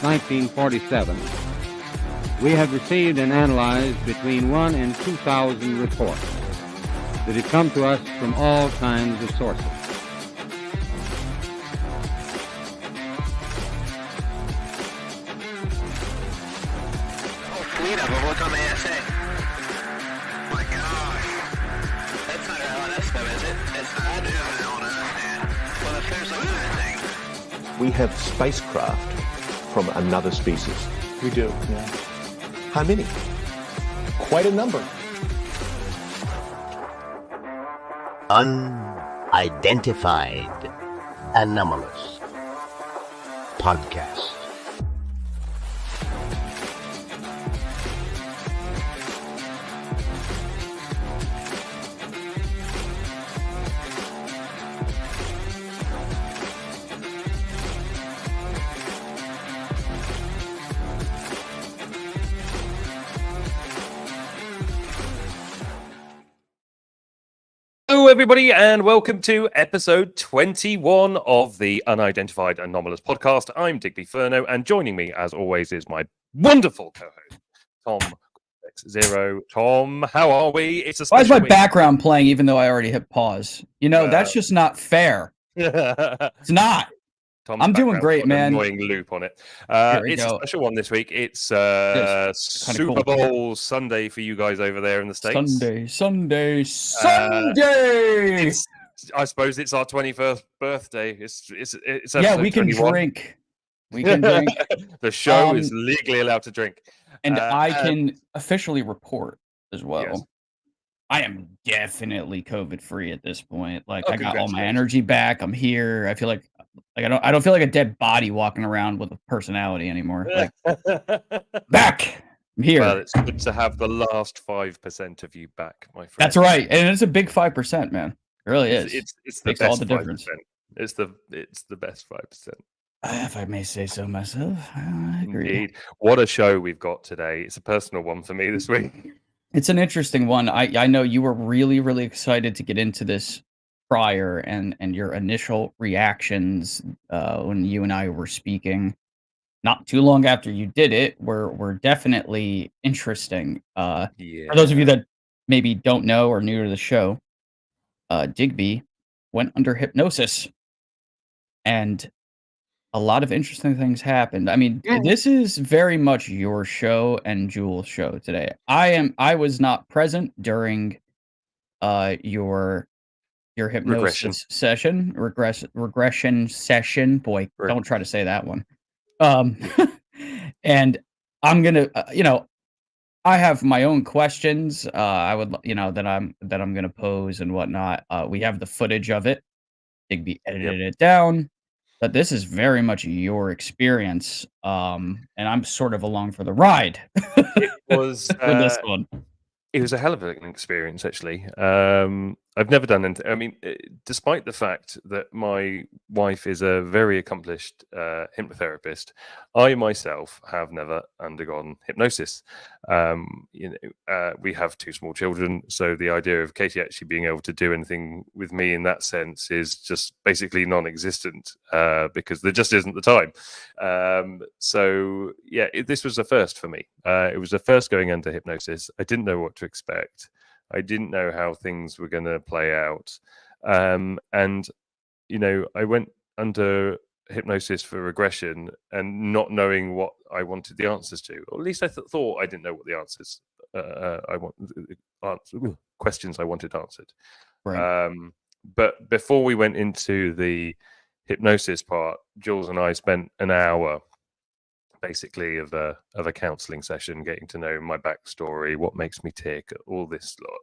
1947, we have received and analyzed between 1 and 2,000 reports that have come to us from all kinds of sources. Fleet of them. Look on the ASA. My gosh. That's not LNS though, is it? It's not. I do have an LNS, man. Well, if there's another thing. We have spacecraft from another species. We do, yeah. How many? Quite a number. Unidentified Anomalous Podcast. Hello, everybody, and welcome to episode 21 of the Unidentified Anomalous Podcast. I'm Digby Furno, and joining me, as always, is my wonderful co-host, Tom Zero. Tom, how are we? It's a Why is special my week. background playing even though I already hit pause? You know, that's just not fair. It's not. Tom's I'm doing background's great, got an man. Annoying loop on it. we It's go. a special one this week. It's kinda Super cool. Bowl Sunday for you guys over there in the States. Sunday. I suppose it's our 21st birthday. It's Yeah, we episode can 21. drink. We can drink. The show is legally allowed to drink. And I can officially report as well. Yes. I am definitely COVID free at this point. Like, Oh, I got all my congratulations. energy back. I'm here. I feel like I don't feel like a dead body walking around with a personality anymore. Like, back. I'm here. Well, it's good to have the last 5% of you back, my friend. That's right. And it's a big 5%, man. It really is. It's the Makes best all the 5%. difference. It's the best 5%. If I may say so myself, I agree. Indeed. What a show we've got today. It's a personal one for me this week. It's an interesting one. I know you were really, really excited to get into this prior, and your initial reactions when you and I were speaking not too long after you did it were definitely interesting. For those of you that maybe don't know or new to the show, Digby went under hypnosis, and a lot of interesting things happened. I mean, this is very much your show and Jules' show today. I was not present during your hypnosis session, regression session. Boy, don't try to say that one. And I'm gonna, I have my own questions. I would, that I'm gonna pose and whatnot. We have the footage of it. Digby edited it down. But this is very much your experience, and I'm sort of along for the ride. It was with this one. It was a hell of an experience, actually. I've never done anything. I mean, despite the fact that my wife is a very accomplished hypnotherapist, I myself have never undergone hypnosis. We have two small children, so the idea of Katie actually being able to do anything with me in that sense is just basically non-existent because there just isn't the time. This was a first for me. It was a first going under hypnosis. I didn't know what to expect. I didn't know how things were going to play out. I went under hypnosis for regression and not knowing what I wanted the answers to, or at least I thought I didn't know what the answers questions I wanted answered. Right. But before we went into the hypnosis part, Jules and I spent an hour basically of a counseling session, getting to know my backstory, what makes me tick, all this lot.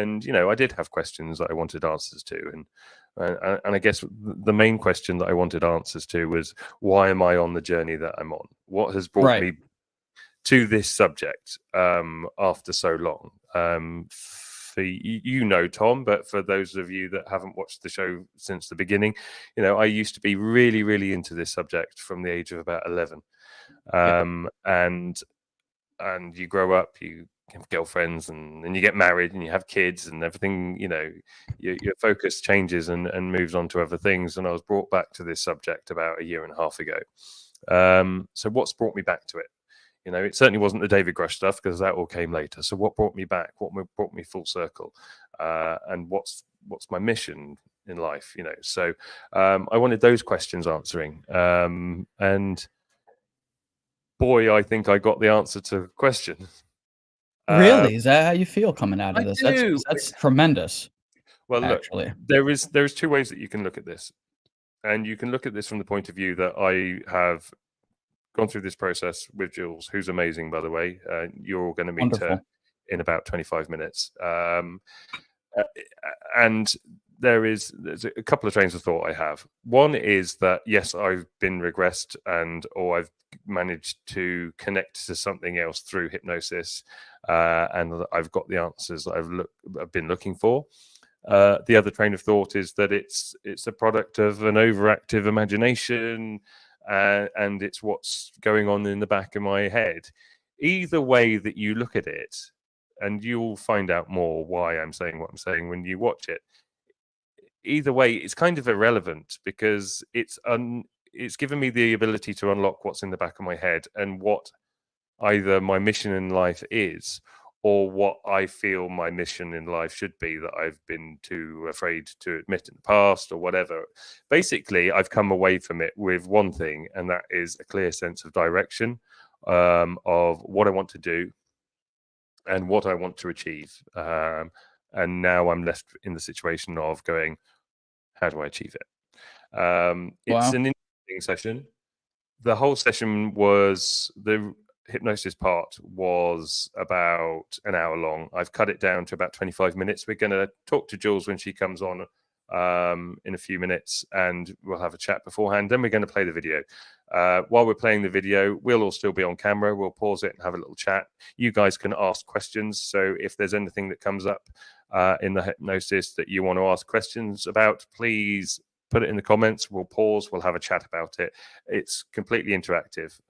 And I did have questions that I wanted answers to, and I guess the main question that I wanted answers to was, why am I on the journey that I'm on? What has brought me to this subject after so long? For Tom, but for those of you that haven't watched the show since the beginning, I used to be really, really into this subject from the age of about 11. And you grow up, you have girlfriends and you get married and you have kids and everything, your focus changes and moves on to other things. And I was brought back to this subject about a year and a half ago. So what's brought me back to it? It certainly wasn't the David Grush stuff, because that all came later. So what brought me back? What brought me full circle? And what's my mission in life? So I wanted those questions answering. And boy, I think I got the answer to the question. Really? Is that how you feel coming out of I this? do. That's tremendous. Well, look, actually. there's two ways that you can look at this. And you can look at this from the point of view that I have gone through this process with Jules, who's amazing, by the way. You're going to meet her in about 25 minutes. And there's a couple of trains of thought I have. One is that, yes, I've been regressed or I've managed to connect to something else through hypnosis, and I've got the answers that I've been looking for. The other train of thought is that it's a product of an overactive imagination, and it's what's going on in the back of my head. Either way that you look at it, and you'll find out more why I'm saying what I'm saying when you watch it. Either way, it's kind of irrelevant, because it's given me the ability to unlock what's in the back of my head and what either my mission in life is, or what I feel my mission in life should be that I've been too afraid to admit in the past, or whatever. Basically, I've come away from it with one thing, and that is a clear sense of direction, of what I want to do and what I want to achieve. And now I'm left in the situation of going, how do I achieve it? It's an interesting session. The whole session the hypnosis part was about an hour long. I've cut it down to about 25 minutes. We're going to talk to Jules when she comes on in a few minutes, and we'll have a chat beforehand. Then we're going to play the video. While we're playing the video, we'll all still be on camera. We'll pause it and have a little chat. You guys can ask questions. So if there's anything that comes up in the hypnosis that you want to ask questions about, please put it in the comments. We'll pause. We'll have a chat about it. It's completely interactive.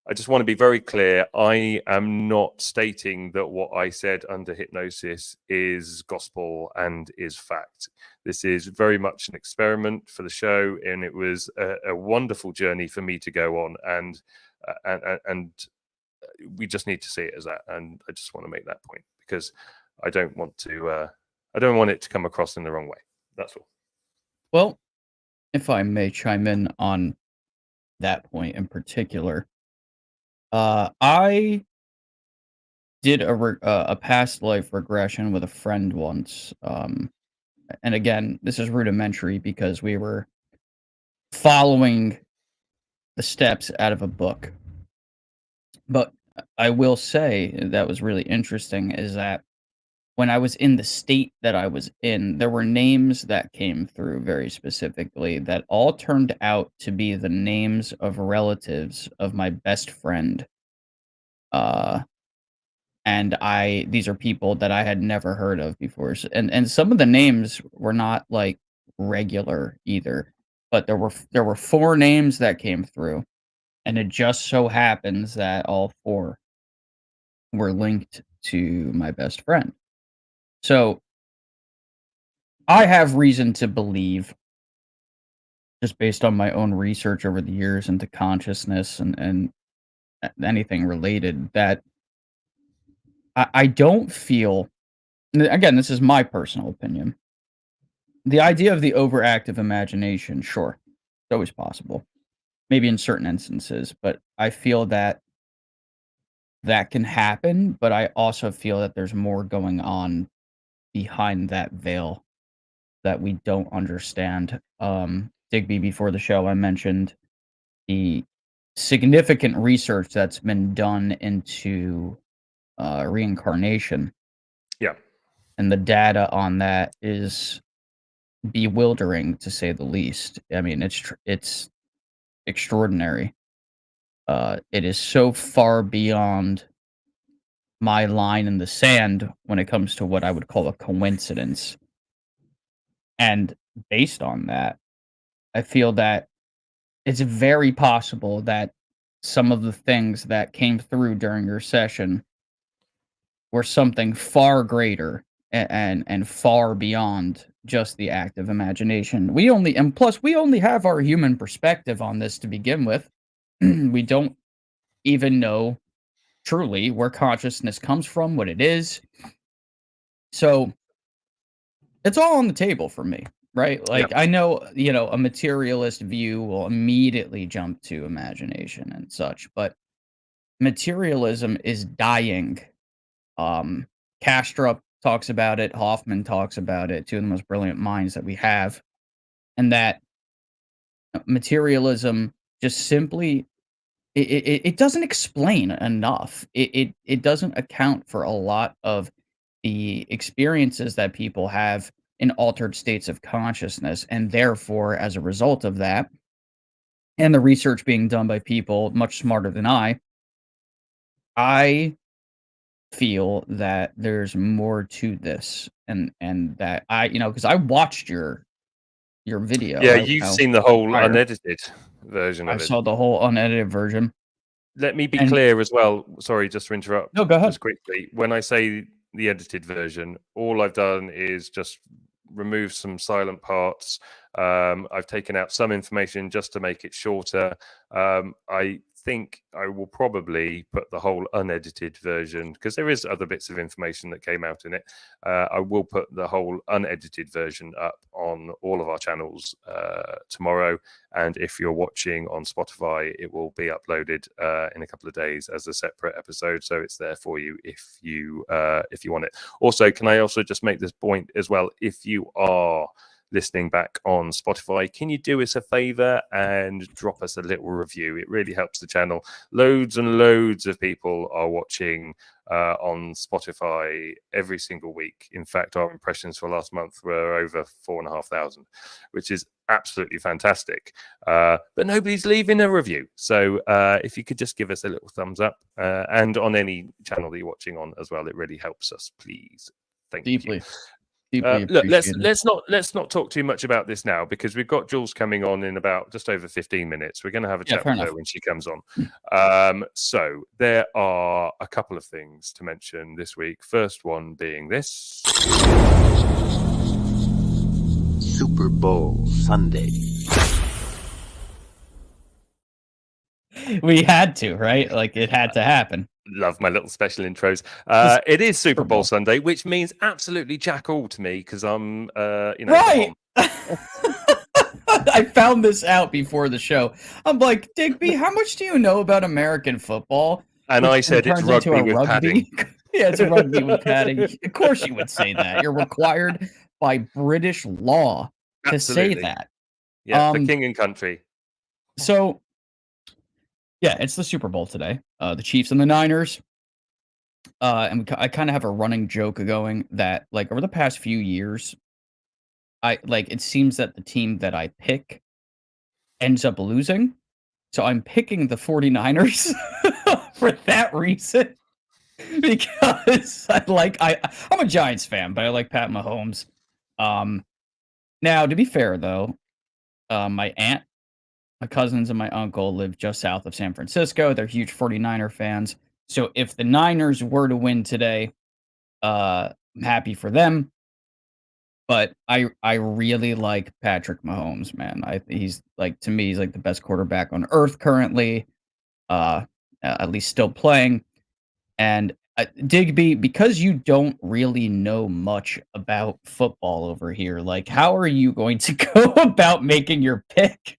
I just want to be very clear. I am not stating that what I said under hypnosis is gospel and is fact. This is very much an experiment for the show, and it was a wonderful journey for me to go on. And we just need to see it as that. And I just want to make that point, because I don't want it to come across in the wrong way. That's all. Well, if I may chime in on that point in particular. I did a past life regression with a friend once. And again, this is rudimentary because we were following the steps out of a book. But I will say that was really interesting is that when I was in the state that I was in, there were names that came through very specifically that all turned out to be the names of relatives of my best friend. And these are people that I had never heard of before. And some of the names were not like regular either, but there were 4 names that came through, and it just so happens that all 4 were linked to my best friend. So I have reason to believe, just based on my own research over the years into consciousness and anything related, that I don't feel, again, this is my personal opinion, the idea of the overactive imagination, sure, it's always possible, maybe in certain instances, but I feel that can happen, but I also feel that there's more going on behind that veil that we don't understand. Digby, before the show, I mentioned the significant research that's been done into reincarnation. Yeah. And the data on that is bewildering, to say the least. I mean, it's extraordinary. It is so far beyond my line in the sand when it comes to what I would call a coincidence. And based on that, I feel that it's very possible that some of the things that came through during your session we're something far greater and far beyond just the active imagination. Plus we only have our human perspective on this to begin with. We don't even know truly where consciousness comes from, what it is. So it's all on the table for me, right? Like, I know, a materialist view will immediately jump to imagination and such, but materialism is dying. Kastrup talks about it, Hoffman talks about it, two of the most brilliant minds that we have, and that materialism just simply it doesn't explain enough. It doesn't account for a lot of the experiences that people have in altered states of consciousness, and therefore, as a result of that, and the research being done by people much smarter than I feel that there's more to this, and that because I watched your video. Yeah, you've seen the whole prior. unedited version I of it. saw the whole unedited version. Let me be clear as well. Sorry, just to interrupt. No, go ahead. Just quickly. When I say the edited version, all I've done is just remove some silent parts. I've taken out some information just to make it shorter. I think I will probably put the whole unedited version, because there is other bits of information that came out in it. I will put the whole unedited version up on all of our channels tomorrow. And if you're watching on Spotify, it will be uploaded in a couple of days as a separate episode. So it's there for you if you want it. Also, can I also just make this point as well? If you are listening back on Spotify, can you do us a favor and drop us a little review? It really helps the channel. Loads and loads of people are watching on Spotify every single week. In fact, our impressions for last month were over 4,500, which is absolutely fantastic. But nobody's leaving a review. So if you could just give us a little thumbs up, and on any channel that you're watching on as well, it really helps us, please. Thank you. Look, let's not talk too much about this now, because we've got Jules coming on in about just over 15 minutes. We're going to have a chat with her when she comes on. So there are a couple of things to mention this week. First one being this: Super Bowl Sunday. We had to, right? Like, it had to happen. Love my little special intros. It is Super Bowl Sunday, which means absolutely jack all to me, because I'm, right. I found this out before the show. I'm like, Digby, how much do you know about American football? And I said it's rugby with padding. Yeah, it's a rugby with padding. Of course you would say that. You're required by British law to say that. Yeah, the king and country. So, yeah, it's the Super Bowl today. The Chiefs and the Niners. And I kind of have a running joke going that, like, over the past few years, it seems that the team that I pick ends up losing. So I'm picking the 49ers for that reason. Because I'm a Giants fan, but I like Pat Mahomes. Now, to be fair, though, my aunt, my cousins, and my uncle live just south of San Francisco. They're huge 49er fans. So if the Niners were to win today, I'm happy for them. But I really like Patrick Mahomes, man. He's to me, he's like the best quarterback on earth currently, at least still playing. And Digby, because you don't really know much about football over here, like, how are you going to go about making your pick?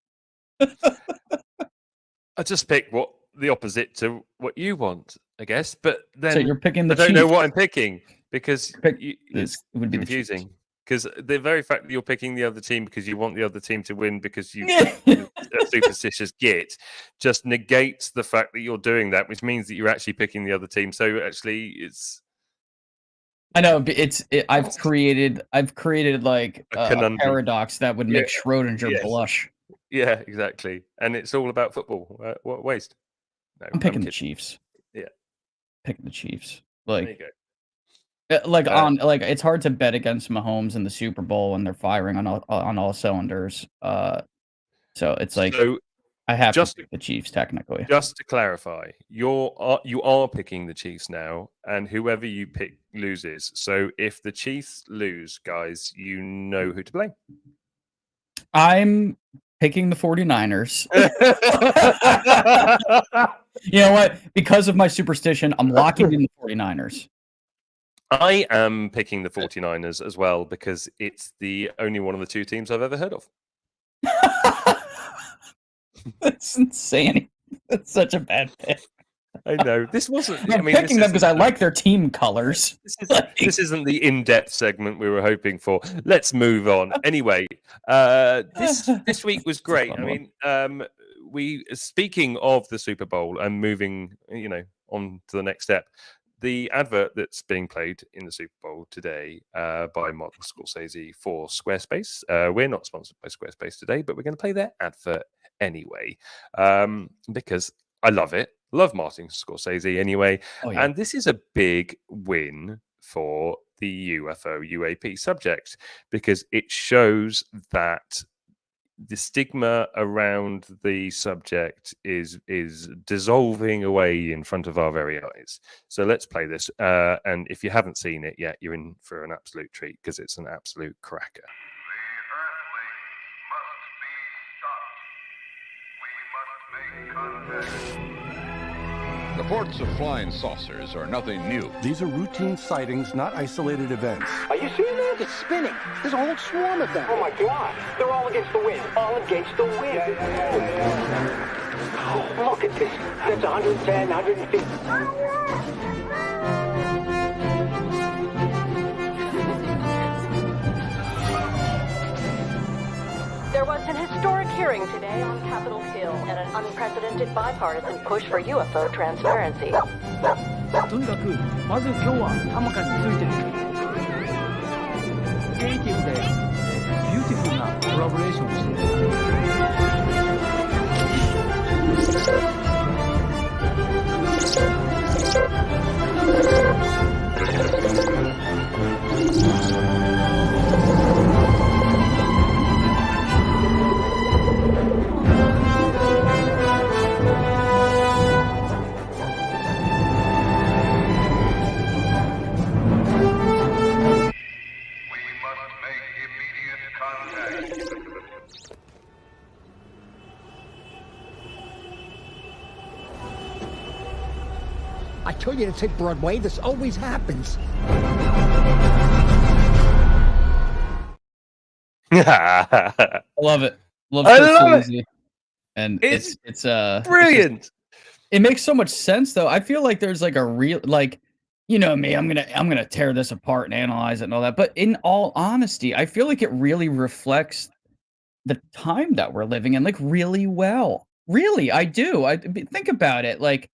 I just pick the opposite to what you want, I guess. But then so you're picking the I don't know what I'm picking, because it would be confusing. Because the very fact that you're picking the other team because you want the other team to win because you're a superstitious git just negates the fact that you're doing that, which means that you're actually picking the other team. So actually, it's. I know, but I've created like a paradox that would make Schrodinger blush. Yeah, exactly. And it's all about football. What waste? No, I'm picking the Chiefs. Yeah, picking the Chiefs. There you go. It's hard to bet against Mahomes in the Super Bowl when they're firing on all cylinders. So it's like, I have Just to pick the Chiefs technically. Just to clarify, you are picking the Chiefs now, and whoever you pick loses. So if the Chiefs lose, guys, you know who to blame. I'm picking the 49ers. You know what? Because of my superstition, I'm locking in the 49ers. I am picking the 49ers as well because it's the only one of the two teams I've ever heard of. That's insane. That's such a bad pick. I know. This wasn't. I'm picking them because I like their team colors. This isn't the in-depth segment we were hoping for. Let's move on. Anyway, this week was great. I mean, speaking of the Super Bowl and moving, on to the next step. The advert that's being played in the Super Bowl today by Martin Scorsese for Squarespace. We're not sponsored by Squarespace today, but we're going to play their advert anyway because I love it. Love Martin Scorsese anyway. Oh, yeah. And this is a big win for the UAP subject because it shows that the stigma around the subject is dissolving away in front of our very eyes. So let's play this. And if you haven't seen it yet, you're in for an absolute treat because it's an absolute cracker. Reports of flying saucers are nothing new. These are routine sightings, not isolated events. Are you seeing that? It's spinning. There's a whole swarm of them. Oh my God. They're all against the wind. All against the wind. Oh, look at this. That's 110, 150. There was an historic hearing today on Capitol Hill and an unprecedented bipartisan push for UFO transparency. とにかくまず今日は浜風についてクリエイティブでビューティフルなコラボレーションをI told you to take Broadway. This always happens. I love it. I love it. And it's brilliant. It makes so much sense though. I feel like there's like a real you know me, I'm gonna tear this apart and analyze it and all that. But in all honesty, I feel like it really reflects the time that we're living in, like really well. Really, I do. Think about it. Like,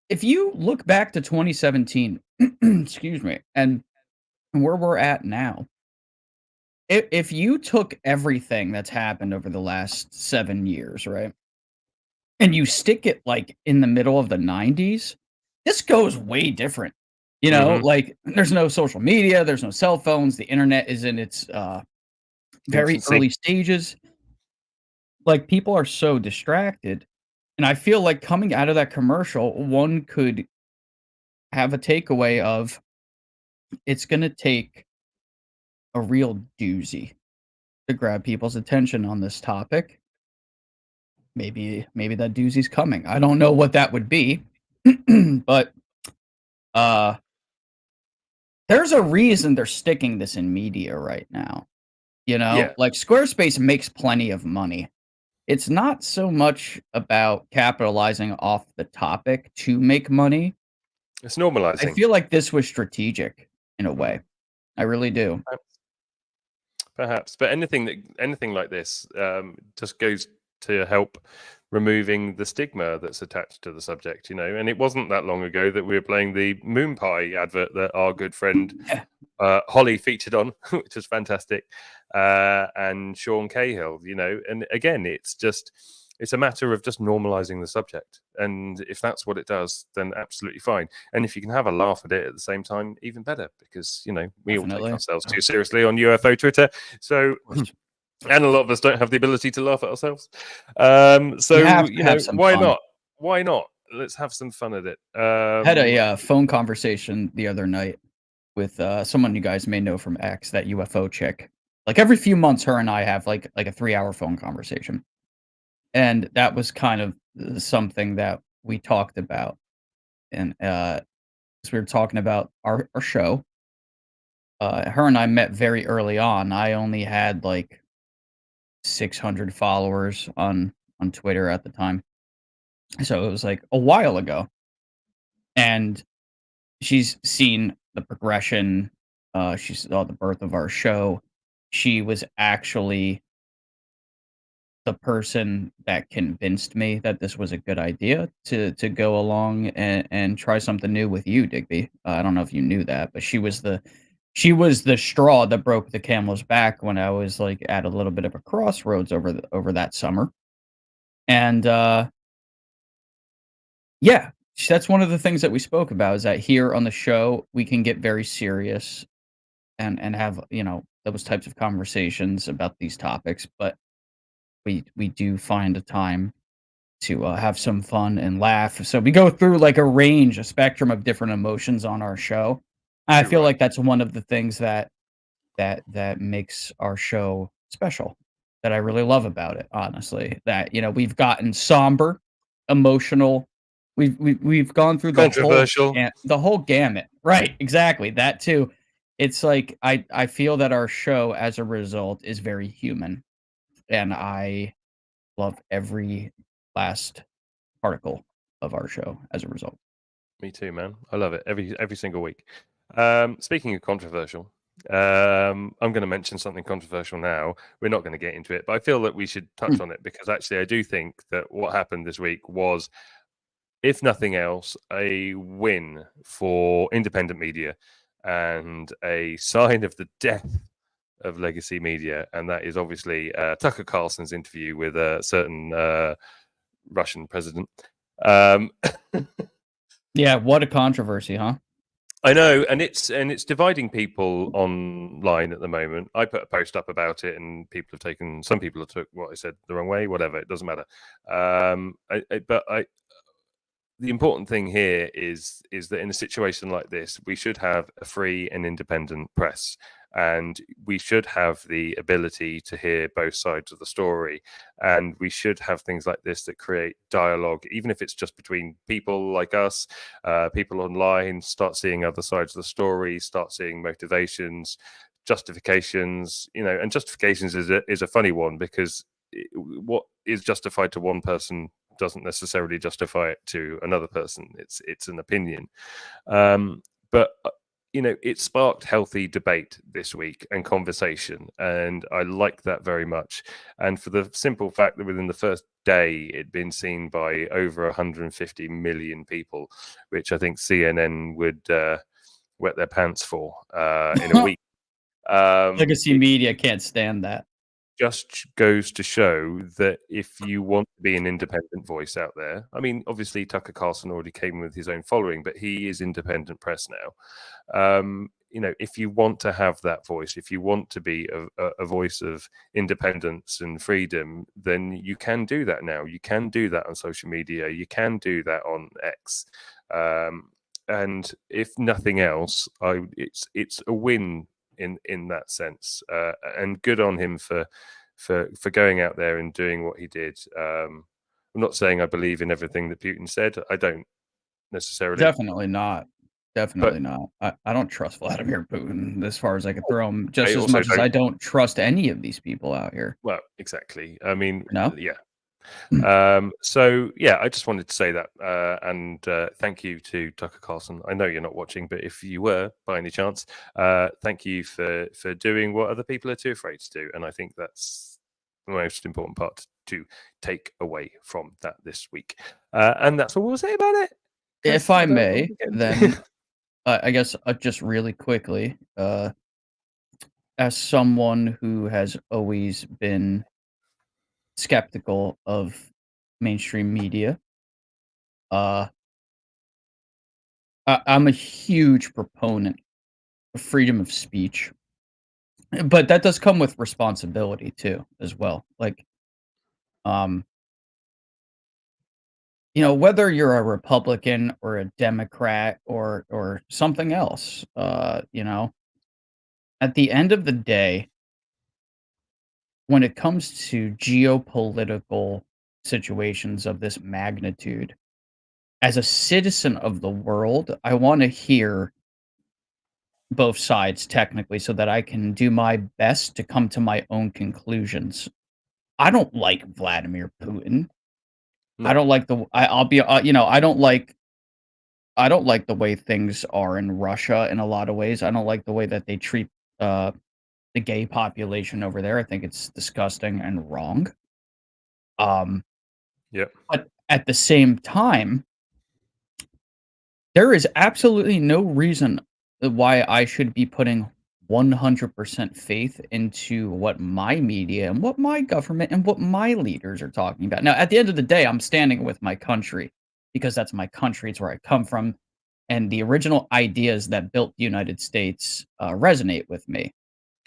if you look back to 2017, excuse me, and where we're at now, if you took everything that's happened over the last 7 years, right, and you stick it like in the middle of the 90s, this goes way different. You know, like there's no social media, there's no cell phones, the internet is in its very early stages. Like people are so distracted. And I feel like coming out of that commercial, one could have a takeaway of it's going to take a real doozy to grab people's attention on this topic. Maybe that doozy's coming. I don't know what that would be, but there's a reason they're sticking this in media right now. You know, like Squarespace makes plenty of money. It's not so much about capitalizing off the topic to make money. It's normalizing. I feel like this was strategic in a way. I really do. Perhaps. But anything like this just goes to help removing the stigma that's attached to the subject, you know. And it wasn't that long ago that we were playing the Moon Pie advert that our good friend Holly featured on, which was fantastic, and Sean Cahill, you know. And again, it's a matter of just normalizing the subject, and if that's what it does, then absolutely fine. And if you can have a laugh at it at the same time, even better, because you know we all take ourselves too seriously on UFO Twitter. So And a lot of us don't have the ability to laugh at ourselves. So You have to you know, have some why fun. not? Why not? Let's have some fun at it. I had a phone conversation the other night with someone you guys may know from X, that UFO chick. Like every few months, her and I have like a 3-hour phone conversation, and that was kind of something that we talked about. And as we were talking about our show, her and I met very early on. I only had like 600 followers on Twitter at the time, so it was like a while ago. And she's seen the progression. She saw the birth of our show. She was actually the person that convinced me that this was a good idea to go along and try something new with you, Digby. I don't know if you knew that, but she was the straw that broke the camel's back when I was like at a little bit of a crossroads over that summer. And yeah, that's one of the things that we spoke about, is that here on the show we can get very serious and have, those types of conversations about these topics, but we do find a time to have some fun and laugh. So we go through like a spectrum of different emotions on our show. I You're feel right. like that's one of the things that makes our show special, that I really love about it, honestly. That, we've gotten somber, emotional. We've gone through Controversial. the whole gamut. Right, exactly. That too. It's like I feel that our show as a result is very human, and I love every last particle of our show as a result. Me too, man. I love it every single week. Speaking of controversial, I'm going to mention something controversial now. We're not going to get into it, but I feel that we should touch on it, because actually I do think that what happened this week was, if nothing else, a win for independent media and a sign of the death of legacy media. And that is obviously Tucker Carlson's interview with a certain Russian president. Yeah, what a controversy, huh? I know, and it's dividing people online at the moment. I put a post up about it, and some people have took what I said the wrong way. Whatever, it doesn't matter. The important thing here is that in a situation like this, we should have a free and independent press, and we should have the ability to hear both sides of the story, and we should have things like this that create dialogue, even if it's just between people like us. People online start seeing other sides of the story, start seeing motivations, justifications, and justifications is a funny one, because what is justified to one person doesn't necessarily justify it to another person. It's an opinion, but it sparked healthy debate this week and conversation, and I like that very much. And for the simple fact that within the first day it'd been seen by over 150 million people, which I think CNN would wet their pants for in a week. Legacy media can't stand that. Just goes to show that if you want to be an independent voice out there, I mean, obviously Tucker Carlson already came with his own following, but he is independent press now. If you want to have that voice, if you want to be a voice of independence and freedom, then you can do that now. You can do that on social media. You can do that on X. And if nothing else, it's a win in that sense, and good on him for going out there and doing what he did. I'm not saying I believe in everything that Putin said. I don't necessarily. Definitely not. Definitely not. I don't trust Vladimir Putin as far as I could throw him, just as much as I don't trust any of these people out here. Well, exactly. I mean, no? Yeah. So yeah, I just wanted to say that, and thank you to Tucker Carlson. I know you're not watching, but if you were by any chance, thank you for doing what other people are too afraid to do, and I think that's the most important part to take away from that this week. And that's all we'll say about it. If I may, then I guess just really quickly, as someone who has always been skeptical of mainstream media, I'm a huge proponent of freedom of speech, But that does come with responsibility too, as well. Like, um, whether you're a Republican or a Democrat or something else, at the end of the day, when it comes to geopolitical situations of this magnitude, as a citizen of the world, I want to hear both sides technically so that I can do my best to come to my own conclusions. I don't like Vladimir Putin. I No. don't like I'll be I don't like the way things are in Russia in a lot of ways. I don't like the way that they treat uh the gay population over there. I think it's disgusting and wrong. Um Yep. but at the same time, there is absolutely no reason why I should be putting 100% faith into what my media and what my government and what my leaders are talking about. Now, at the end of the day, I'm standing with my country because that's my country. It's where I come from. And the original ideas that built the United States resonate with me.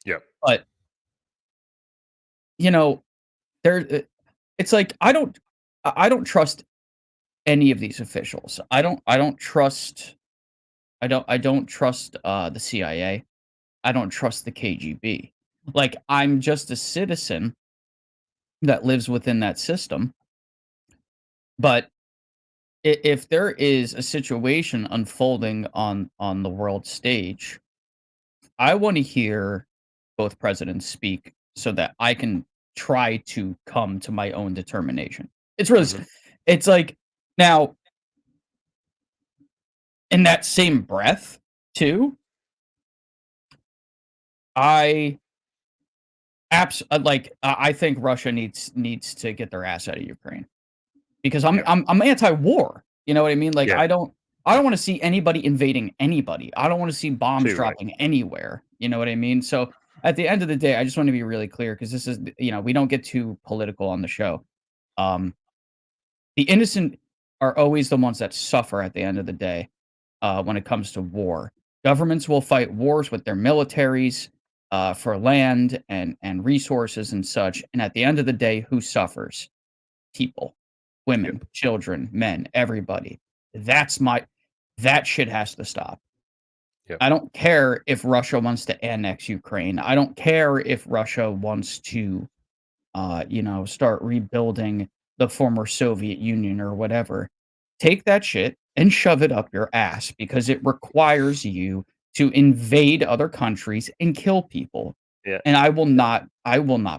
Yep. But, there, it's like I don't trust any of these officials. I don't trust the CIA. I don't trust the KGB. Like, I'm just a citizen that lives within that system. But if there is a situation unfolding on the world stage, I want to hear both presidents speak so that I can try to come to my own determination. It's really, it's like, now, in that same breath, too, I think Russia needs to get their ass out of Ukraine because I'm anti-war. You know what I mean? Like, Yeah. I don't want to see anybody invading anybody. I don't want to see bombs Too right. dropping anywhere. You know what I mean? So at the end of the day, I just want to be really clear because this is, we don't get too political on the show. The innocent are always the ones that suffer at the end of the day when it comes to war. Governments will fight wars with their militaries for land and resources and such. And at the end of the day, who suffers? People, women, children, men, everybody. That shit has to stop. Yep. I don't care if Russia wants to annex Ukraine. I don't care if Russia wants to, start rebuilding the former Soviet Union or whatever. Take that shit and shove it up your ass because it requires you to invade other countries and kill people. Yeah. And I will not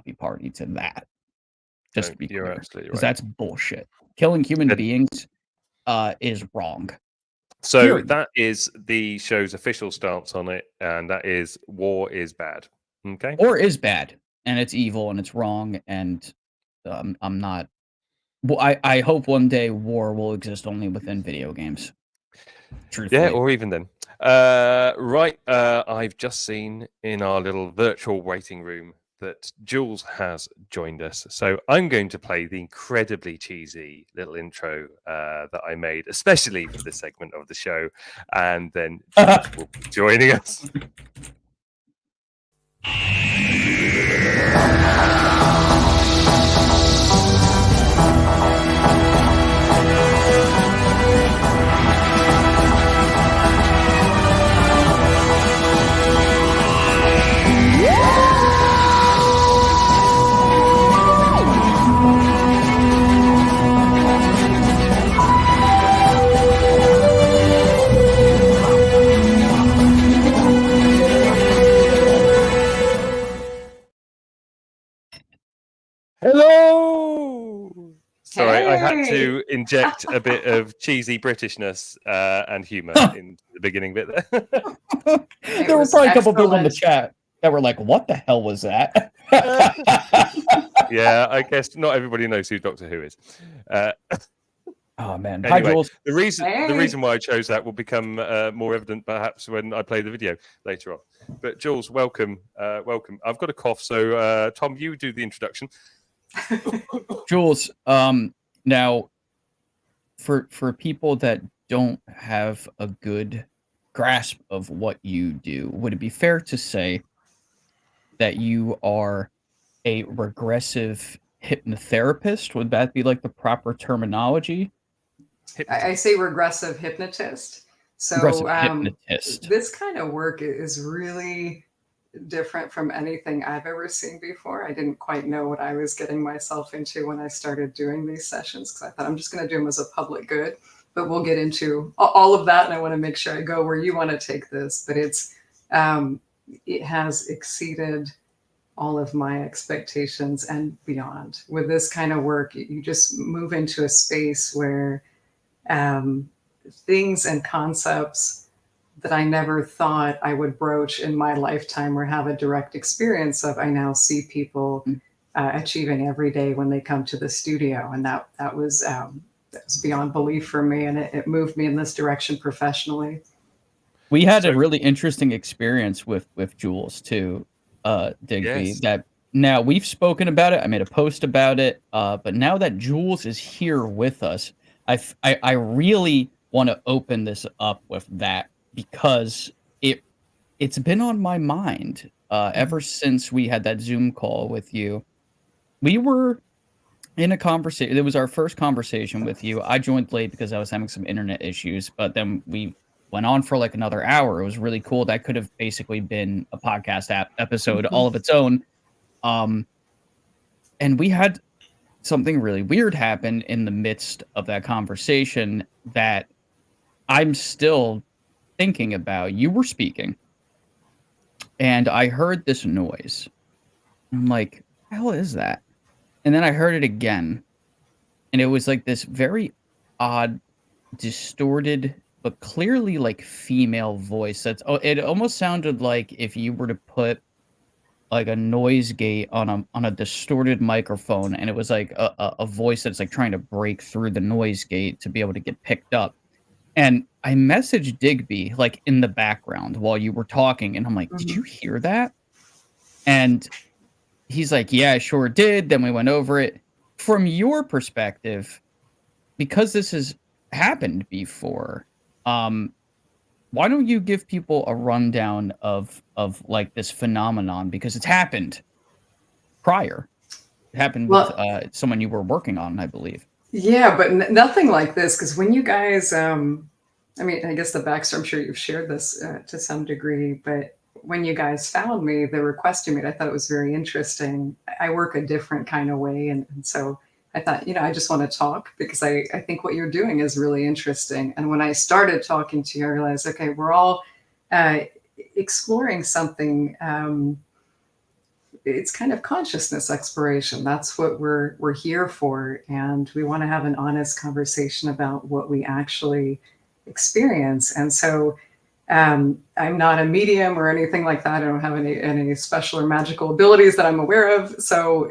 be party to that. Just to be You're clear, absolutely because right. that's bullshit. Killing human beings is wrong. So Period. that is the show's official stance on it, and that is war is bad. Okay. War is bad, and it's evil, and it's wrong, and I'm not. Well, I hope one day war will exist only within video games. Truthfully. Yeah, or even then. Right, I've just seen in our little virtual waiting room that Jules has joined us. So I'm going to play the incredibly cheesy little intro that I made, especially for this segment of the show. And then Jules will be joining us. Hello! Sorry, I had to inject a bit of cheesy Britishness and humour in the beginning bit there. There were probably a couple people in the chat that were like, "What the hell was that?" Yeah, I guess not everybody knows who Doctor Who is. Oh man! Anyway, Hi, Jules. the reason why I chose that will become more evident perhaps when I play the video later on. But Jules, welcome, welcome. I've got a cough, so Tom, you do the introduction. Jules, now for people that don't have a good grasp of what you do, would it be fair to say that you are a regressive hypnotherapist. Would that be like the proper terminology? I say regressive hypnotist. Regressive So hypnotist. this kind of work is really different from anything I've ever seen before. I didn't quite know what I was getting myself into when I started doing these sessions, because I thought I'm just going to do them as a public good. But we'll get into all of that, and I want to make sure I go where you want to take this. But it has exceeded all of my expectations and beyond. With this kind of work, you just move into a space where things and concepts that I never thought I would broach in my lifetime or have a direct experience of, I now see people achieving every day when they come to the studio. And that was beyond belief for me, and it moved me in this direction professionally. We had a really interesting experience with Jules too, Digby. Yes. That now we've spoken about it. I made a post about it, but now that Jules is here with us, I really want to open this up with that, because it's been on my mind ever since we had that Zoom call with you. We were in a conversation. It was our first conversation with you. I joined late because I was having some internet issues, but then we went on for like another hour. It was really cool. That could have basically been a podcast episode all of its own. And we had something really weird happen in the midst of that conversation that I'm still thinking about. You were speaking, and I heard this noise. I'm like, what the hell is that? And then I heard it again, and it was like this very odd, distorted, but clearly like female voice. It almost sounded like if you were to put like a noise gate on a distorted microphone, and it was like a voice that's like trying to break through the noise gate to be able to get picked up. And I messaged Digby like in the background while you were talking, and I'm like, did you hear that? And he's like, yeah, I sure did. Then we went over it. From your perspective, because this has happened before, why don't you give people a rundown of like this phenomenon? Because it's happened prior. It happened with someone you were working on, I believe. Yeah, but nothing like this. Because when you guys, I mean, I guess the backstory, I'm sure you've shared this to some degree, but when you guys found me, the request you made, I thought it was very interesting. I work a different kind of way. And so I thought, I just want to talk, because I think what you're doing is really interesting. And when I started talking to you, I realized, okay, we're all exploring something. It's kind of consciousness exploration. That's what we're here for. And we want to have an honest conversation about what we actually experience. And so I'm not a medium or anything like that. I don't have any special or magical abilities that I'm aware of. So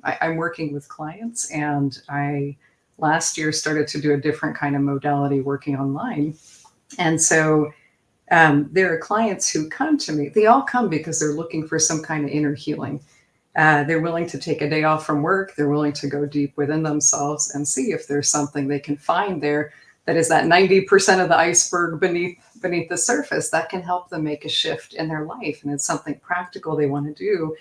I'm working with clients, and I last year started to do a different kind of modality, working online. And so there are clients who come to me. They all come because they're looking for some kind of inner healing. They're willing to take a day off from work. They're willing to go deep within themselves and see if there's something they can find there that is that 90% of the iceberg beneath the surface that can help them make a shift in their life. And it's something practical they want to do.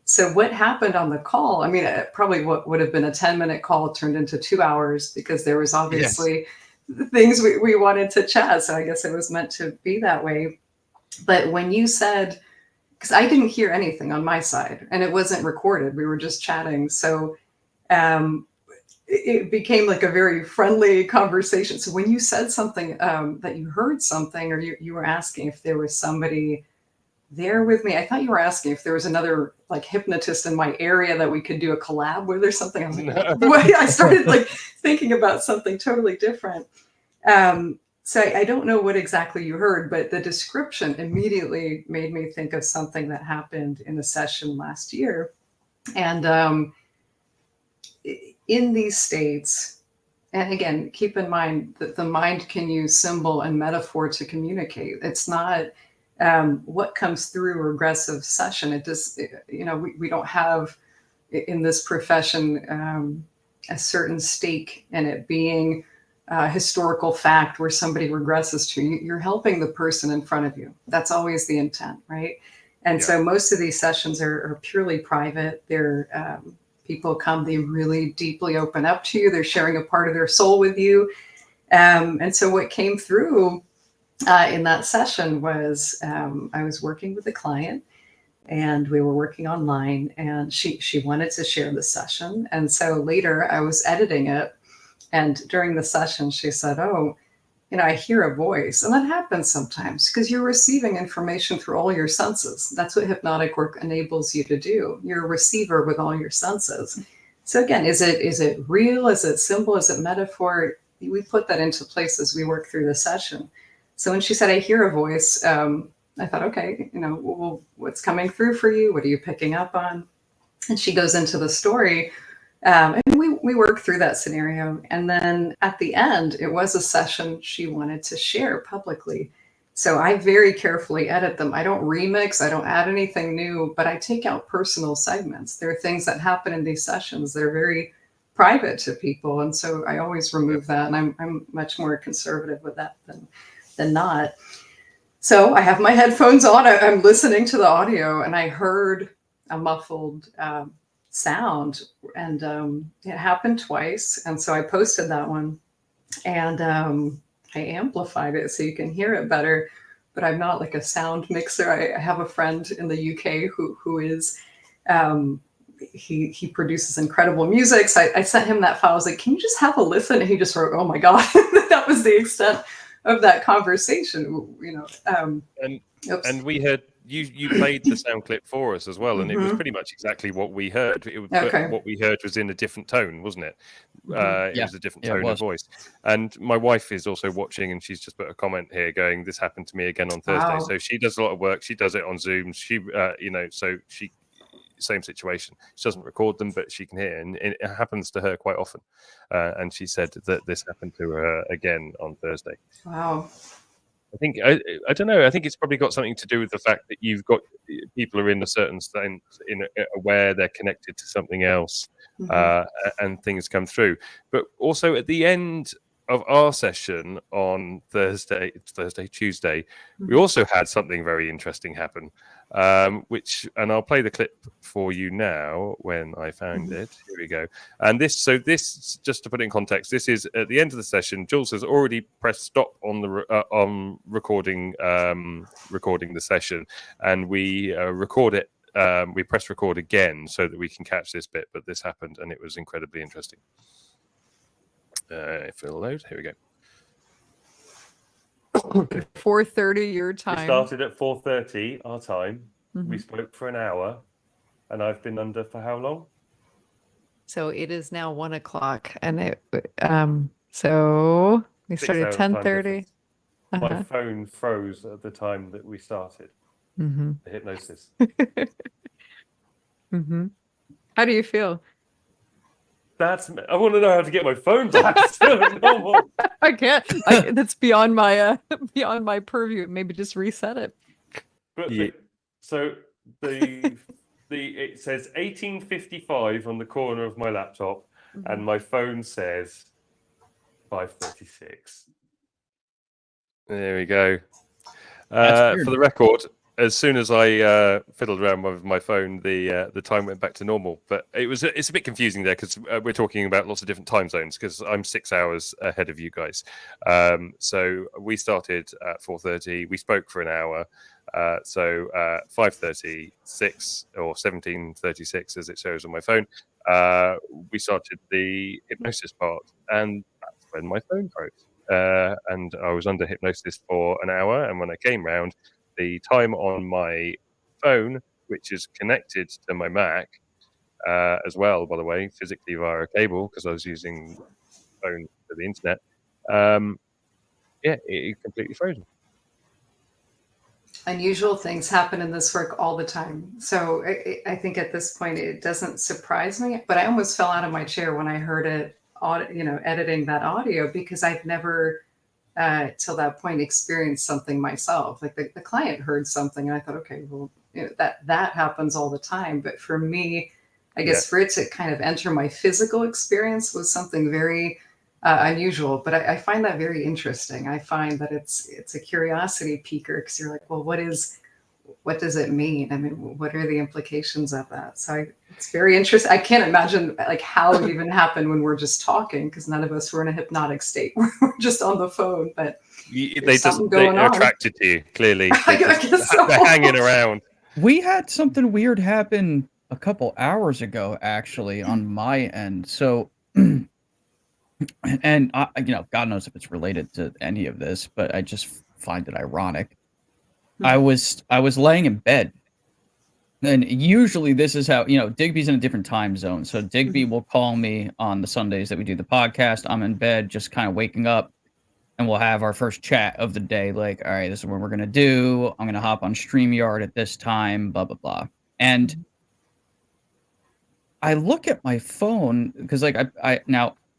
So what happened on the call, I mean, probably what would have been a 10-minute call turned into 2 hours, because there was obviously things we wanted to chat. So I guess it was meant to be that way. But when you said, because I didn't hear anything on my side, and it wasn't recorded, we were just chatting. So it became like a very friendly conversation. So when you said something, that you heard something, or you were asking if there was somebody there with me, I thought you were asking if there was another like hypnotist in my area that we could do a collab with or something. I was like, what? I started like thinking about something totally different. So I don't know what exactly you heard, but the description immediately made me think of something that happened in a session last year. And in these states, and again, keep in mind that the mind can use symbol and metaphor to communicate. It's not what comes through a regressive session. It just, we don't have in this profession a certain stake in it being a historical fact where somebody regresses to. You're helping the person in front of you. That's always the intent, right? And so most of these sessions are purely private. They're people come, they really deeply open up to you. They're sharing a part of their soul with you. And so what came through in that session was I was working with a client, and we were working online, and she wanted to share the session. And so later I was editing it, and during the session she said, "Oh, I hear a voice." And that happens sometimes because you're receiving information through all your senses. That's what hypnotic work enables you to do. You're a receiver with all your senses. So again, is it real? Is it symbol? Is it metaphor? We put that into place as we work through the session. So when she said, "I hear a voice," I thought, okay, well, what's coming through for you? What are you picking up on? And she goes into the story. And we work through that scenario. And then at the end, it was a session she wanted to share publicly. So I very carefully edit them. I don't remix, I don't add anything new, but I take out personal segments. There are things that happen in these sessions that are very private to people. And so I always remove that. And I'm much more conservative with that than not. So I have my headphones on, I'm listening to the audio, and I heard a muffled sound, and it happened twice. And so I posted that one, and I amplified it so you can hear it better, but I'm not like a sound mixer. I have a friend in the UK who is he produces incredible music. So I sent him that file. I was like, "Can you just have a listen?" And he just wrote, "Oh my God." That was the extent of that conversation, and we had you played the sound clip for us as well, and it was pretty much exactly what we heard. But what we heard was in a different tone, wasn't it? It was a different tone of voice. And my wife is also watching, and she's just put a comment here going, "This happened to me again on Thursday." Wow. So she does a lot of work. She does it on Zoom. She, so she. Same situation. She doesn't record them, but she can hear, and it happens to her quite often. And she said that this happened to her again on Thursday. Wow. I think I don't know. I think it's probably got something to do with the fact that you've got people are in a certain sense aware they're connected to something else, and things come through. But also at the end of our session on Tuesday, we also had something very interesting happen. And I'll play the clip for you now when I found it. Here we go. And this, just to put it in context, this is at the end of the session. Jules has already pressed stop on the recording the session, and we record it. We press record again so that we can catch this bit. But this happened, and it was incredibly interesting. If it'll load, here we go. 4:30 your time. We started at 4:30 our time. We spoke for an hour, and I've been under for how long? So it is now 1 o'clock, and so we started at 10:30. My phone froze at the time that we started the hypnosis. How do you feel? I want to know how to get my phone back to normal. I can't. That's beyond my purview. Maybe just reset it. But it says 1855 on the corner of my laptop, and my phone says 5:36. There we go. For the record, as soon as I fiddled around with my phone, the time went back to normal. But it's a bit confusing there because we're talking about lots of different time zones because I'm 6 hours ahead of you guys. So we started at 4:30. We spoke for an hour. So 5:36 or 17:36 as it shows on my phone. We started the hypnosis part, and that's when my phone froze. And I was under hypnosis for an hour, and when I came round, the time on my phone, which is connected to my Mac as well, by the way, physically via a cable, because I was using the phone for the internet, it completely frozen. Unusual things happen in this work all the time. So I think at this point, it doesn't surprise me, but I almost fell out of my chair when I heard it, editing that audio, because I've never till that point experienced something myself. Like the client heard something and I thought, okay, well, that happens all the time. But for me, I guess for it to kind of enter my physical experience was something very unusual. But I find that very interesting. I find that it's a curiosity piquer, because you're like, well, what does it mean? I mean, what are the implications of that? So it's very interesting. I can't imagine like how it even happened when we're just talking, because none of us were in a hypnotic state. We're just on the phone, but they're attracted to you, clearly. I guess so. They're hanging around. We had something weird happen a couple hours ago, actually, on my end. So, and God knows if it's related to any of this, but I just find it ironic. I was laying in bed, and usually this is how, Digby's in a different time zone. So Digby will call me on the Sundays that we do the podcast. I'm in bed, just kind of waking up, and we'll have our first chat of the day. Like, all right, this is what we're going to do. I'm going to hop on StreamYard at this time, blah, blah, blah. And I look at my phone because like I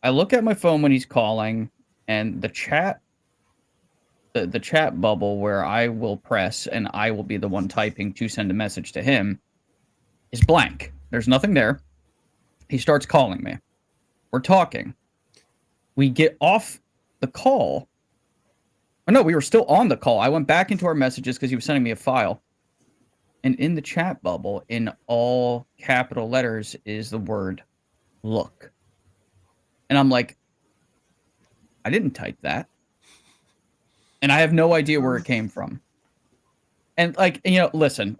look at my phone when he's calling, and the chat bubble where I will press and I will be the one typing to send a message to him is blank. There's nothing there. He starts calling me. We're talking. We get off the call. Oh, no, we were still on the call. I went back into our messages because he was sending me a file. And in the chat bubble, in all capital letters, is the word look. And I'm like, I didn't type that. And I have no idea where it came from. And like, listen,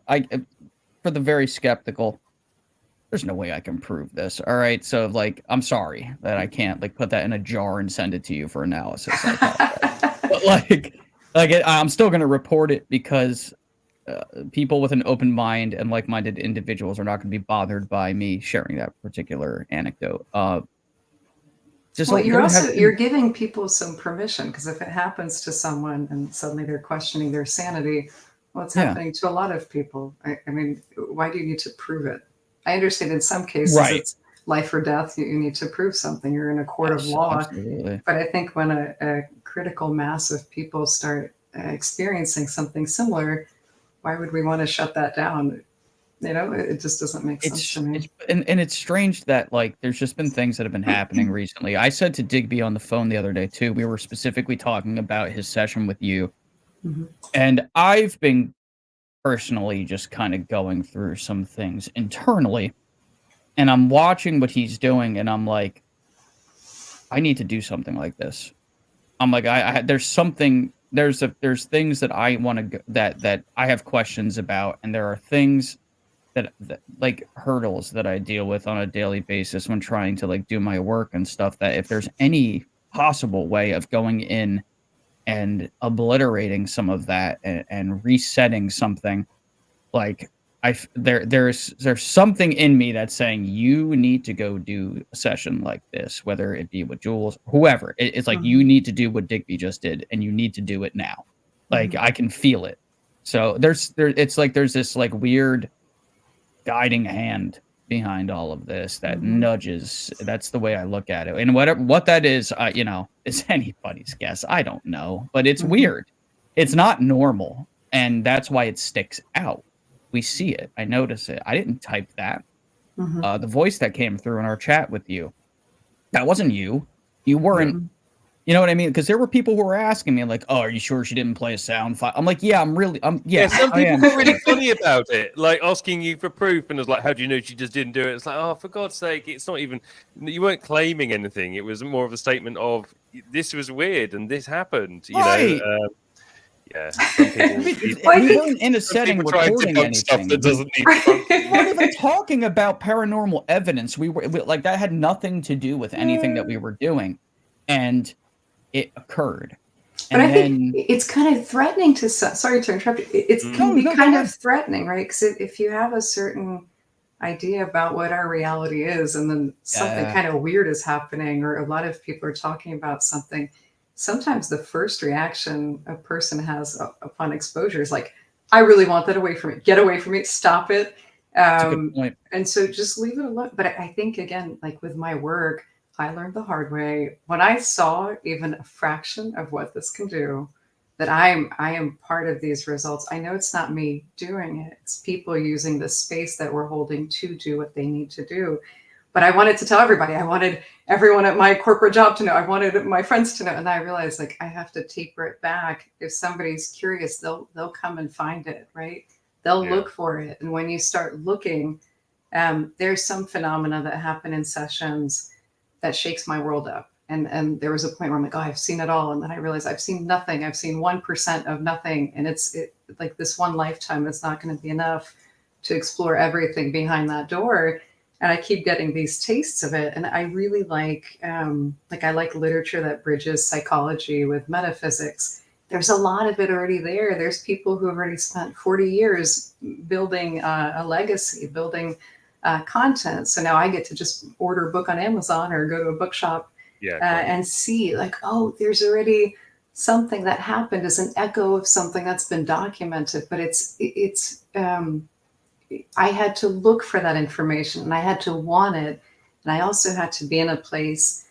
for the very skeptical, there's no way I can prove this. All right. So like, I'm sorry that I can't like put that in a jar and send it to you for analysis. But like I'm still going to report it because people with an open mind and like-minded individuals are not going to be bothered by me sharing that particular anecdote. You're giving people some permission, because if it happens to someone and suddenly they're questioning their sanity, well, it's happening to a lot of people. I mean, why do you need to prove it? I understand in some cases it's life or death. You need to prove something. You're in a court of law. Absolutely. But I think when a critical mass of people start experiencing something similar, why would we want to shut that down? It just doesn't make sense to me. And it's strange that like there's just been things that have been happening recently. I said to Digby on the phone the other day too, we were specifically talking about his session with you. And I've been personally just kind of going through some things internally, and I'm watching what he's doing, and I'm like, I need to do something like this. I'm like, there's something. There's things that I want to that I have questions about, and there are things that like hurdles that I deal with on a daily basis when trying to like do my work and stuff, that if there's any possible way of going in and obliterating some of that and resetting something, like there's something in me that's saying you need to go do a session like this, whether it be with Jules, whoever. It's like you need to do what Digby just did, and you need to do it now. Like I can feel it. So it's like there's this like weird guiding hand behind all of this that nudges. That's the way I look at it. And what that is, is anybody's guess. I don't know, but it's weird. It's not normal, and that's why it sticks out. We see it. I notice it. I didn't type that. The voice that came through in our chat with you, that wasn't you. You weren't. You know what I mean? Because there were people who were asking me like, "Oh, are you sure she didn't play a sound file?" I'm like, "Yeah, I'm yeah." Some people were really funny about it, like asking you for proof, and it was like, "How do you know she just didn't do it?" It's like, "Oh, for God's sake, it's not even." You weren't claiming anything. It was more of a statement of this was weird and this happened. You know. Yeah. We weren't in a setting recording anything. That doesn't need we weren't even talking about paranormal evidence. We were like that had nothing to do with anything that we were doing, and it occurred. But I think it's kind of threatening to. Sorry to interrupt you. It's kind of threatening, right? Because if you have a certain idea about what our reality is, and then something kind of weird is happening, or a lot of people are talking about something. Sometimes the first reaction a person has upon exposure is like, I really want that away from me. Get away from me. Stop it. That's a good point. And so just leave it alone. But I think, again, like with my work, I learned the hard way. When I saw even a fraction of what this can do, that I am part of these results. I know it's not me doing it. It's people using the space that we're holding to do what they need to do. But I wanted to tell everybody. I wanted everyone at my corporate job to know. I wanted my friends to know. And I realized like I have to taper it back. If somebody's curious, they'll come and find it, right? They'll Yeah. look for it. And when you start looking, there's some phenomena that happen in sessions that shakes my world up. And there was a point where I'm like, oh, I've seen it all. And then I realized I've seen nothing. I've seen 1% of nothing. And it's like this one lifetime is not going to be enough to explore everything behind that door. And I keep getting these tastes of it. And I really like I like literature that bridges psychology with metaphysics. There's a lot of it already there. There's people who have already spent 40 years building a legacy, building content. So now I get to just order a book on Amazon or go to a bookshop and see like, oh, there's already something that happened as an echo of something that's been documented. But I had to look for that information and I had to want it. And I also had to be in a place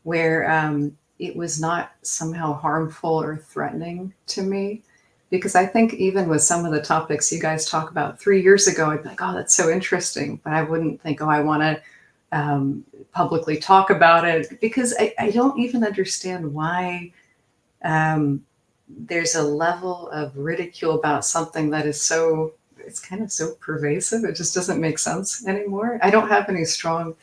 where it was not somehow harmful or threatening to me. Because I think even with some of the topics you guys talk about 3 years ago, I'd be like, oh, that's so interesting. But I wouldn't think, oh, I want to publicly talk about it, because I don't even understand why there's a level of ridicule about something that is so, it's kind of so pervasive. It just doesn't make sense anymore. I don't have any strong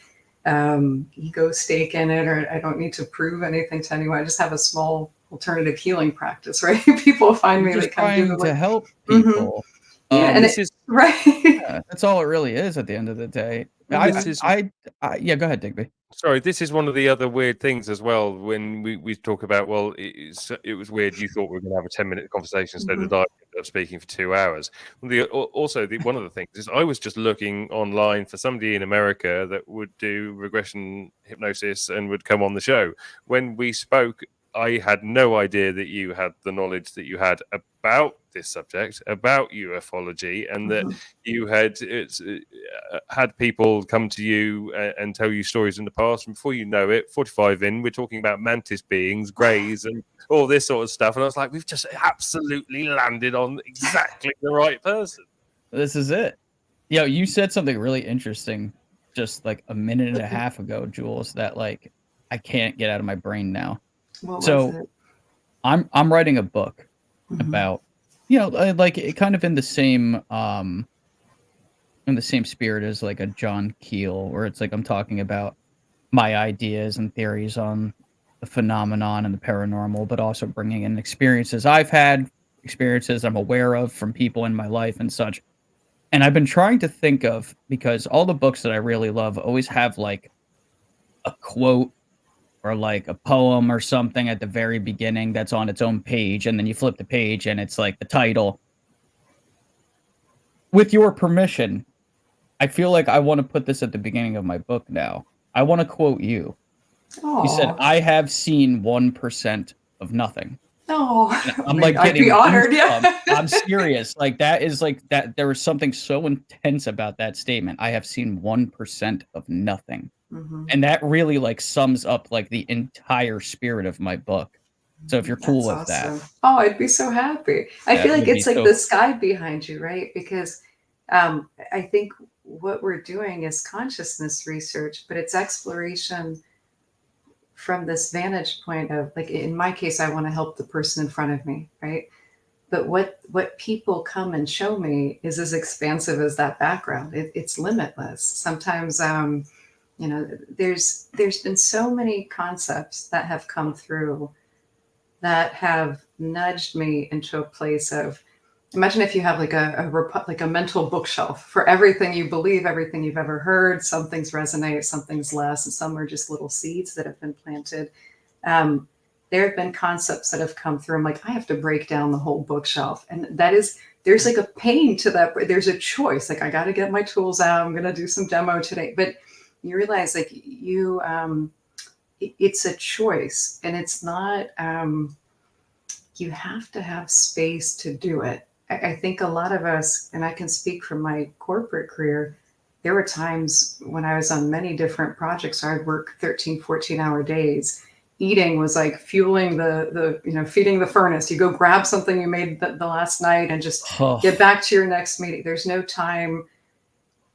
ego stake in it, or I don't need to prove anything to anyone. I just have a small alternative healing practice, right? People find me, You're they just come trying to help Mhm. people. Yeah, and this is right. Yeah, that's all it really is at the end of the day. This is Yeah, go ahead, Digby. Sorry, this is one of the other weird things as well. When we talk about, well, it was weird. You thought we were going to have a 10-minute conversation, so Mhm. did I ended up speaking for 2 hours. Also, one of the things is I was just looking online for somebody in America that would do regression hypnosis and would come on the show. When we spoke, I had no idea that you had the knowledge that you had about this subject, about ufology, and that you had had people come to you and tell you stories in the past. And before you know it, 45 in, we're talking about mantis beings, greys, and all this sort of stuff. And I was like, we've just absolutely landed on exactly the right person. This is it. Yo, you said something really interesting just like a minute and a half ago, Jules, that like I can't get out of my brain now. What was So it? I'm writing a book Mhm. about, like it kind of in the same spirit as like a John Keel, where it's like I'm talking about my ideas and theories on the phenomenon and the paranormal, but also bringing in experiences I've had, experiences I'm aware of from people in my life and such. And I've been trying to think of, because all the books that I really love always have like a quote or like a poem or something at the very beginning that's on its own page, and then you flip the page and it's like the title. With your permission, I feel like I want to put this at the beginning of my book now. I want to quote you. You said, Oh, I have seen 1% of nothing. no. I'm like I'd getting be honored. goosebumps. Yeah. I'm serious. Like that is like that. There was something so intense about that statement. I have seen 1% of nothing. Mhm. And that really like sums up like the entire spirit of my book. So if you're cool That's with that, awesome. Oh, I'd be so happy. I that feel like would be it's like so the sky behind you, right? Because I think what we're doing is consciousness research, but it's exploration from this vantage point of, like, in my case, I want to help the person in front of me, right? But what people come and show me is as expansive as that background. It's limitless. Sometimes there's been so many concepts that have come through that have nudged me into a place of, imagine if you have like a mental bookshelf for everything you believe, everything you've ever heard. Some things resonate, some things less, and some are just little seeds that have been planted. There have been concepts that have come through. I'm like, I have to break down the whole bookshelf, and there's like a pain to that. There's a choice. Like, I got to get my tools out. I'm going to do some demo today, but you realize like it's a choice, and it's not. You have to have space to do it. I think a lot of us, and I can speak from my corporate career, there were times when I was on many different projects, I'd work 13, 14-hour days. Eating was like fueling feeding the furnace. You go grab something you made the last night and just get back to your next meeting. There's no time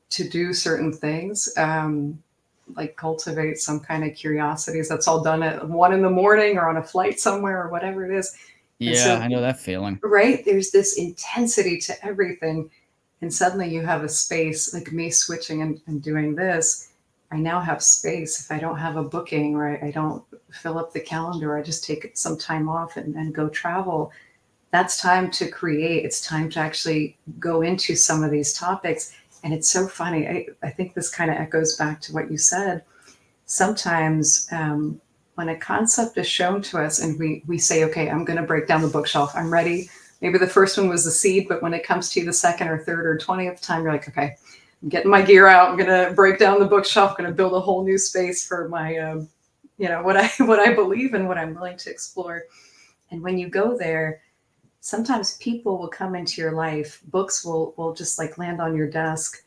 to do certain things, like cultivate some kind of curiosities. That's all done at 1 a.m. or on a flight somewhere or whatever it is. Yeah, So, I know that feeling. right? There's this intensity to everything. And suddenly you have a space, like me switching and doing this. I now have space. If I don't have a booking or I don't fill up the calendar, I just take some time off and go travel. That's time to create. It's time to actually go into some of these topics. And it's so funny. I think this kind of echoes back to what you said. Sometimes when a concept is shown to us and we say, okay, I'm going to break down the bookshelf. I'm ready. Maybe the first one was the seed, but when it comes to the second or third or 20th time, you're like, okay, I'm getting my gear out. I'm going to break down the bookshelf. I'm going to build a whole new space for my, what I believe in, what I'm willing to explore. And when you go there, sometimes people will come into your life. Books will just like land on your desk.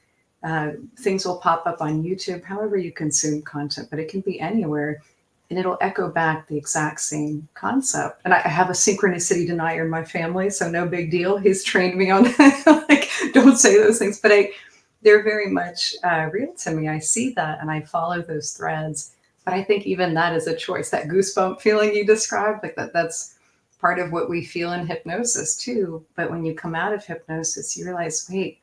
Things will pop up on YouTube, however you consume content, but it can be anywhere. And it'll echo back the exact same concept. And I have a synchronicity denier in my family, so no big deal. He's trained me on like, don't say those things, but they're very much real to me. I see that and I follow those threads. But I think even that is a choice. That goosebump feeling you described, like that's part of what we feel in hypnosis too. But when you come out of hypnosis, you realize, wait,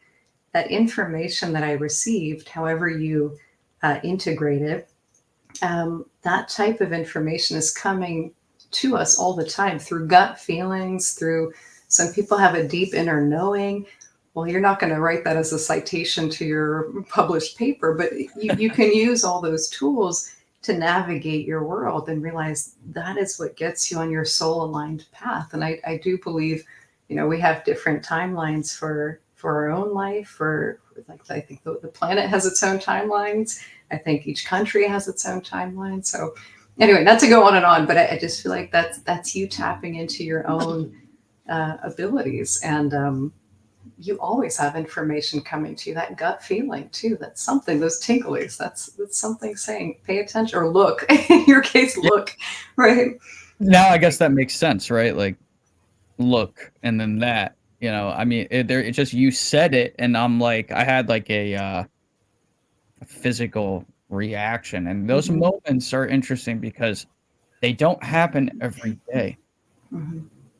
that information that I received, however you integrate it, that type of information is coming to us all the time through gut feelings, through some people have a deep inner knowing. Well, you're not going to write that as a citation to your published paper, but you can use all those tools to navigate your world and realize that is what gets you on your soul aligned path. And I do believe, we have different timelines for our own life, for like, I think the planet has its own timelines. I think each country has its own timeline. So anyway, not to go on and on, but I just feel like that's you tapping into your own abilities. And you always have information coming to you, that gut feeling too. That's something, those tinglies, that's something saying, pay attention or look, in your case, look, right? Now, I guess that makes sense, right? Like look, and then that, I mean, it just, you said it and I'm like, I had like a physical reaction. And those moments are interesting because they don't happen every day.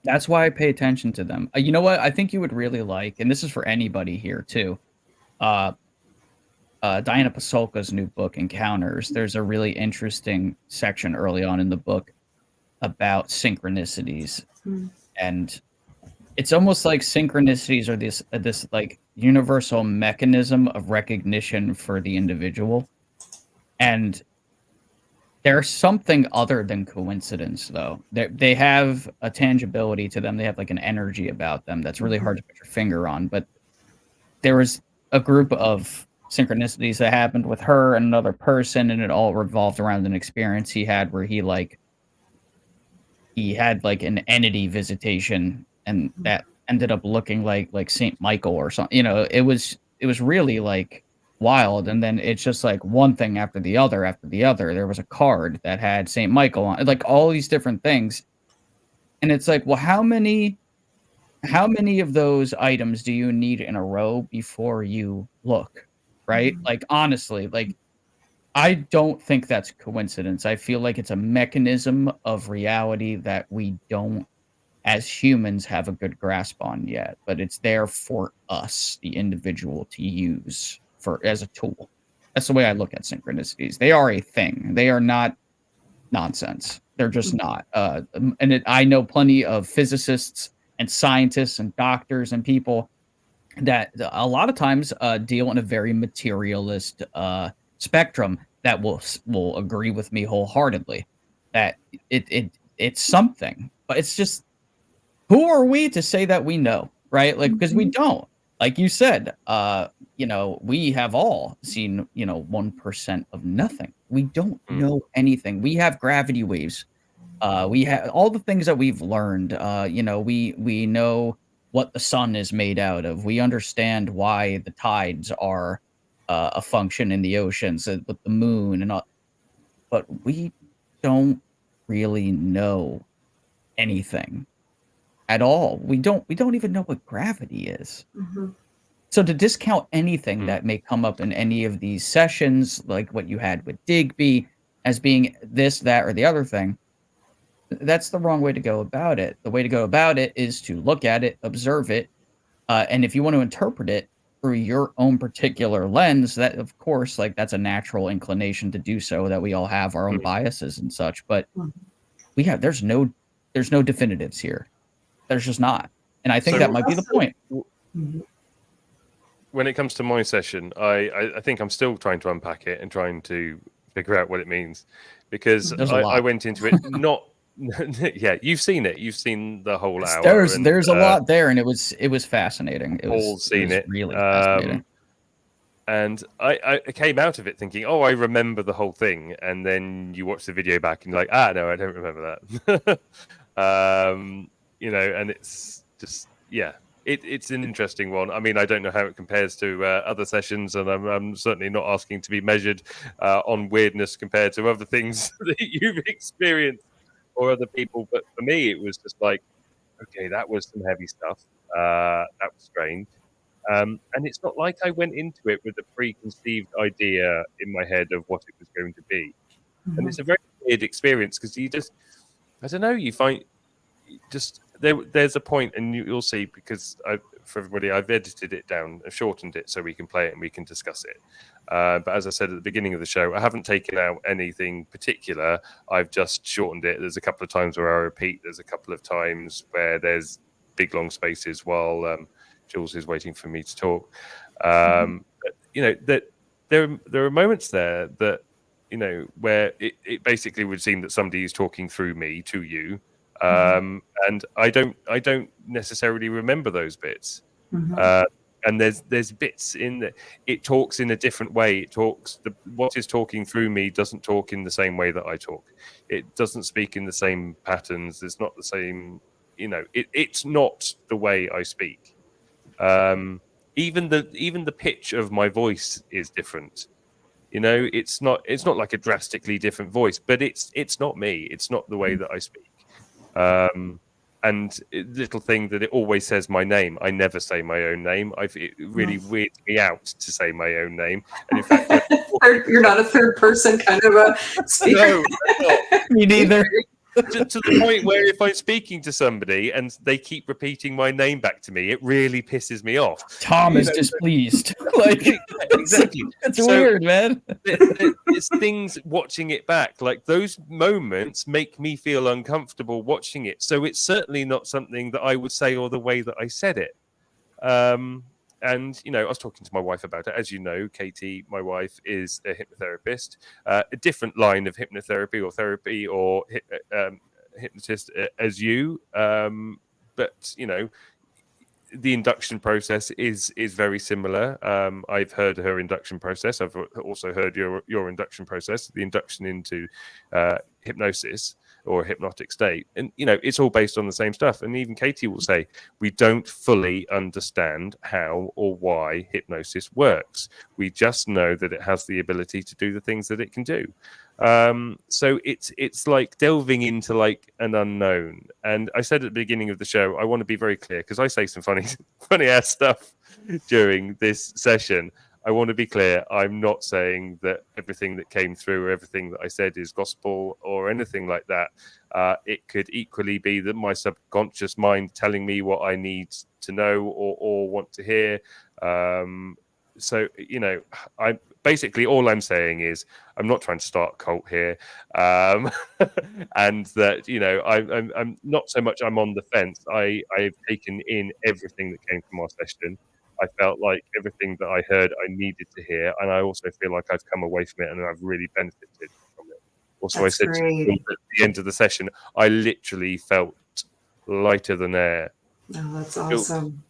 That's why I pay attention to them. You know what? I think you would really like, and this is for anybody here too. Diana Pasulka's new book, Encounters. There's a really interesting section early on in the book about synchronicities, and it's almost like synchronicities are this like universal mechanism of recognition for the individual, and they're something other than coincidence, though. They have a tangibility to them. They have like an energy about them that's really hard to put your finger on. But there was a group of synchronicities that happened with her and another person, and it all revolved around an experience he had where he had like an entity visitation, and that ended up looking like Saint Michael or something. It was really like wild. And then it's just like one thing after the other after the other. There was a card that had Saint Michael on, like all these different things. And it's like, well, how many of those items do you need in a row before you look, right? Like, honestly, like, I don't think that's coincidence. I feel like it's a mechanism of reality that we don't, as humans, have a good grasp on yet, but it's there for us, the individual, to use as a tool. That's the way I look at synchronicities. They are a thing. They are not nonsense. They're just not. I know plenty of physicists and scientists and doctors and people that a lot of times deal in a very materialist spectrum that will agree with me wholeheartedly that it's something, but it's just, who are we to say that we know, right? Like, because we don't. Like you said, we have all seen, 1% of nothing. We don't know anything. We have gravity waves. We have all the things that we've learned. We know what the sun is made out of. We understand why the tides are a function in the oceans with the moon and all. But we don't really know anything at all. We don't even know what gravity is. So to discount anything that may come up in any of these sessions, like what you had with Digby, as being this, that, or the other thing, that's the wrong way to go about it. The way to go about it is to look at it, observe it, and if you want to interpret it, through your own particular lens, that of course, like that's a natural inclination to do so, that we all have our own biases and such, but there's no definitives here. There's just not. And I think that might be the point. When it comes to my session, I think I'm still trying to unpack it and trying to figure out what it means, because I went into it not yeah, you've seen it. You've seen the whole hour. There's a lot there, and it was fascinating. Paul's seen it. Really fascinating. And I came out of it thinking, oh, I remember the whole thing. And then you watch the video back and you're like, no, I don't remember that. You know, and it's just, yeah, it's an interesting one. I mean, I don't know how it compares to other sessions, and I'm certainly not asking to be measured on weirdness compared to other things that you've experienced or other people. But for me, it was just like, okay, that was some heavy stuff. That was strange. And it's not like I went into it with a preconceived idea in my head of what it was going to be. And it's a very weird experience, because you just, I don't know, you find just there's a point, and you'll see, because for everybody, I've edited it down, I've shortened it so we can play it and we can discuss it. But as I said at the beginning of the show, I haven't taken out anything particular. I've just shortened it. There's a couple of times where I repeat. There's a couple of times where there's big long spaces while Jules is waiting for me to talk. But, you know, that there are moments there that, you know, where it basically would seem that somebody is talking through me to you. And I don't necessarily remember those bits. And there's bits in that it talks in a different way. It talks, what is talking through me doesn't talk in the same way that I talk. It doesn't speak in the same patterns. It's not the same, you know, it's not the way I speak. Even the pitch of my voice is different. You know, it's not like a drastically different voice, but it's not me. It's not the way that I speak. And little thing that it always says my name. I never say my own name. It really weirds me out to say my own name. And in fact, you're not a third person kind of a speaker. No, me neither. To the point where if I'm speaking to somebody and they keep repeating my name back to me, it really pisses me off. Tom is displeased. Like, exactly. It's weird, man. It's things watching it back. Like, those moments make me feel uncomfortable watching it. So it's certainly not something that I would say or the way that I said it. And, you know, I was talking to my wife about it. As you know, Katie, my wife, is a hypnotherapist, a different line of hypnotherapy or therapy or hypnotist as you. But, you know, the induction process is very similar. I've heard her induction process. I've also heard your induction process, the induction into hypnosis or hypnotic state. And, you know, it's all based on the same stuff. And even Katie will say, we don't fully understand how or why hypnosis works. We just know that it has the ability to do the things that it can do. So it's like delving into like an unknown. And I said at the beginning of the show, I want to be very clear, because I say some funny ass stuff during this session. I want to be clear. I'm not saying that everything that came through or everything that I said is gospel or anything like that. It could equally be that my subconscious mind telling me what I need to know or want to hear. So, you know, basically all I'm saying is I'm not trying to start a cult here. And that, you know, I'm not so much I'm on the fence. I've taken in everything that came from our session. I felt like everything that I heard I needed to hear, and I also feel like I've come away from it and I've really benefited from it. Also, That's I said to you at the end of the session, I literally felt lighter than air. Oh, that's awesome.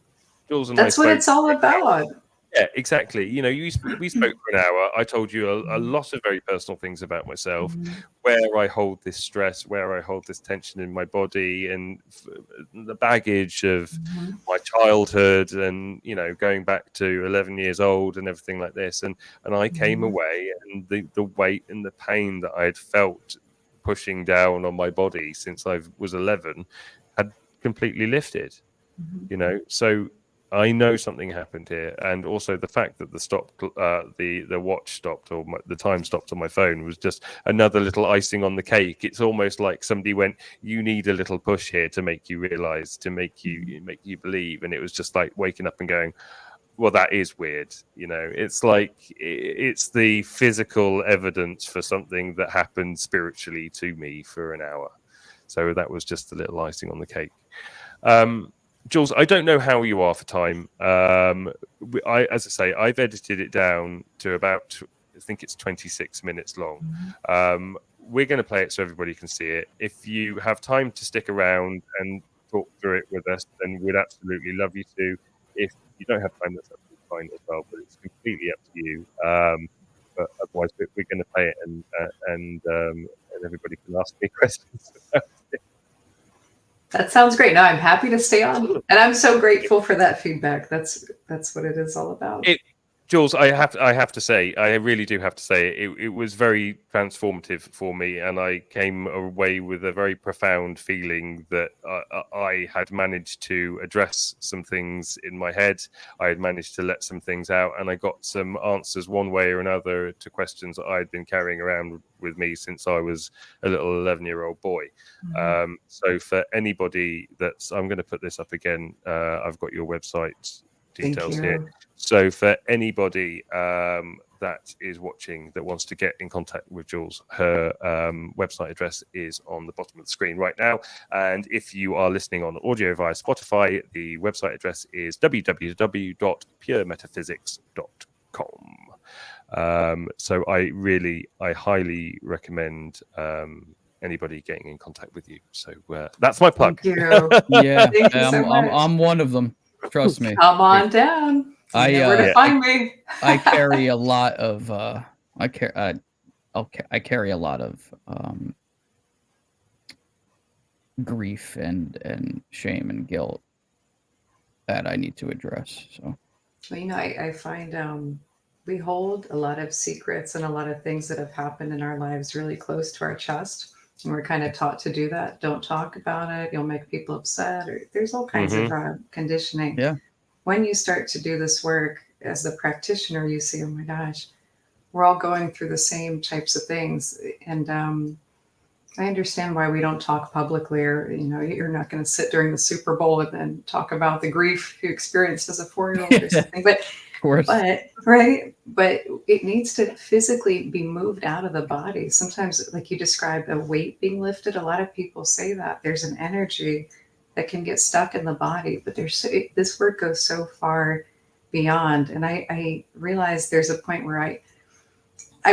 Jules and that's what it's all about. Yeah, exactly. You know, we spoke for an hour. I told you a lot of very personal things about myself, where I hold this stress, where I hold this tension in my body, and the baggage of my childhood, and, you know, going back to 11 years old and everything like this. And I came away, and the weight and the pain that I had felt pushing down on my body since I was 11 had completely lifted. You know, so I know something happened here, and also the fact that the watch stopped, or the time stopped on my phone, was just another little icing on the cake. It's almost like somebody went, "You need a little push here to make you realize, to make you believe," and it was just like waking up and going, well, that is weird. You know, it's like it's the physical evidence for something that happened spiritually to me for an hour. So that was just a little icing on the cake. Jules, I don't know how you are for time. As I say, I've edited it down to about, I think it's 26 minutes long. We're going to play it so everybody can see it. If you have time to stick around and talk through it with us, then we'd absolutely love you to. If you don't have time, that's absolutely fine as well, but it's completely up to you. But otherwise, we're going to play it, and everybody can ask me questions about it. That sounds great. No, I'm happy to stay on, and I'm so grateful for that feedback. That's what it is all about. Jules, I have to say, I really do have to say, it was very transformative for me, and I came away with a very profound feeling that I had managed to address some things in my head. I had managed to let some things out, and I got some answers one way or another to questions that I had been carrying around with me since I was a little 11-year-old boy. So for anybody I'm going to put this up again. I've got your website details here. So for anybody that is watching that wants to get in contact with Jules, her website address is on the bottom of the screen right now. And if you are listening on audio via Spotify, the website address is www.puremetaphysics.com. So I highly recommend anybody getting in contact with you. So that's my plug. Thank you. Yeah, Thank you so much. I'm one of them. Trust me. Come on down. You know where to find me. I carry a lot of I carry a lot of grief and shame and guilt that I need to address. So, well, you know, I find we hold a lot of secrets and a lot of things that have happened in our lives really close to our chest. And we're kind of taught to do that. Don't talk about it. You'll make people upset. Or there's all kinds of conditioning. Yeah. When you start to do this work as the practitioner, you see, oh my gosh, we're all going through the same types of things. And I understand why we don't talk publicly, or, you know, you're not going to sit during the Super Bowl and then talk about the grief you experienced as a 4-year-old or something. But But it needs to physically be moved out of the body. Sometimes, like you described, a weight being lifted. A lot of people say that there's an energy that can get stuck in the body, but this work goes so far beyond. And I realize there's a point where I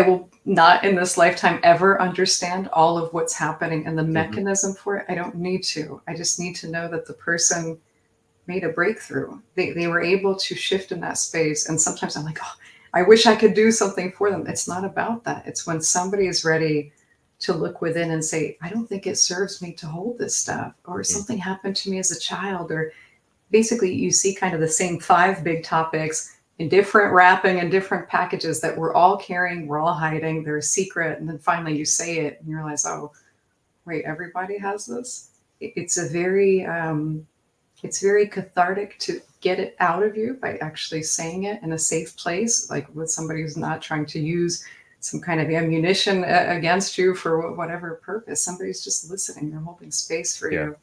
will not in this lifetime ever understand all of what's happening and the mechanism for it. I don't need to. I just need to know that the person made a breakthrough. They were able to shift in that space. And sometimes I'm like, oh, I wish I could do something for them. It's not about that. It's when somebody is ready to look within and say, I don't think it serves me to hold this stuff, or something happened to me as a child, or basically you see kind of the same 5 big topics in different wrapping and different packages that we're all carrying, we're all hiding, they're a secret. And then finally you say it and you realize, oh, wait, everybody has this. It's very cathartic to get it out of you by actually saying it in a safe place, like with somebody who's not trying to use some kind of ammunition against you for whatever purpose. Somebody's just listening, they're holding space for you.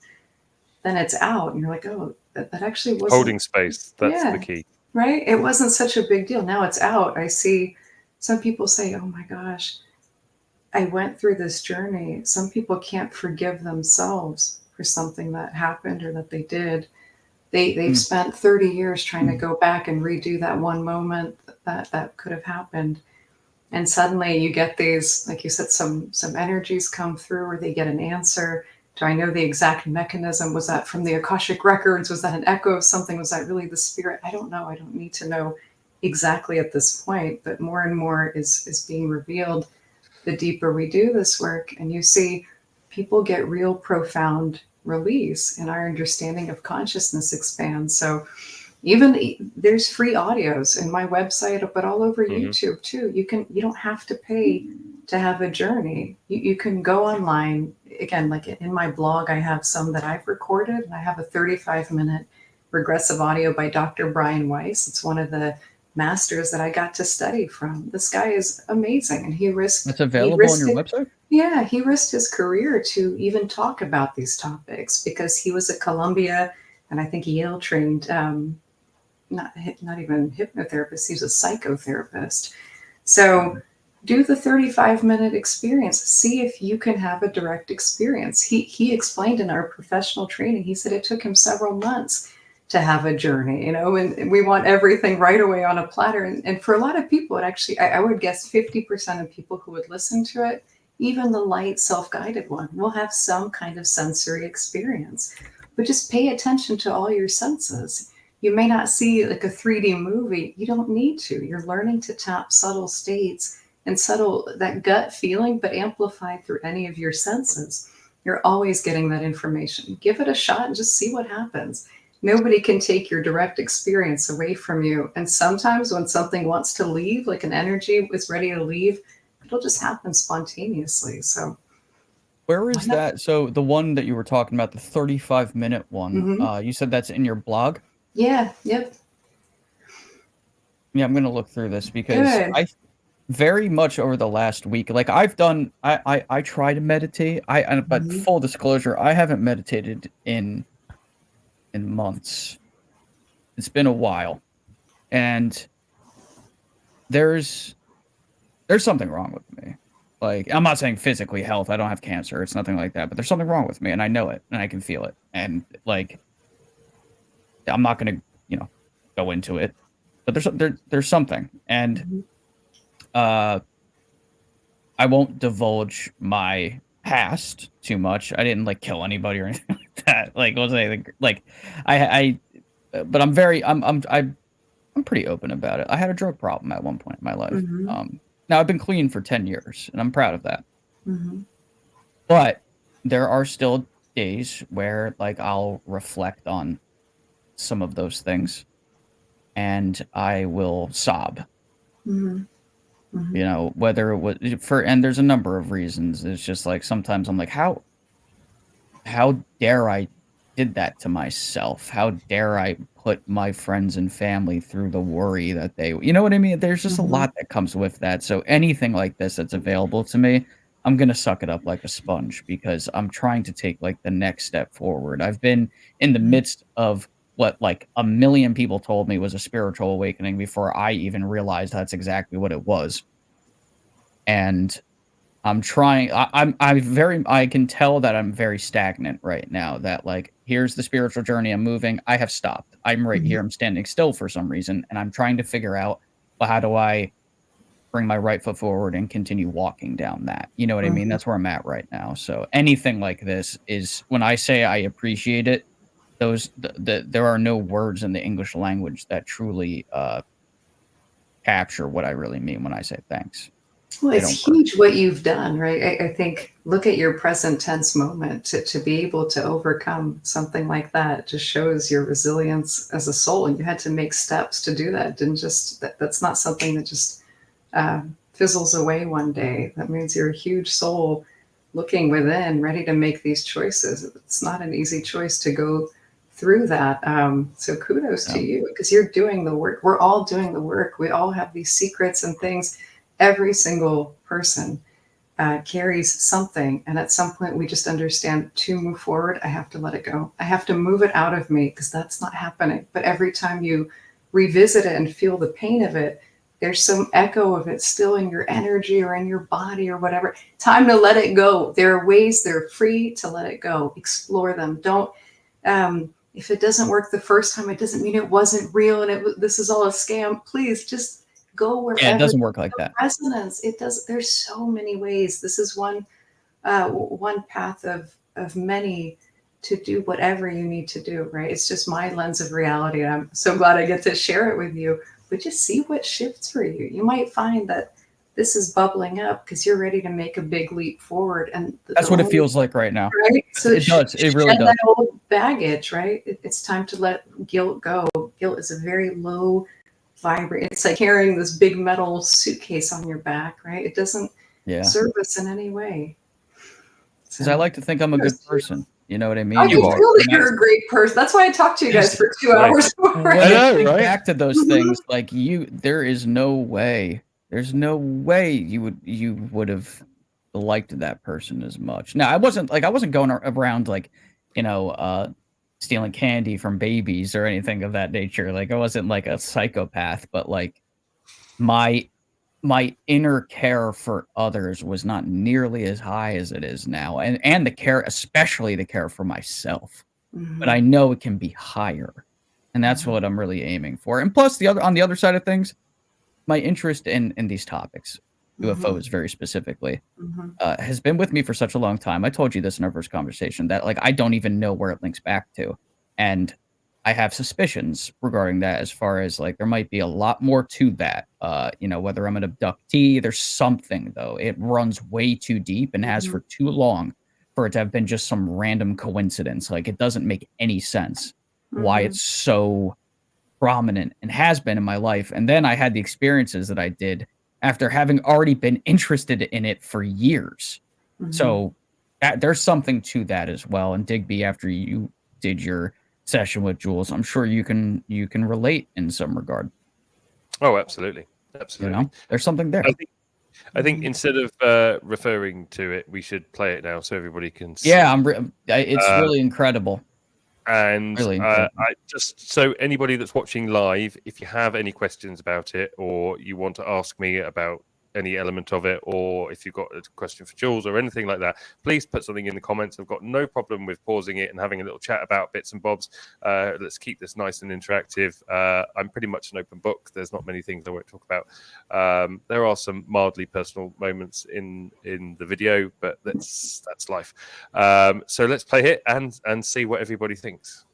Then it's out and you're like, oh, that actually wasn't holding space. That's the key. Right? It wasn't such a big deal. Now it's out. I see some people say, oh my gosh, I went through this journey. Some people can't forgive themselves for something that happened or that they did. They've spent 30 years trying to go back and redo that one moment that could have happened. And suddenly you get these, like you said, some energies come through, or they get an answer. Do I know the exact mechanism? Was that from the Akashic records? Was that an echo of something? Was that really the spirit? I don't know. I don't need to know exactly at this point, but more and more is being revealed the deeper we do this work. And you see people get real profound release, and our understanding of consciousness expands. So even there's free audios in my website, but all over YouTube too. You don't have to pay to have a journey. You can go online. Again, like in my blog, I have some that I've recorded, and I have a 35-minute regressive audio by Dr. Brian Weiss. It's one of the masters that I got to study from. This guy is amazing, and he risked. It's available on your website? Yeah, he risked his career to even talk about these topics because he was at Columbia and I think Yale trained not even hypnotherapist, he's a psychotherapist. So do the 35-minute experience. See if you can have a direct experience. He explained in our professional training, he said it took him several months to have a journey, and we want everything right away on a platter. And for a lot of people, it actually, I would guess 50% of people who would listen to it, even the light self-guided one, will have some kind of sensory experience. But just pay attention to all your senses. You may not see like a 3D movie. You don't need to. You're learning to tap subtle states and subtle, that gut feeling, but amplified through any of your senses. You're always getting that information. Give it a shot and just see what happens. Nobody can take your direct experience away from you. And sometimes when something wants to leave, like an energy is ready to leave, it'll just happen spontaneously. So where is that? So the one that you were talking about, the 35-minute one, you said that's in your blog? Yeah, yep. Yeah, I'm going to look through this because I very much over the last week, like I've done, I try to meditate. But full disclosure, I haven't meditated in months. It's been a while, and there's something wrong with me. Like, I'm not saying physically health. I don't have cancer. It's nothing like that. But there's something wrong with me, and I know it, and I can feel it. And like, I'm not going to, go into it. But there's something, and I won't divulge my past too much. I didn't like kill anybody or anything like that. Like, was anything like but I'm pretty open about it. I had a drug problem at one point in my life. Now I've been clean for 10 years, and I'm proud of that. But there are still days where like I'll reflect on some of those things, and I will sob. Whether it was and there's a number of reasons. It's just like sometimes I'm like, how dare I did that to myself? How dare I put my friends and family through the worry that they, you know what I mean? There's just a lot that comes with that. So anything like this that's available to me, I'm going to suck it up like a sponge because I'm trying to take like the next step forward. I've been in the midst of what like a million people told me was a spiritual awakening before I even realized that's exactly what it was. And I'm trying, I can tell that I'm very stagnant right now, that like, here's the spiritual journey. I'm moving. I have stopped. I'm right here. I'm standing still for some reason. And I'm trying to figure out, well, how do I bring my right foot forward and continue walking down that? You know what I mean? That's where I'm at right now. So anything like this is, when I say I appreciate it, there are no words in the English language that truly capture what I really mean when I say thanks. Well, it's huge what you've done, right? I think, look at your present tense moment to be able to overcome something like that. Just shows your resilience as a soul, and you had to make steps to do that. Didn't just that's not something that just fizzles away one day. That means you're a huge soul looking within, ready to make these choices. It's not an easy choice to go through that. So kudos to you, because you're doing the work. We're all doing the work. We all have these secrets and things. Every single person carries something. And at some point we just understand, to move forward, I have to let it go. I have to move it out of me because that's not happening. But every time you revisit it and feel the pain of it, there's some echo of it still in your energy or in your body or whatever. Time to let it go. There are ways, they're free to let it go. Explore them. Don't, if it doesn't work the first time, it doesn't mean it wasn't real and this is all a scam. Please just go wherever. Yeah, it doesn't work like that. Resonance. It does. There's so many ways. This is one path of many to do whatever you need to do, right? It's just my lens of reality. And I'm so glad I get to share it with you. But just see what shifts for you. You might find that this is bubbling up because you're ready to make a big leap forward. And that's what it feels like right now. Right? So it does. It really does. That old baggage, right? It's time to let guilt go. Guilt is a very low vibrate. It's like carrying this big metal suitcase on your back, right? It doesn't serve us in any way. Because I like to think I'm a good person. You know what I mean? I can feel that you're a great person. That's why I talked to you guys for 2 hours. When I think back to those things, like there is no way. There's no way you would have liked that person as much. Now I wasn't going around like, stealing candy from babies or anything of that nature. Like, I wasn't like a psychopath, but like my inner care for others was not nearly as high as it is now. And the care, especially the care for myself. But I know it can be higher. And that's what I'm really aiming for. And plus on the other side of things, my interest in these topics, UFOs very specifically, has been with me for such a long time. I told you this in our first conversation that like I don't even know where it links back to. And I have suspicions regarding that, as far as like there might be a lot more to that. You know, whether I'm an abductee, there's something though. It runs way too deep and has for too long for it to have been just some random coincidence. Like, it doesn't make any sense why it's so prominent and has been in my life. And then I had the experiences that I did after having already been interested in it for years. So there's something to that as well. And Digby, after you did your session with Jules, I'm sure you can relate in some regard. Oh, absolutely. You know, there's something there. I think instead of referring to it, we should play it now so everybody can see. Yeah, it's really incredible. And really I just, so anybody that's watching live, if you have any questions about it, or you want to ask me about any element of it, or if you've got a question for Jules or anything like that, please put something in the comments. I've got no problem with pausing it and having a little chat about bits and bobs. Let's keep this nice and interactive. I'm pretty much an open book. There's not many things I won't talk about. There are some mildly personal moments in the video, but that's life. So let's play it and see what everybody thinks.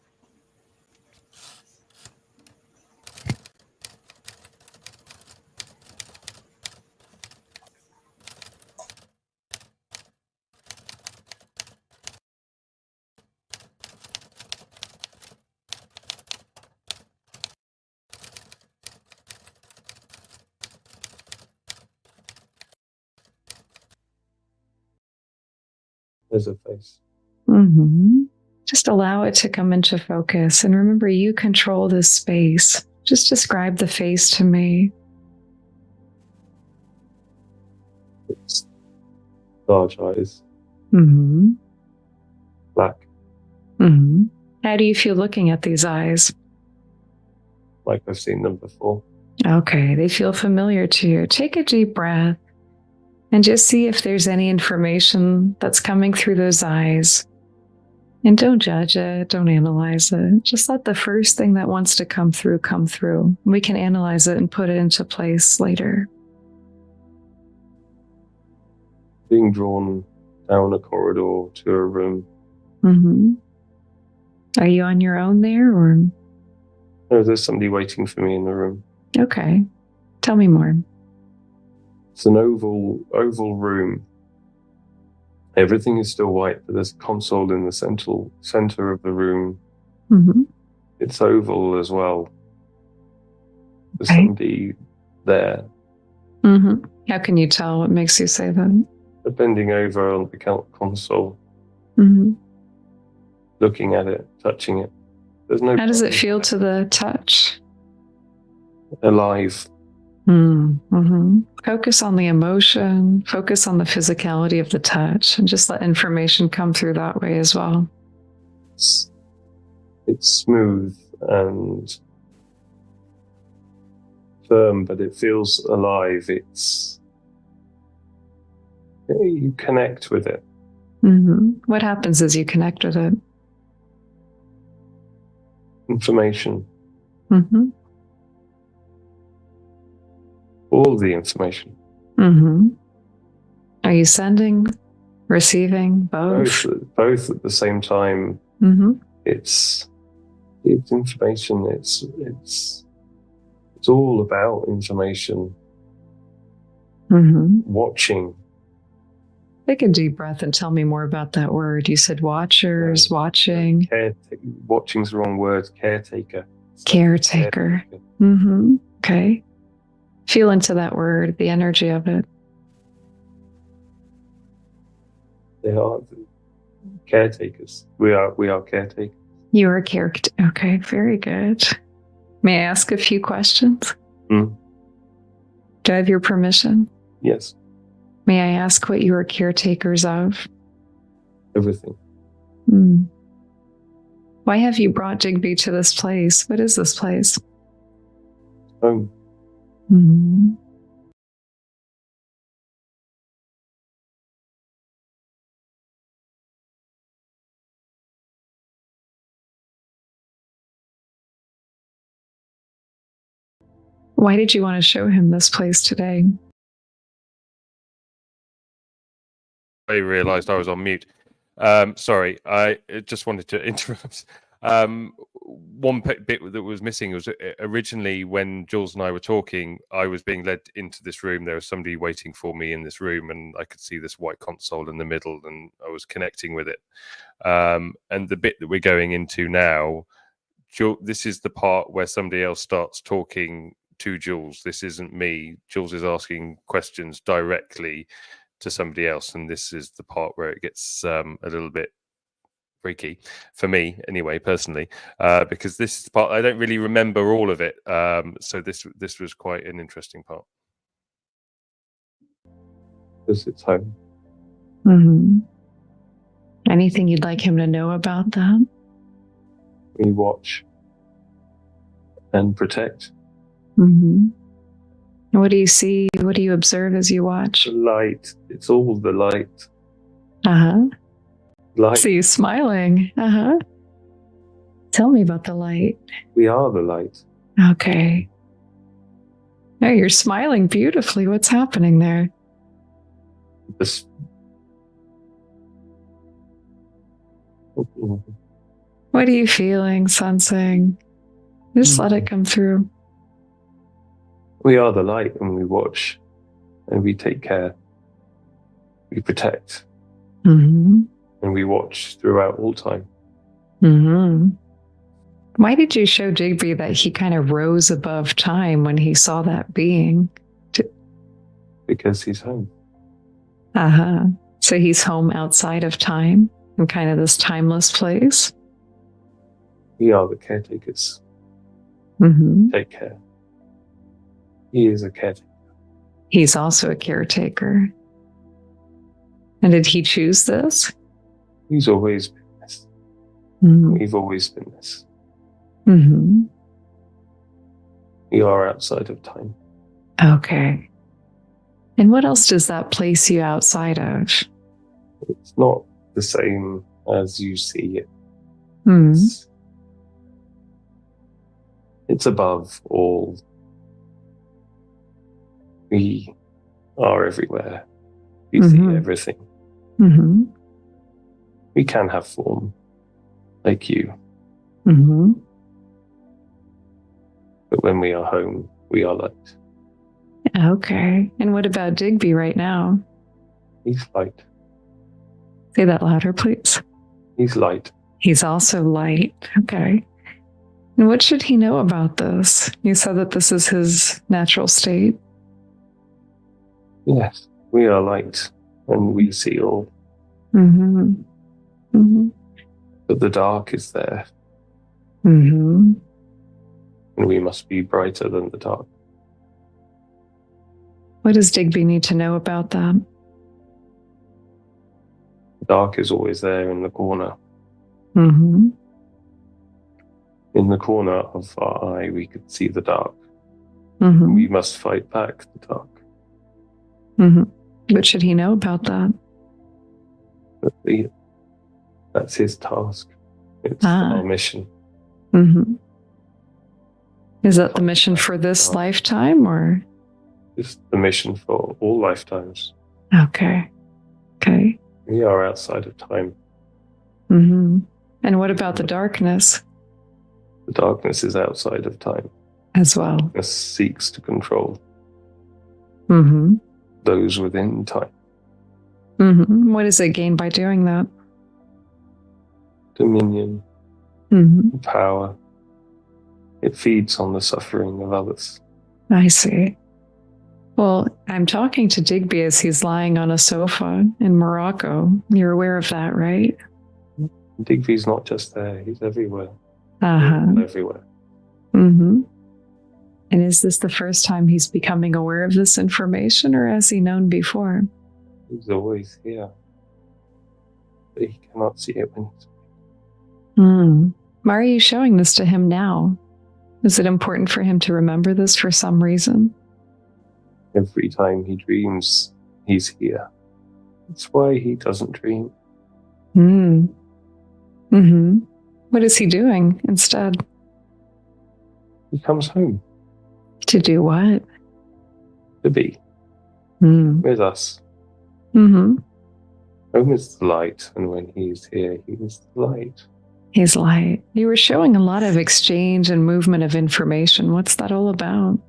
There's a face. Just allow it to come into focus. And remember, you control this space. Just describe the face to me. It's large eyes. Black. How do you feel looking at these eyes? Like I've seen them before. Okay, they feel familiar to you. Take a deep breath and just see if there's any information that's coming through those eyes. And don't judge it, don't analyze it. Just let the first thing that wants to come through, come through. We can analyze it and put it into place later. Being drawn down a corridor to a room. Are you on your own there, or? No, there's somebody waiting for me in the room. Okay. Tell me more. It's an oval room. Everything is still white, but there's a console in the center of the room. It's oval as well. There's somebody there. How can you tell? What makes you say that? They're bending over on the console, looking at it, touching it. There's no. How does it feel to the touch? Alive. Focus on the emotion, focus on the physicality of the touch, and just let information come through that way as well. It's smooth and firm, but it feels alive. You connect with it. What happens as you connect with it? Information. All the information. Are you sending, receiving, both? Both at the same time. It's information. It's all about information. Watching. Take a deep breath and tell me more about that word. You said watchers, watching. Watching's the wrong word. Caretaker. Caretaker. Okay. Feel into that word, the energy of it. They are caretakers. We are caretakers. You are a character. Okay, very good. May I ask a few questions? Do I have your permission? Yes. May I ask what you are caretakers of? Everything. Why have you brought Digby to this place? What is this place? Home. Mm-hmm. Why did you want to show him this place today? I realized I was on mute. Sorry, I just wanted to interrupt. One bit that was missing was originally when Jules and I were talking, I was being led into this room. There was somebody waiting for me in this room, and I could see this white console in the middle, and I was connecting with it. And the bit that we're going into now, this is the part where somebody else starts talking to Jules. This isn't me. Jules is asking questions directly to somebody else, and this is the part where it gets a little bit freaky for me anyway, personally, because this part I don't really remember all of it, so this was quite an interesting part. Because it's home. Mm-hmm. Anything you'd like him to know about that? We watch and protect. Mm-hmm. What do you see? What do you observe as you watch? The light. It's all the light. Uh-huh. Light. See you smiling. Uh-huh. Tell me about the light. We are the light. Okay. Oh, you're smiling beautifully. What's happening there? This. What are you feeling, sensing? Just let it come through. We are the light, and we watch, and we take care. We protect. Mm-hmm. And we watch throughout all time. Mm-hmm. Why did you show Digby that he kind of rose above time when he saw that being? Because he's home. Uh-huh. So he's home outside of time, in kind of this timeless place? We are the caretakers. Mm-hmm. Take care. He is a caretaker. He's also a caretaker. And did he choose this? He's always been this. Mm-hmm. We've always been this. Mm-hmm. We are outside of time. Okay. And what else does that place you outside of? It's not the same as you see it. Mm-hmm. It's above all. We are everywhere. We see everything. Mm-hmm. We can have form, like you. Mm-hmm. But when we are home, we are light. Okay. And what about Digby right now? He's light. Say that louder, please. He's light. He's also light. Okay. And what should he know about this? You said that this is his natural state. Yes, we are light, and we see all. Mm-hmm. Mm-hmm. But the dark is there. Mm-hmm. And we must be brighter than the dark. What does Digby need to know about that? The dark is always there in the corner. Mm-hmm. In the corner of our eye, we could see the dark. Mm-hmm. We must fight back the dark. Mm-hmm. What should he know about that? That's his task. It's our mission. Mm-hmm. Is that the mission for this lifetime, or? It's the mission for all lifetimes. Okay. Okay. We are outside of time. Mm-hmm. And what about the darkness? The darkness is outside of time. As well. Darkness seeks to control Mm-hmm. those within time. Mm-hmm. What does it gain by doing that? Dominion, Mm-hmm. power. It feeds on the suffering of others. I see. Well, I'm talking to Digby as he's lying on a sofa in Morocco. You're aware of that, right? Digby's not just there, he's everywhere. Uh-huh. Everywhere. Mm-hmm. And is this the first time he's becoming aware of this information, or has he known before? He's always here. But he cannot see it when he's... Why are you showing this to him now? Is it important for him to remember this for some reason? Every time he dreams, he's here. That's why he doesn't dream. What is he doing instead? He comes home. To do what? To be. With us. Home is the light, and when he's here, he is the light. He's light. You were showing a lot of exchange and movement of information. What's that all about?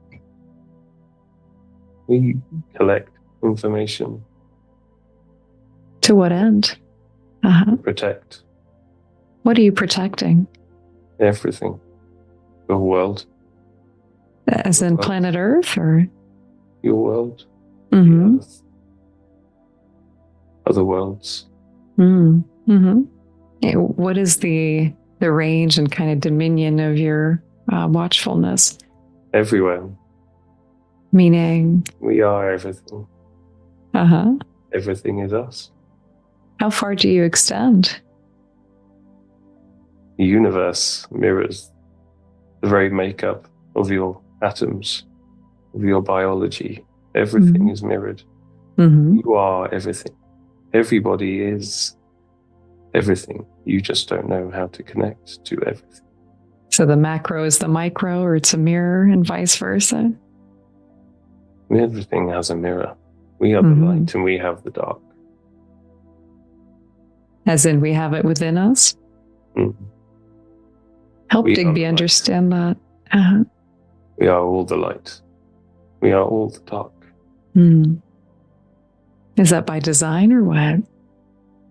We collect information. To what end? Protect. What are you protecting? Everything. The world. As in planet Earth, or? Your world. The Earth. Other worlds. What is the range and kind of dominion of your watchfulness? Everywhere. Meaning? We are everything. Everything is us. How far do you extend? The universe mirrors the very makeup of your atoms, of your biology. Everything is mirrored. You are everything. Everybody is everything. You just don't know how to connect to everything. So the macro is the micro, or it's a mirror, and vice versa? Everything has a mirror. We are the light and we have the dark. As in, we have it within us? Help Digby understand that. We are all the light. We are all the dark. Is that by design or what?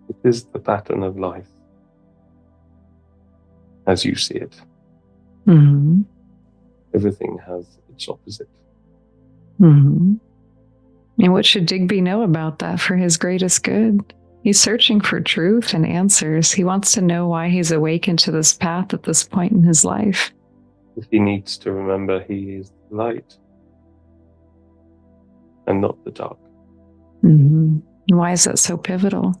It is the pattern of life as you see it. Everything has its opposite. And what should Digby know about that for his greatest good? He's searching for truth and answers. He wants to know why he's awakened to this path at this point in his life. He needs to remember he is the light and not the dark. And why is that so pivotal?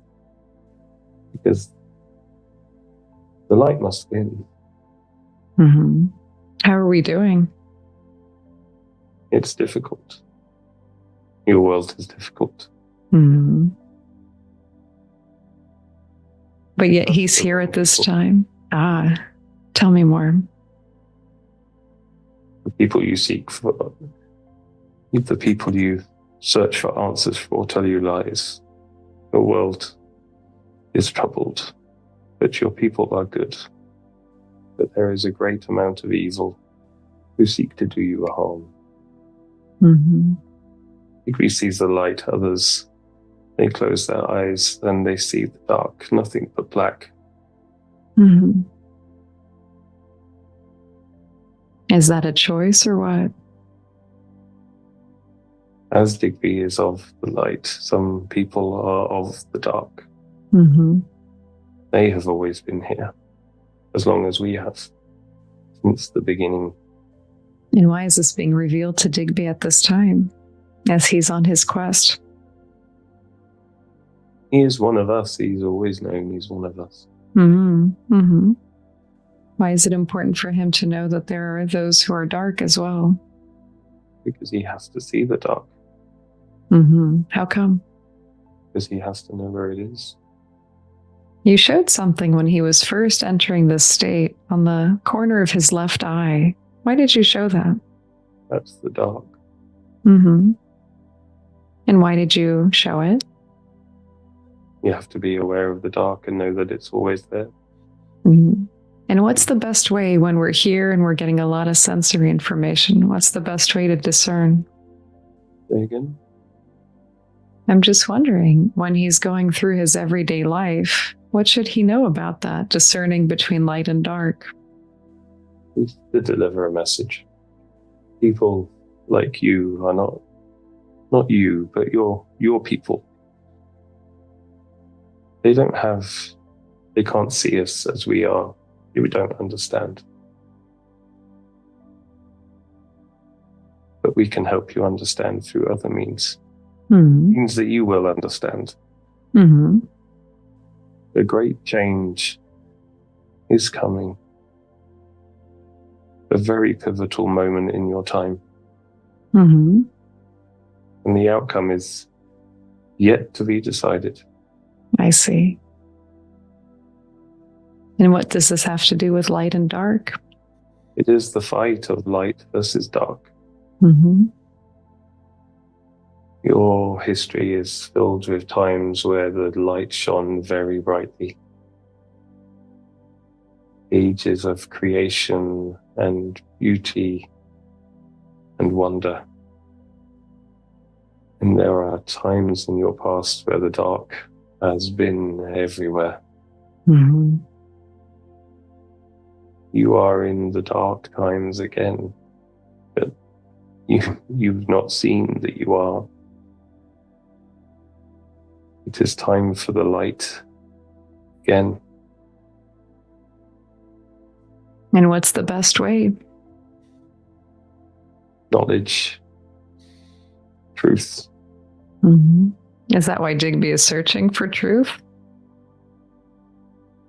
Because the light must win. How are we doing? It's difficult. Your world is difficult. But yet he's here at this time. Tell me more. The people you seek for, the people you search for answers for, tell you lies. Your world is troubled, but your people are good. But there is a great amount of evil who seek to do you a harm. Digby sees the light, others, they close their eyes, then they see the dark, nothing but black. Is that a choice or what? As Digby is of the light, some people are of the dark. They have always been here, as long as we have, since the beginning. And why is this being revealed to Digby at this time, as he's on his quest? He is one of us. He's always known he's one of us. Why is it important for him to know that there are those who are dark as well? Because he has to see the dark. How come? Because he has to know where it is. You showed something when he was first entering this state on the corner of his left eye. Why did you show that? That's the dark. And why did you show it? You have to be aware of the dark and know that it's always there. And what's the best way when we're here and we're getting a lot of sensory information? What's the best way to discern? Say again? I'm just wondering, when he's going through his everyday life, what should he know about that, discerning between light and dark? He's to deliver a message. People like you are not you, but your people. They can't see us as we are. We don't understand. But we can help you understand through other means. Means that you will understand. A great change is coming. a very pivotal moment in your time. Mm-hmm. And the outcome is yet to be decided. I see. And what does this have to do with light and dark? It is the fight of light versus dark. Mm-hmm. Your history is filled with times where the light shone very brightly. Ages of creation and beauty and wonder. And there are times in your past where the dark has been everywhere. Mm-hmm. You are in the dark times again, but you've not seen that you are. It is time for the light again. And what's the best way? Knowledge. Truth. Mm-hmm. Is that why Digby is searching for truth?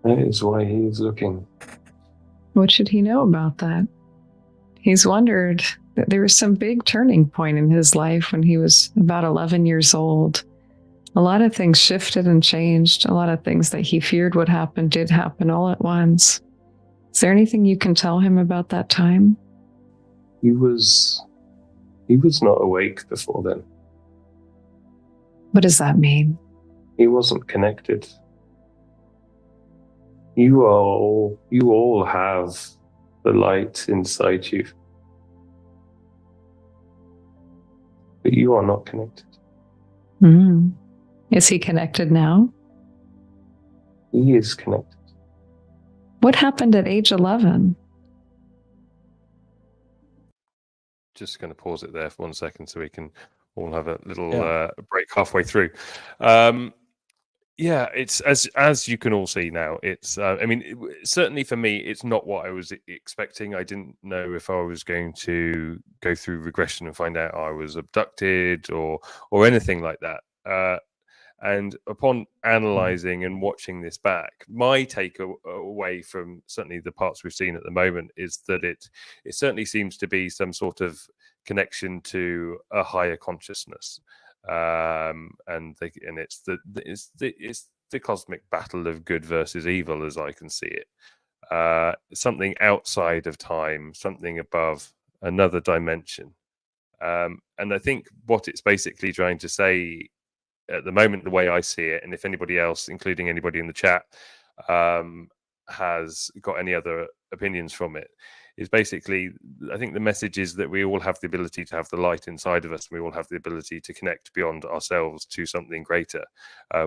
That is why he is looking. What should he know about that? He's wondered that there was some big turning point in his life when he was about 11 years old. A lot of things shifted and changed. A lot of things that he feared would happen did happen all at once. Is there anything you can tell him about that time? He was not awake before then. What does that mean? He wasn't connected. You all have the light inside you. But you are not connected. Mm-hmm. Is he connected now? He is connected. What happened at age 11? Just going to pause it there for 1 second so we can all have a little Yeah. break halfway through. Yeah, it's as you can all see now. It's I mean, certainly for me, it's not what I was expecting. I didn't know if I was going to go through regression and find out I was abducted or anything like that. And upon analyzing and watching this back, my take away from certainly the parts we've seen at the moment is that it certainly seems to be some sort of connection to a higher consciousness. And it's the cosmic battle of good versus evil, as I can see it. Something outside of time, something above, another dimension. And I think what it's basically trying to say at the moment, the way I see it, and if anybody else, including anybody in the chat, has got any other opinions from it, is basically, I think the message is that we all have the ability to have the light inside of us. And we all have the ability to connect beyond ourselves to something greater,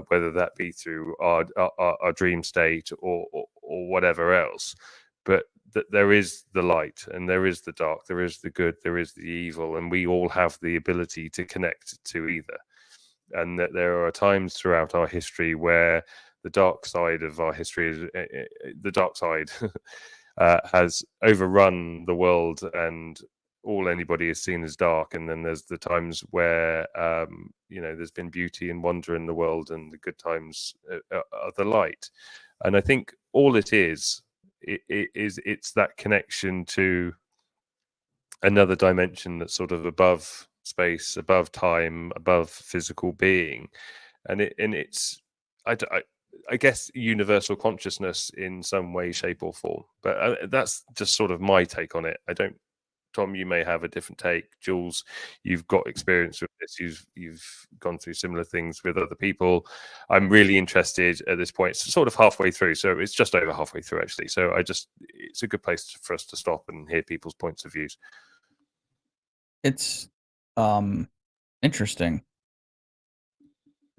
whether that be through our dream state or whatever else. But that there is the light and there is the dark, there is the good, there is the evil, and we all have the ability to connect to either. And that there are times throughout our history where the dark side of our history is the dark side has overrun the world, and all anybody is seen as dark. And then there's the times where there's been beauty and wonder in the world, and the good times are the light. And I think all it's that connection to another dimension that's sort of above space, above time, above physical being, and it's I guess universal consciousness in some way, shape, or form. But that's just sort of my take on it. I don't. Tom, you may have a different take. Jules, you've got experience with this. You've gone through similar things with other people. I'm really interested at this point. It's sort of halfway through, so it's just over halfway through actually. So it's a good place for us to stop and hear people's points of views. It's interesting.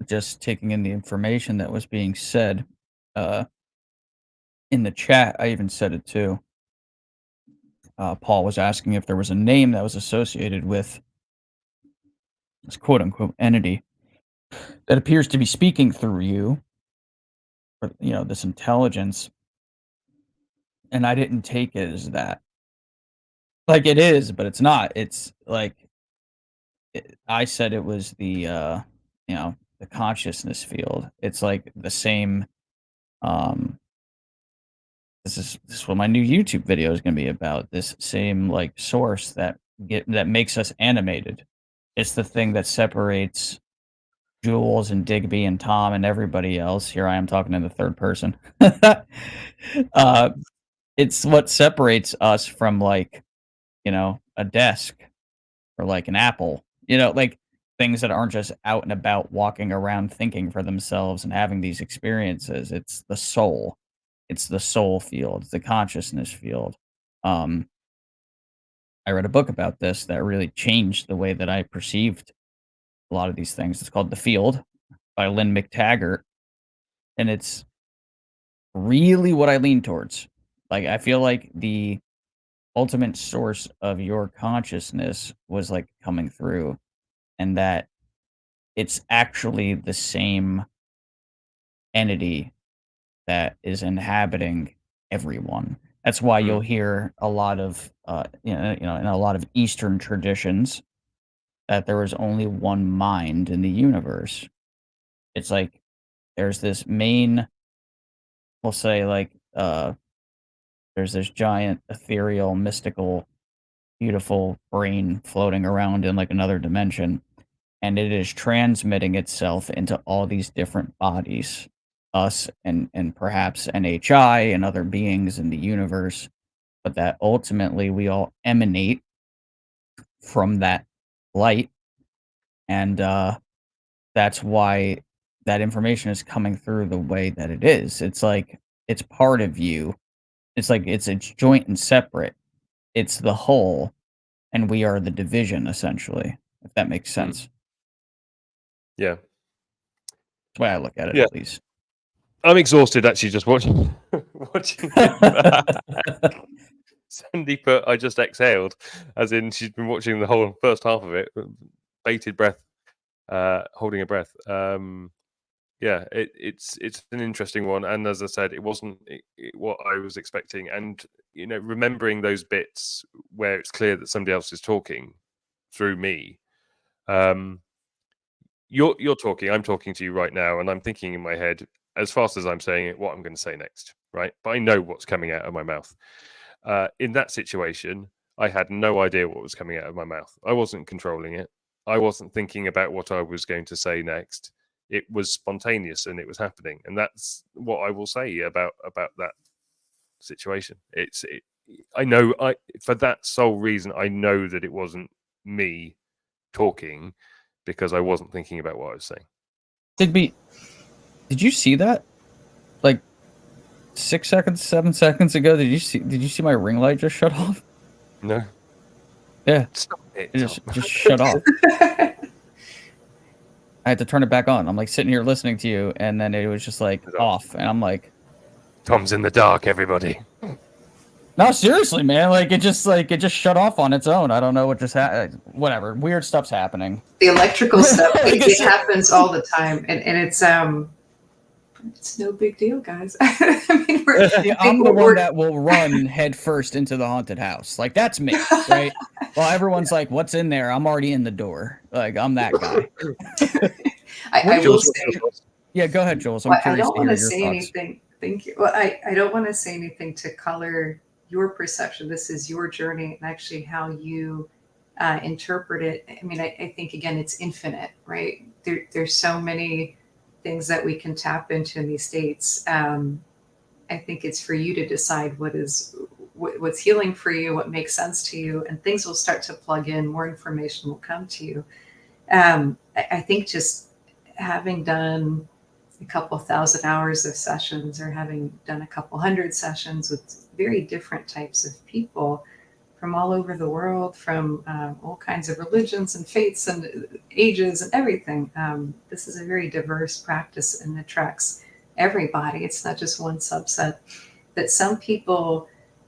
Just taking in the information that was being said in the chat. I even said it too. Paul was asking if there was a name that was associated with this quote-unquote entity that appears to be speaking through you, or this intelligence. And I didn't take it as that. Like, it is, but it's not. It's like I said it was the the consciousness field. It's like the same this is what my new YouTube video is going to be about. This same like source that makes us animated. It's the thing that separates Jules and Digby and Tom and everybody else. Here I am talking in the third person. It's what separates us from like, a desk or like an apple, like things that aren't just out and about walking around thinking for themselves and having these experiences. It's the soul. It's the soul field, it's the consciousness field. I read a book about this that really changed the way that I perceived a lot of these things. It's called The Field by Lynn McTaggart. And it's really what I lean towards. Like, I feel like the ultimate source of your consciousness was like coming through, and that it's actually the same entity that is inhabiting everyone. That's why you'll hear a lot of, in a lot of Eastern traditions, that there was only one mind in the universe. It's like there's this main, we'll say, like, there's this giant, ethereal, mystical, beautiful brain floating around in like another dimension, and it is transmitting itself into all these different bodies, us and perhaps NHI and other beings in the universe, but that ultimately we all emanate from that light, and that's why that information is coming through the way that it is. It's like it's part of you. It's like it's joint and separate. It's the whole, and we are the division, essentially, if that makes sense. Yeah. That's the way I look at it, at least. I'm exhausted actually just watching Sandy put I just exhaled, as in she's been watching the whole first half of it, bated breath, holding a breath. It's an interesting one, and as I said, it wasn't what I was expecting. And remembering those bits where it's clear that somebody else is talking through me. You're talking, I'm talking to you right now, and I'm thinking in my head, as fast as I'm saying it, what I'm going to say next, right? But I know what's coming out of my mouth. In that situation, I had no idea what was coming out of my mouth. I wasn't controlling it. I wasn't thinking about what I was going to say next. It was spontaneous and it was happening. And that's what I will say about that situation. I know for that sole reason, I know that it wasn't me talking, because I wasn't thinking about what I was saying. Digby, did you see that? Like 6 seconds, 7 seconds ago, did you see my ring light just shut off? No. Yeah. Stop it. It just shut off. I had to turn it back on. I'm like sitting here listening to you, and then it was just like off, and I'm like, Tom's in the dark, everybody. No, seriously, man. Like it just shut off on its own. I don't know what just happened. Whatever. Weird stuff's happening. The electrical stuff, it happens all the time, and it's no big deal, guys. I mean, I'm the one that will run head first into the haunted house. Like that's me, right? Well, everyone's like, "What's in there?" I'm already in the door. Like I'm that guy. I will say, yeah, go ahead, Jules. I'm curious I don't want to say thoughts. anything. Thank you. Well, I don't want to say anything to color your perception. This is your journey, and actually how you interpret it. I mean, I think again, it's infinite, right? There's so many things that we can tap into in these states. I think it's for you to decide what's healing for you, what makes sense to you, and things will start to plug in. More information will come to you. I think just having done a couple thousand hours of sessions, or having done a couple hundred sessions with very different types of people from all over the world, from all kinds of religions and faiths and ages and everything. This is a very diverse practice and attracts everybody. It's not just one subset. But some people,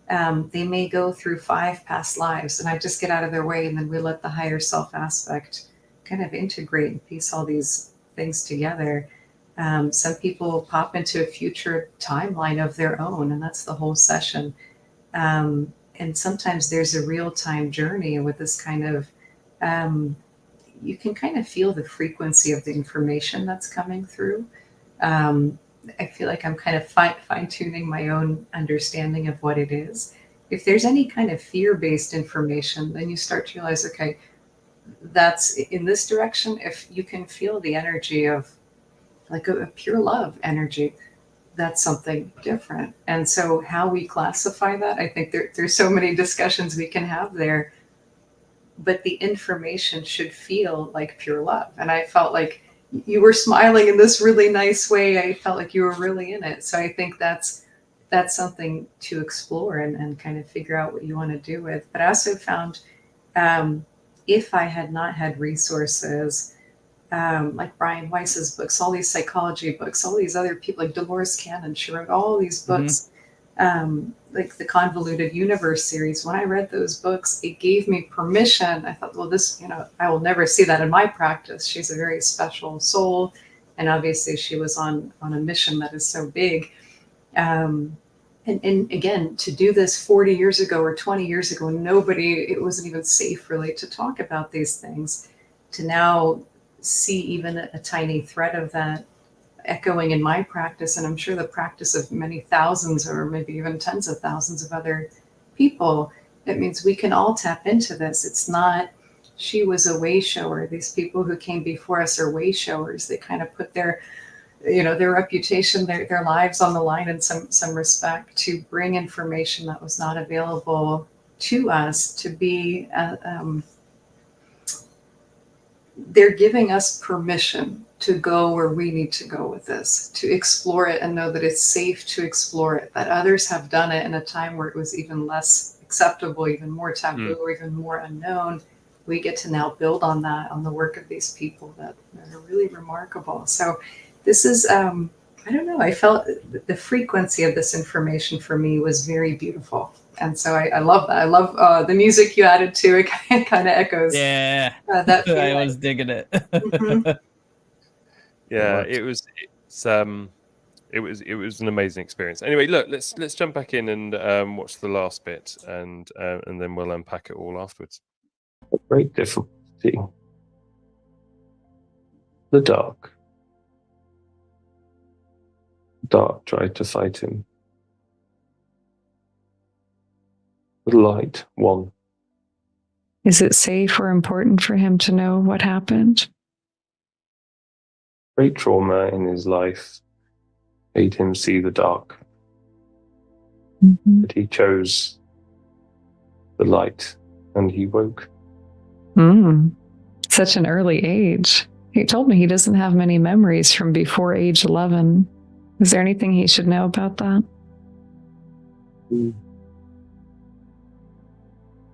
they may go through 5 past lives, and I just get out of their way, and then we let the higher self aspect kind of integrate and piece all these things together. Some people pop into a future timeline of their own, and that's the whole session. And sometimes there's a real-time journey with this kind of, you can kind of feel the frequency of the information that's coming through. I feel like I'm kind of fine-tuning my own understanding of what it is. If there's any kind of fear-based information, then you start to realize, okay, that's in this direction. If you can feel the energy of like a pure love energy, that's something different. And so how we classify that, I think there's so many discussions we can have there, but the information should feel like pure love. And I felt like you were smiling in this really nice way. I felt like you were really in it. So I think that's something to explore and kind of figure out what you want to do with. But I also found if I had not had resources, like Brian Weiss's books, all these psychology books, all these other people like Dolores Cannon, she wrote all these books, like the Convoluted Universe series. When I read those books, it gave me permission. I thought, well, this, I will never see that in my practice. She's a very special soul. And obviously she was on a mission that is so big. And again, to do this 40 years ago or 20 years ago, it wasn't even safe really to talk about these things, to now see even a tiny thread of that echoing in my practice, and I'm sure the practice of many thousands or maybe even tens of thousands of other people. It means we can all tap into this. It's not, she was a way shower. These people who came before us are way showers. They kind of put their reputation, their lives on the line in some respect to bring information that was not available to us, to be, they're giving us permission to go where we need to go with this, to explore it and know that it's safe to explore it, that others have done it in a time where it was even less acceptable, even more taboo, or even more unknown. We get to now build on that, on the work of these people that are really remarkable. So this is, I don't know, I felt the frequency of this information for me was very beautiful. And so I love that. I love the music you added to it. It kind of echoes. Yeah, that feeling. I was digging it. Yeah, it was an amazing experience. Anyway, look, let's jump back in and watch the last bit, and then we'll unpack it all afterwards. A great difficulty. The dark. Dark tried to fight him. The light won. Is it safe or important for him to know what happened? Great trauma in his life made him see the dark. But he chose the light and he woke. Such an early age. He told me he doesn't have many memories from before age 11. Is there anything he should know about that?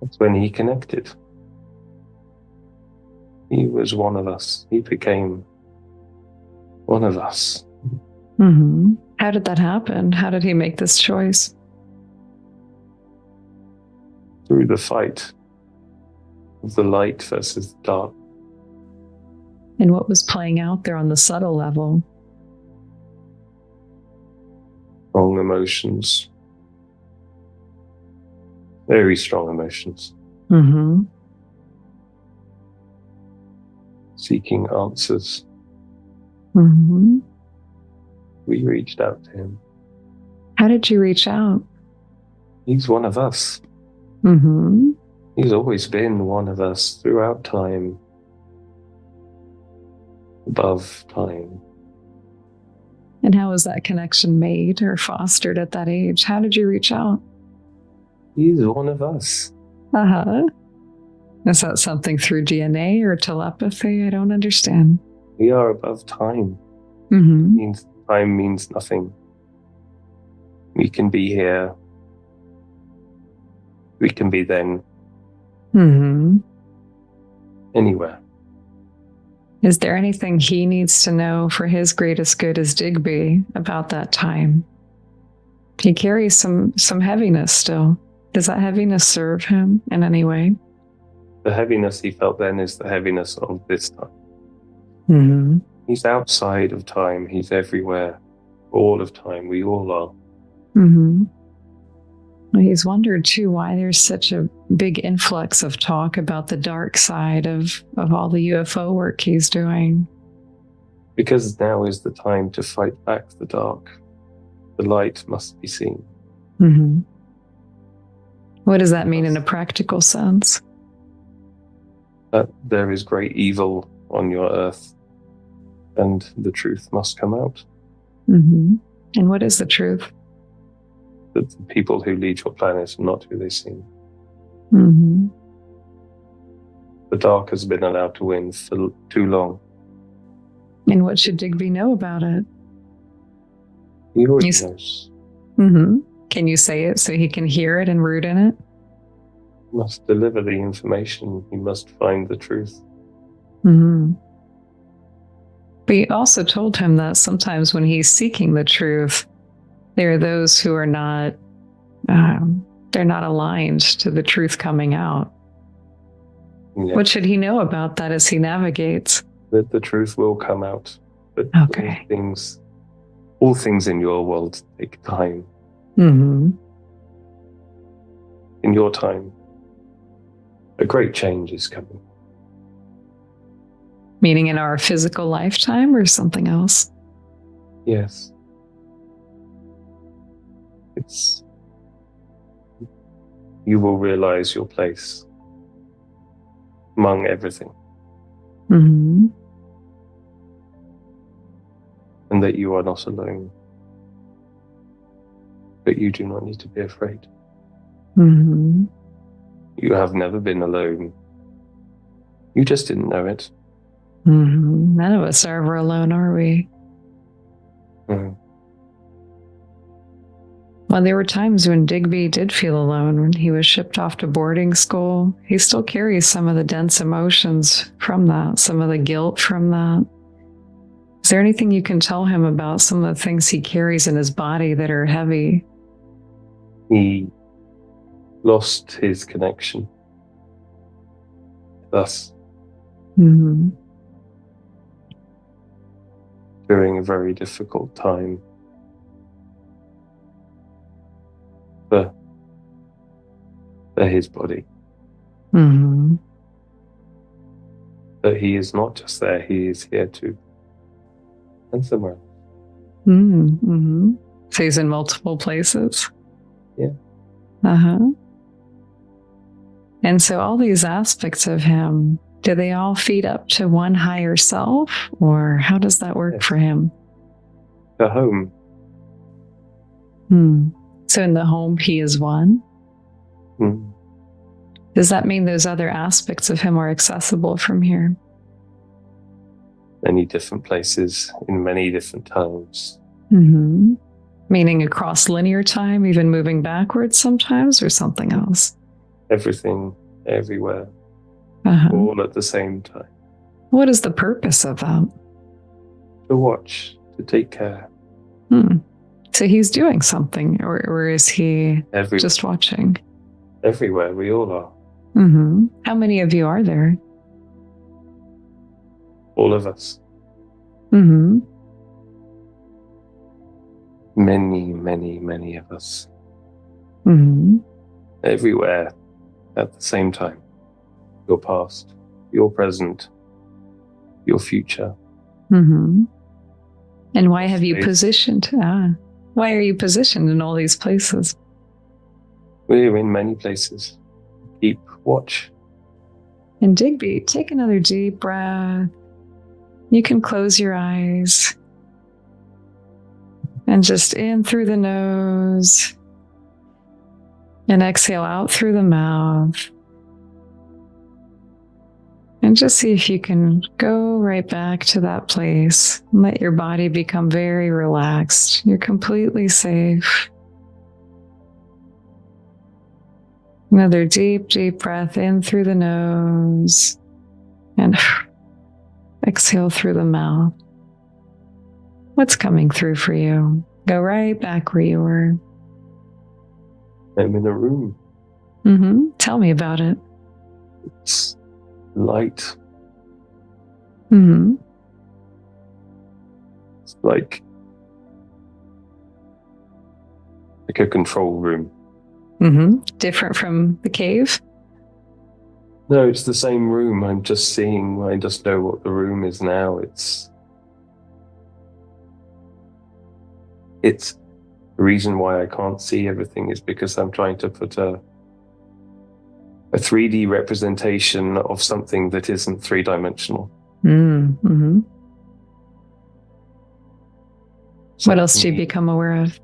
That's when he connected. He was one of us. He became one of us. How did that happen? How did he make this choice? Through the fight of the light versus the dark. And what was playing out there on the subtle level? Strong emotions. Very strong emotions. Seeking answers. We reached out to him. How did you reach out? He's one of us. He's always been one of us throughout time. Above time. And how was that connection made or fostered at that age? How did you reach out? He's one of us. Is that something through DNA or telepathy? I don't understand. We are above time. Time means nothing. We can be here. We can be then. Anywhere. Is there anything he needs to know for his greatest good as Digby about that time? He carries some heaviness still. Does that heaviness serve him in any way? The heaviness he felt then is the heaviness of this time. He's outside of time. He's everywhere. All of time. We all are. Well, he's wondered too why there's such a big influx of talk about the dark side of all the UFO work he's doing. Because now is the time to fight back the dark. The light must be seen. Mm-hmm. What does that mean in a practical sense? That there is great evil on your earth, and the truth must come out. Mm-hmm. And what is the truth? That the people who lead your planet are not who they seem. Mm-hmm. The dark has been allowed to win for too long. And what should Digby know about it? He already knows. Mm-hmm. Can you say it so he can hear it and root in it? He must deliver the information. He must find the truth. Mm-hmm. But you also told him that sometimes when he's seeking the truth, there are those who are not, they're not aligned to the truth coming out. Yeah. What should he know about that as he navigates? That the truth will come out. But okay. all things in your world take time. Mm-hmm. In your time, a great change is coming. Meaning in our physical lifetime or something else? Yes. You will realize your place among everything. Mm-hmm. And that you are not alone. But you do not need to be afraid. Mm-hmm. You have never been alone. You just didn't know it. Mm-hmm. None of us are ever alone, are we? Mm. Well, there were times when Digby did feel alone when he was shipped off to boarding school. He still carries some of the dense emotions from that, some of the guilt from that. Is there anything you can tell him about some of the things he carries in his body that are heavy? He lost his connection with us. Mm-hmm. During a very difficult time for his body. Mm-hmm. But he is not just there, he is here too. And somewhere else. Mm-hmm. So he's in multiple places? Yeah. Uh-huh. And so all these aspects of him, do they all feed up to one higher self? Or how does that work for him? The home. So in the home, he is one? Does that mean those other aspects of him are accessible from here? Many different places in many different times. Mm-hmm. Meaning across linear time, even moving backwards sometimes, or something else? Everything, everywhere, all at the same time. What is the purpose of that? To watch, to take care. So he's doing something, or is he just watching? Everywhere, we all are. Mm-hmm. How many of you are there? All of us. Mm-hmm. Many, many, many of us. Mm-hmm. Everywhere at the same time. Your past, your present, your future. Mm-hmm. And why have you positioned? Why are you positioned in all these places? We're in many places. Keep watch. And Digby, take another deep breath. You can close your eyes. And just in through the nose. And exhale out through the mouth. And just see if you can go right back to that place and let your body become very relaxed. You're completely safe. Another deep, deep breath in through the nose and exhale through the mouth. What's coming through for you? Go right back where you were. I'm in a room. Mm-hmm. Tell me about it. It's light. Mm-hmm. It's like a control room. Mm-hmm. Different from the cave? No, it's the same room. I just know what the room is now. It's it's the reason why I can't see everything is because I'm trying to put a 3D representation of something that isn't three-dimensional. Mm-hmm. What else do you become aware of?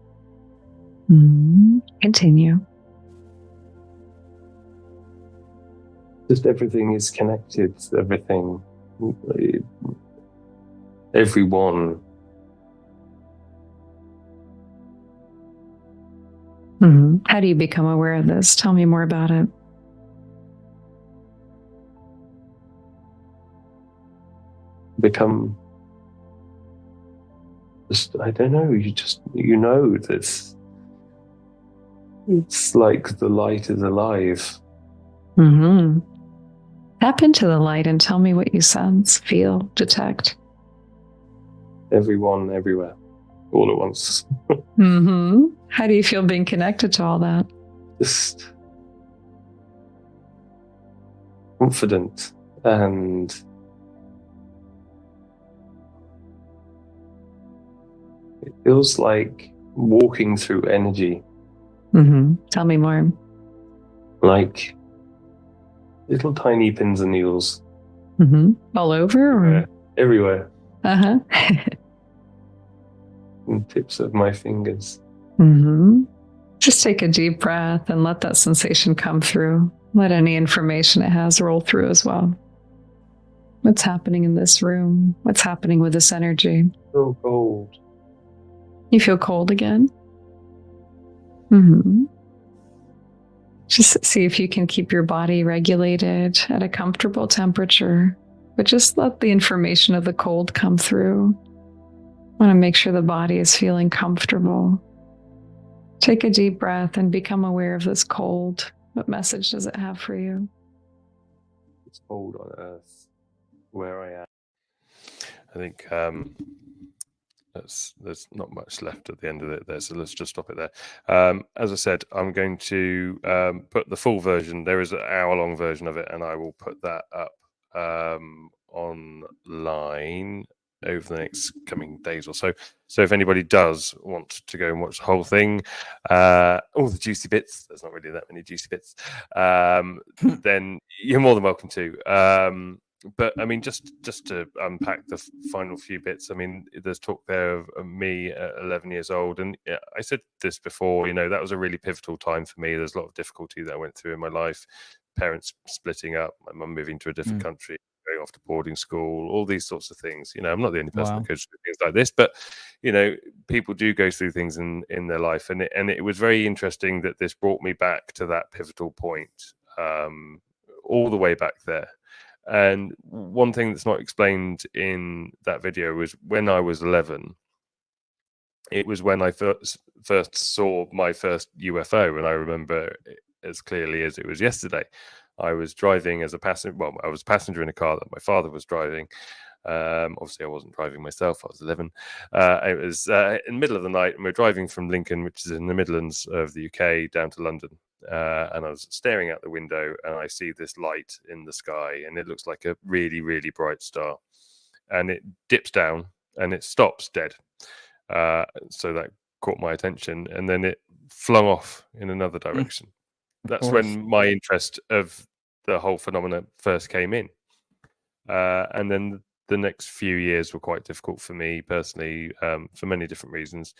Continue. Just everything is connected. Everything, everyone. How do you become aware of this? Tell me more about it. Become just, I don't know, you know that it's like the light is alive. Tap into the light and tell me what you sense, feel, detect. Everyone, everywhere, all at once. How do you feel being connected to all that? Just confident and it feels like walking through energy. Tell me more. Like little tiny pins and needles. All over? Or? Everywhere. And tips of my fingers. Just take a deep breath and let that sensation come through. Let any information it has roll through as well. What's happening in this room? What's happening with this energy? So cold. You feel cold again? Just see if you can keep your body regulated at a comfortable temperature, but just let the information of the cold come through. Want to make sure the body is feeling comfortable. Take a deep breath and become aware of this cold. What message does it have for you? It's cold on Earth, where I am. I think there's not much left at the end of it there, so let's just stop it there. As I said, I'm going to put the full version. There is an hour-long version of it, and I will put that up online over the next coming days or so. So if anybody does want to go and watch the whole thing, all the juicy bits, there's not really that many juicy bits, then you're more than welcome to. But I mean, just to unpack the final few bits, I mean, there's talk there of me at 11 years old. And I said this before, you know, that was a really pivotal time for me. There's a lot of difficulty that I went through in my life. Parents splitting up, my mum moving to a different country, going off to boarding school, all these sorts of things. You know, I'm not the only person that goes through things like this, but, you know, people do go through things in their life. And it was very interesting that this brought me back to that pivotal point, all the way back there. And one thing that's not explained in that video was when I was 11, it was when I first saw my first UFO. And I remember as clearly as it was yesterday. I was driving as a passenger. Well, I was a passenger in a car that my father was driving. Obviously, I wasn't driving myself. I was 11. It was in the middle of the night, and we're driving from Lincoln, which is in the Midlands of the UK, down to London. And I was staring out the window, and I see this light in the sky, and it looks like a really, really bright star. And it dips down, and it stops dead. So that caught my attention, and then it flung off in another direction. That's when my interest of the whole phenomena first came in. And then the next few years were quite difficult for me personally, for many different reasons.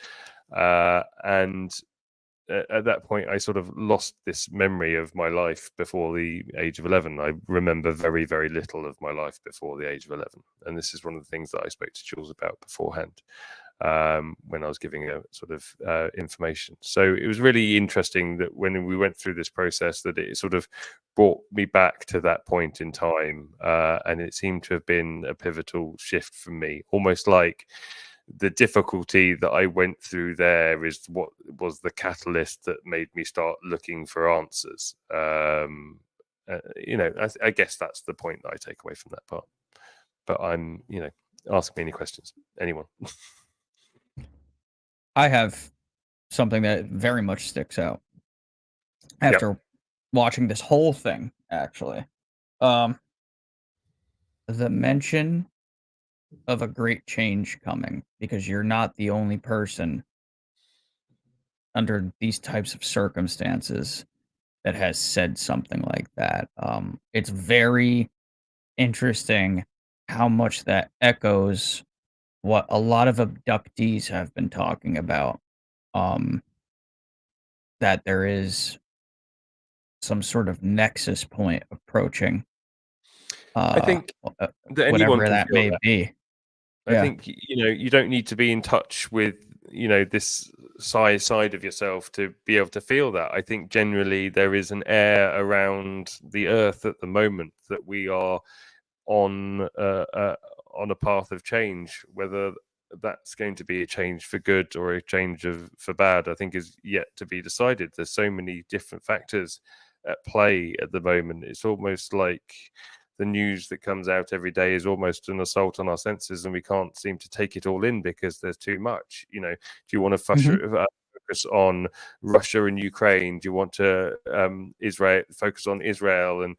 And at that point, I sort of lost this memory of my life before the age of 11. I remember very, very little of my life before the age of 11. And this is one of the things that I spoke to Jules about beforehand, when I was giving a sort of information. So it was really interesting that when we went through this process, that it sort of brought me back to that point in time. And it seemed to have been a pivotal shift for me, almost like the difficulty that I went through there is what was the catalyst that made me start looking for answers. You know, I guess that's the point that I take away from that part. But I'm, you know, ask me any questions, anyone. I have something that very much sticks out after watching this whole thing, actually. The mention of a great change coming, because you're not the only person under these types of circumstances that has said something like that. It's very interesting how much that echoes what a lot of abductees have been talking about. That there is some sort of nexus point approaching. I think that anyone Whatever can that feel may that. be. I think, you don't need to be in touch with, this side of yourself to be able to feel that. I think generally there is an air around the earth at the moment that we are on a path of change. Whether that's going to be a change for good or a change for bad, I think is yet to be decided. There's so many different factors at play at the moment. It's almost like the news that comes out every day is almost an assault on our senses, and we can't seem to take it all in because there's too much. Do you want to focus on Russia and Ukraine? Do you want to focus on Israel and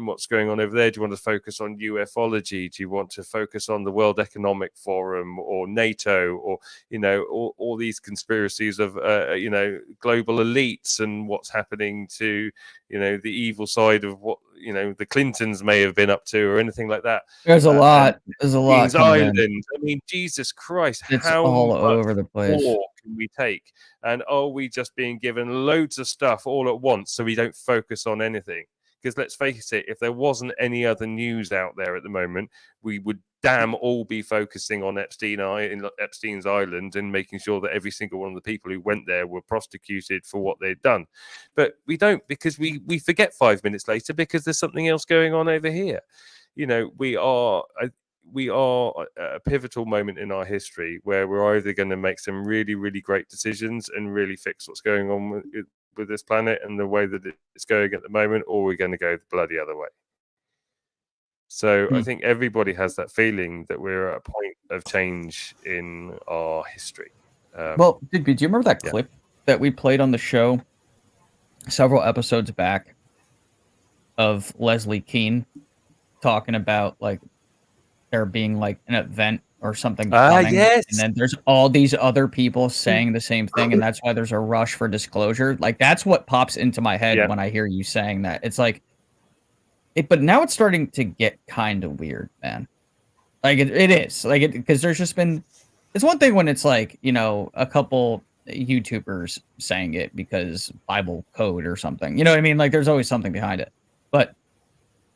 what's going on over there? Do you want to focus on ufology? Do you want to focus on the World Economic Forum or NATO, or all these conspiracies of global elites and what's happening to the evil side of what the Clintons may have been up to, or anything like that? There's a lot. There's a lot. Kings Island. I mean, Jesus Christ, It's how all much over the place. more can we take? And are we just being given loads of stuff all at once so we don't focus on anything? Because let's face it, if there wasn't any other news out there at the moment, we would damn all be focusing on Epstein's Island and making sure that every single one of the people who went there were prosecuted for what they'd done. But we don't, because we forget 5 minutes later because there's something else going on over here. We are at a pivotal moment in our history where we're either going to make some really, really great decisions and really fix what's going on with this planet and the way that it's going at the moment, or we're going to go the bloody other way. So I think everybody has that feeling that we're at a point of change in our history. Well, Digby, do you remember that clip that we played on the show several episodes back of Leslie Keane talking about like there being like an event or something coming, yes. and then there's all these other people saying the same thing, and that's why there's a rush for disclosure? Like, that's what pops into my head when I hear you saying that. It's like, but now it's starting to get kind of weird, man. Like it is, like, because there's just been, it's one thing when it's like, a couple YouTubers saying it because Bible code or something, you know what I mean? Like, there's always something behind it. But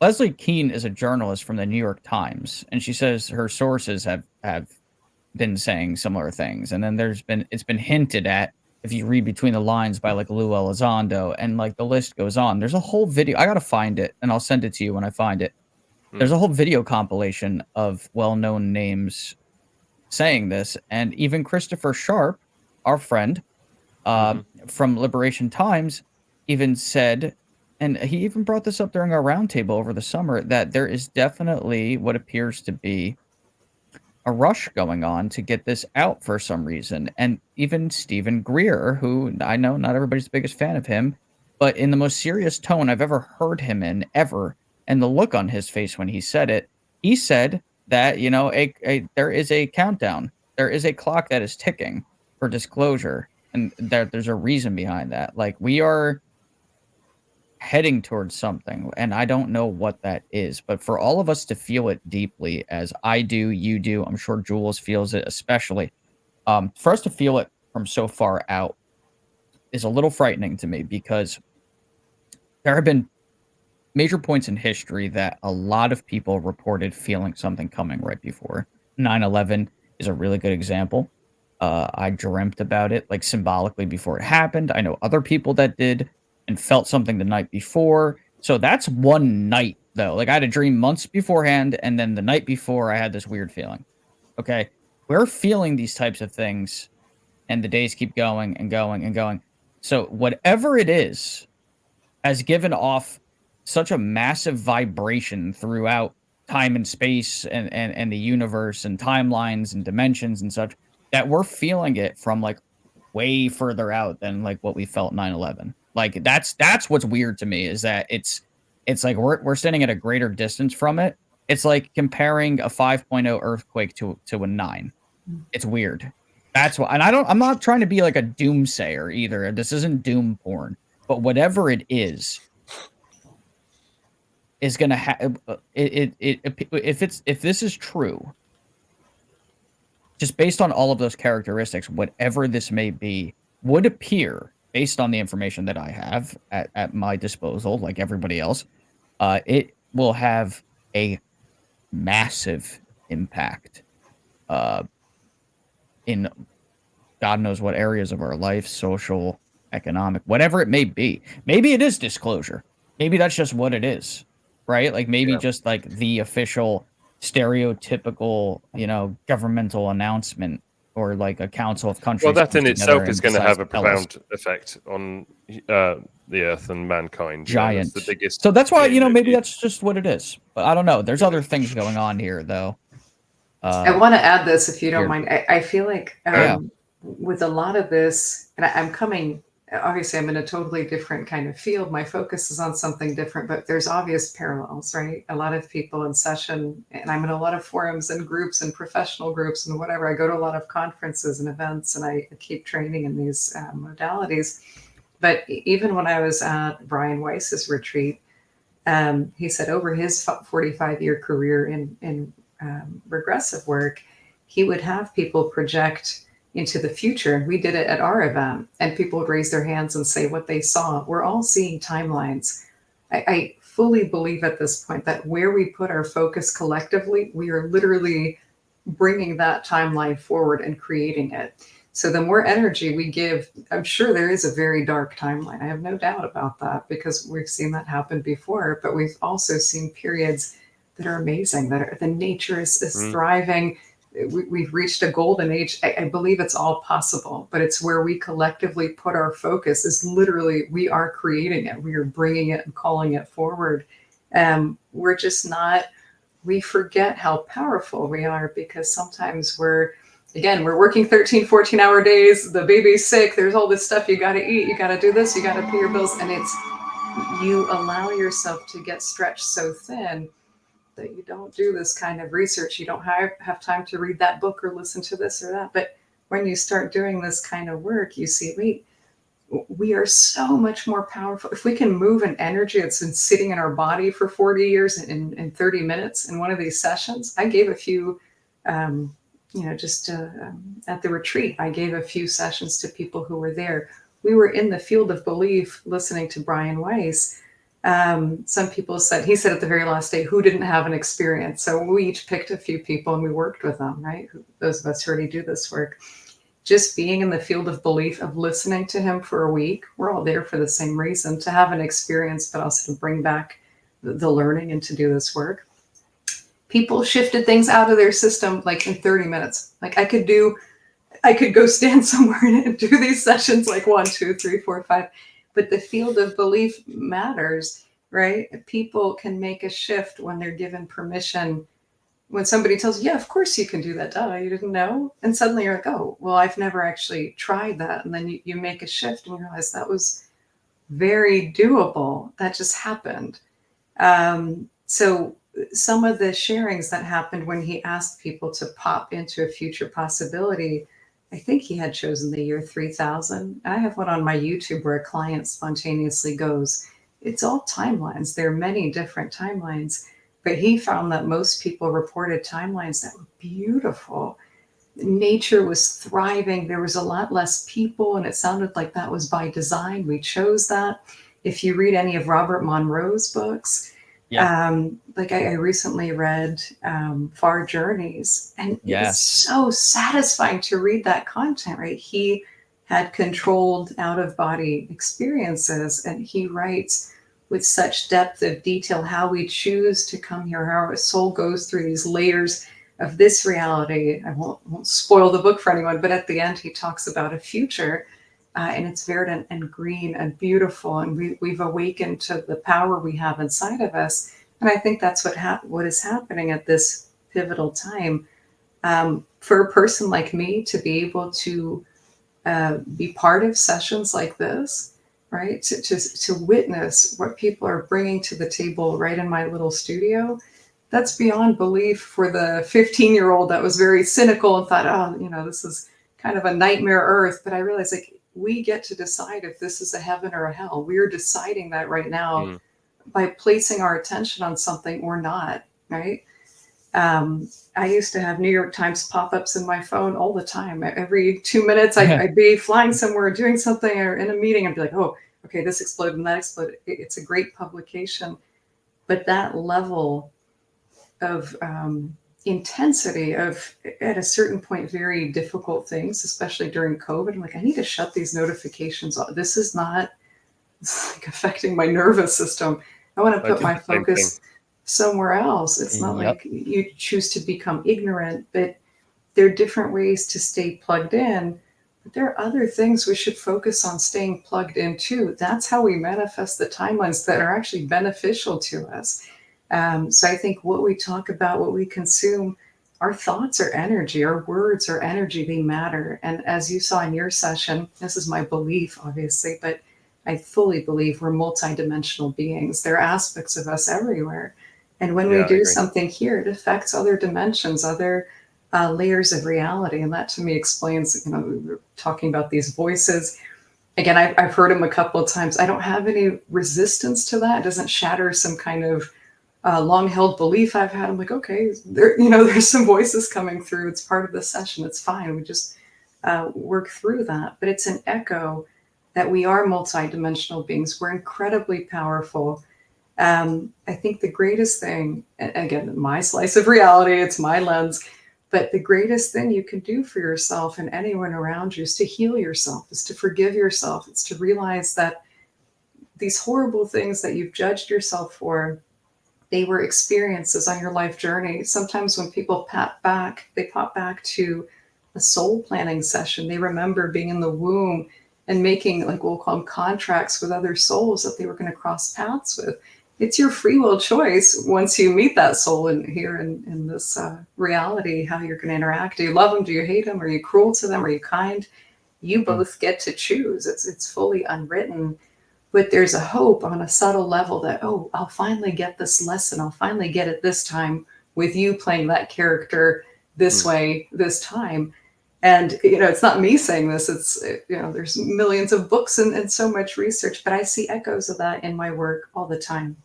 Leslie Keane is a journalist from the New York Times, and she says her sources have been saying similar things. And then it's been hinted at, if you read between the lines, by like Lou Elizondo, and like the list goes on. There's a whole video. I got to find it, and I'll send it to you when I find it. There's a whole video compilation of well-known names saying this. And even Christopher Sharp, our friend from Liberation Times, even said, and he even brought this up during our roundtable over the summer, that there is definitely what appears to be a rush going on to get this out for some reason. And even Stephen Greer, who I know not everybody's the biggest fan of him, but in the most serious tone I've ever heard him in, ever, and the look on his face when he said it, he said that, there is a countdown. There is a clock that is ticking for disclosure, and there's a reason behind that. Like, we are heading towards something, and I don't know what that is, but for all of us to feel it deeply, as I do, you do, I'm sure Jules feels it especially, for us to feel it from so far out is a little frightening to me, because there have been major points in history that a lot of people reported feeling something coming right before. 9/11 is a really good example. I dreamt about it, like, symbolically before it happened. I know other people that did and felt something the night before. So that's one night, though. Like, I had a dream months beforehand, and then the night before I had this weird feeling. Okay? We're feeling these types of things, and the days keep going and going and going. So whatever it is has given off such a massive vibration throughout time and space and the universe and timelines and dimensions and such, that we're feeling it from like way further out than like what we felt 9/11. Like, that's what's weird to me, is that it's like we're standing at a greater distance from it. It's like comparing a 5.0 earthquake to a 9. It's weird. That's why, and I'm not trying to be like a doomsayer either. This isn't doom porn, but whatever it is gonna have if this is true, just based on all of those characteristics, whatever this may be, would appear based on the information that I have at my disposal, like everybody else, it will have a massive impact in God knows what areas of our life, social, economic, whatever it may be. Maybe it is disclosure. Maybe that's just what it is, right? Like maybe just like the official stereotypical, governmental announcement or like a council of countries. Well, that in comes together itself is and going to decides have a tell us. profound effect on the Earth and mankind. Giant. That's the biggest. So that's why, maybe that's just what it is. But I don't know. There's other things going on here, though. I want to add this, if you don't mind. I feel like with a lot of this, and I'm coming, obviously I'm in a totally different kind of field. My focus is on something different, but there's obvious parallels, right? A lot of people in session, and I'm in a lot of forums and groups and professional groups and whatever. I go to a lot of conferences and events, and I keep training in these modalities. But even when I was at Brian Weiss's retreat, he said over his 45-year career in regressive work, he would have people project into the future. We did it at our event, and people would raise their hands and say what they saw. We're all seeing timelines. I fully believe at this point that where we put our focus collectively, we are literally bringing that timeline forward and creating it. So the more energy we give, I'm sure there is a very dark timeline. I have no doubt about that, because we've seen that happen before, but we've also seen periods that are amazing, the nature is thriving. We've reached a golden age. I believe it's all possible, but it's where we collectively put our focus is literally, we are creating it. We are bringing it and calling it forward. We're just not, we forget how powerful we are, because sometimes we're working 13, 14-hour days. The baby's sick. There's all this stuff you got to eat. You got to do this. You got to pay your bills. And you allow yourself to get stretched so thin that you don't do this kind of research. You don't have time to read that book or listen to this or that. But when you start doing this kind of work, you see, wait, we are so much more powerful. If we can move an energy that's been sitting in our body for 40 years in 30 minutes in one of these sessions. I gave a few, at the retreat, I gave a few sessions to people who were there. We were in the field of belief listening to Brian Weiss. Some people said, he said at the very last day, who didn't have an experience? So we each picked a few people and we worked with them, right? Those of us who already do this work. Just being in the field of belief, of listening to him for a week, we're all there for the same reason, to have an experience, but also to bring back the learning and to do this work. People shifted things out of their system like in 30 minutes. Like I could go stand somewhere and do these sessions like 1, 2, 3, 4, 5. But the field of belief matters, right? People can make a shift when they're given permission. When somebody tells you, yeah, of course you can do that. Duh, you didn't know. And suddenly you're like, oh, well, I've never actually tried that. And then you make a shift and you realize that was very doable. That just happened. So some of the sharings that happened when he asked people to pop into a future possibility, I think he had chosen the year 3000. I have one on my YouTube where a client spontaneously goes. It's all timelines. There are many different timelines, but he found that most people reported timelines that were beautiful. Nature was thriving. There was a lot less people, and it sounded like that was by design. We chose that. If you read any of Robert Monroe's books, like I recently read Far Journeys, and it's so satisfying to read that content, right? He had controlled out-of-body experiences, and he writes with such depth of detail how we choose to come here, how our soul goes through these layers of this reality. I won't spoil the book for anyone, but at the end he talks about a future, and it's verdant and green and beautiful, and we've awakened to the power we have inside of us. And I think that's what is happening at this pivotal time. For a person like me to be able to be part of sessions like this, right? To witness what people are bringing to the table right in my little studio, that's beyond belief for the 15-year-old that was very cynical and thought, oh, this is kind of a nightmare Earth, but I realized like we get to decide if this is a heaven or a hell. We're deciding that right now by placing our attention on something or not, right? I used to have New York Times pop-ups in my phone all the time. Every 2 minutes, I'd be flying somewhere, doing something, or in a meeting, I'd be like, oh, okay, this exploded and that exploded. It's a great publication. But that level of intensity of, at a certain point, very difficult things, especially during COVID, I'm like, I need to shut these notifications off. This is not like affecting my nervous system. I want to put my focus somewhere else. It's not like you choose to become ignorant, but there are different ways to stay plugged in. But there are other things we should focus on staying plugged into. That's how we manifest the timelines that are actually beneficial to us. So I think what we talk about, what we consume, our thoughts are energy, our words are energy, they matter. And as you saw in your session, this is my belief, obviously, but I fully believe we're multidimensional beings. There are aspects of us everywhere. And when we do something here, it affects other dimensions, other layers of reality. And that to me explains, we were talking about these voices. Again, I've heard them a couple of times. I don't have any resistance to that. It doesn't shatter some kind of long-held belief I've had. I'm like, okay, there's some voices coming through. It's part of the session. It's fine. We just work through that. But it's an echo that we are multidimensional beings. We're incredibly powerful. I think the greatest thing, again, my slice of reality, it's my lens, but the greatest thing you can do for yourself and anyone around you is to heal yourself, is to forgive yourself. It's to realize that these horrible things that you've judged yourself for, they were experiences on your life journey. Sometimes when people pop back to a soul planning session, they remember being in the womb and making, like we'll call them, contracts with other souls that they were going to cross paths with. It's your free will choice once you meet that soul in this reality, how you're going to interact. Do you love them? Do you hate them? Are you cruel to them? Are you kind? You both get to choose. It's fully unwritten, but there's a hope on a subtle level that, oh, I'll finally get this lesson. I'll finally get it this time with you playing that character this way, this time. And, it's not me saying this. It's, there's millions of books and so much research, but I see echoes of that in my work all the time.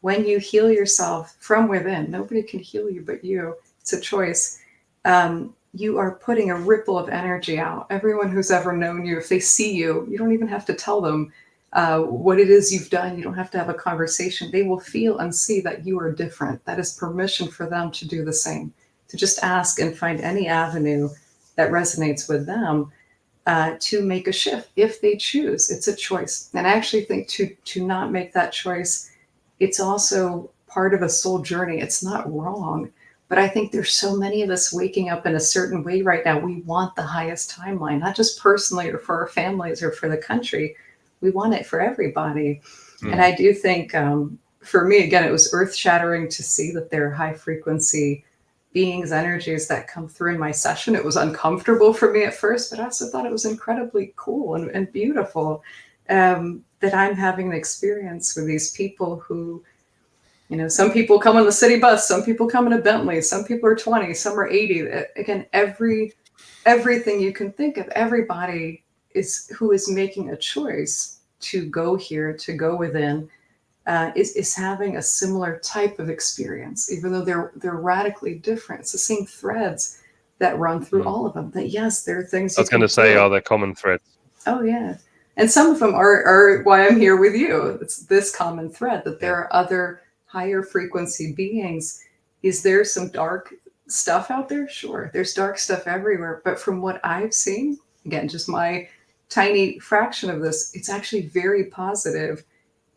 When you heal yourself from within, nobody can heal you but you. It's a choice. You are putting a ripple of energy out. Everyone who's ever known you, if they see you, you don't even have to tell them what it is you've done. You don't have to have a conversation. They will feel and see that you are different. That is permission for them to do the same, to just ask and find any avenue that resonates with them to make a shift if they choose. It's a choice. And I actually think to not make that choice, it's also part of a soul journey. It's not wrong, but I think there's so many of us waking up in a certain way right now. We want the highest timeline, not just personally or for our families or for the country. We want it for everybody. And I do think for me, again, it was earth-shattering to see that there are high frequency beings, energies that come through in my session. It was uncomfortable for me at first, but I also thought it was incredibly cool and beautiful that I'm having an experience with these people who, some people come on the city bus, some people come in a Bentley, some people are 20, some are 80. Again, everything you can think of, everybody who is making a choice to go here, to go within, is having a similar type of experience, even though they're radically different. It's the same threads that run through all of them. That yes, there are things. I was going to say, are there common threads? Oh yeah, and some of them are why I'm here with you. It's this common thread that there are other higher frequency beings. Is there some dark stuff out there? Sure, there's dark stuff everywhere. But from what I've seen, again, just my tiny fraction of this, it's actually very positive.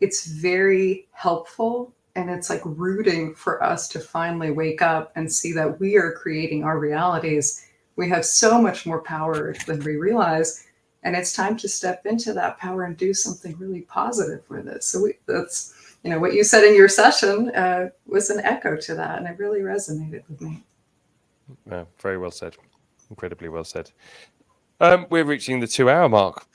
It's very helpful, and it's like rooting for us to finally wake up and see that we are creating our realities. We have so much more power than we realize, and it's time to step into that power and do something really positive with it. So that's, what you said in your session was an echo to that, and it really resonated with me. Yeah, very well said. Incredibly well said. We're reaching the 2-hour mark.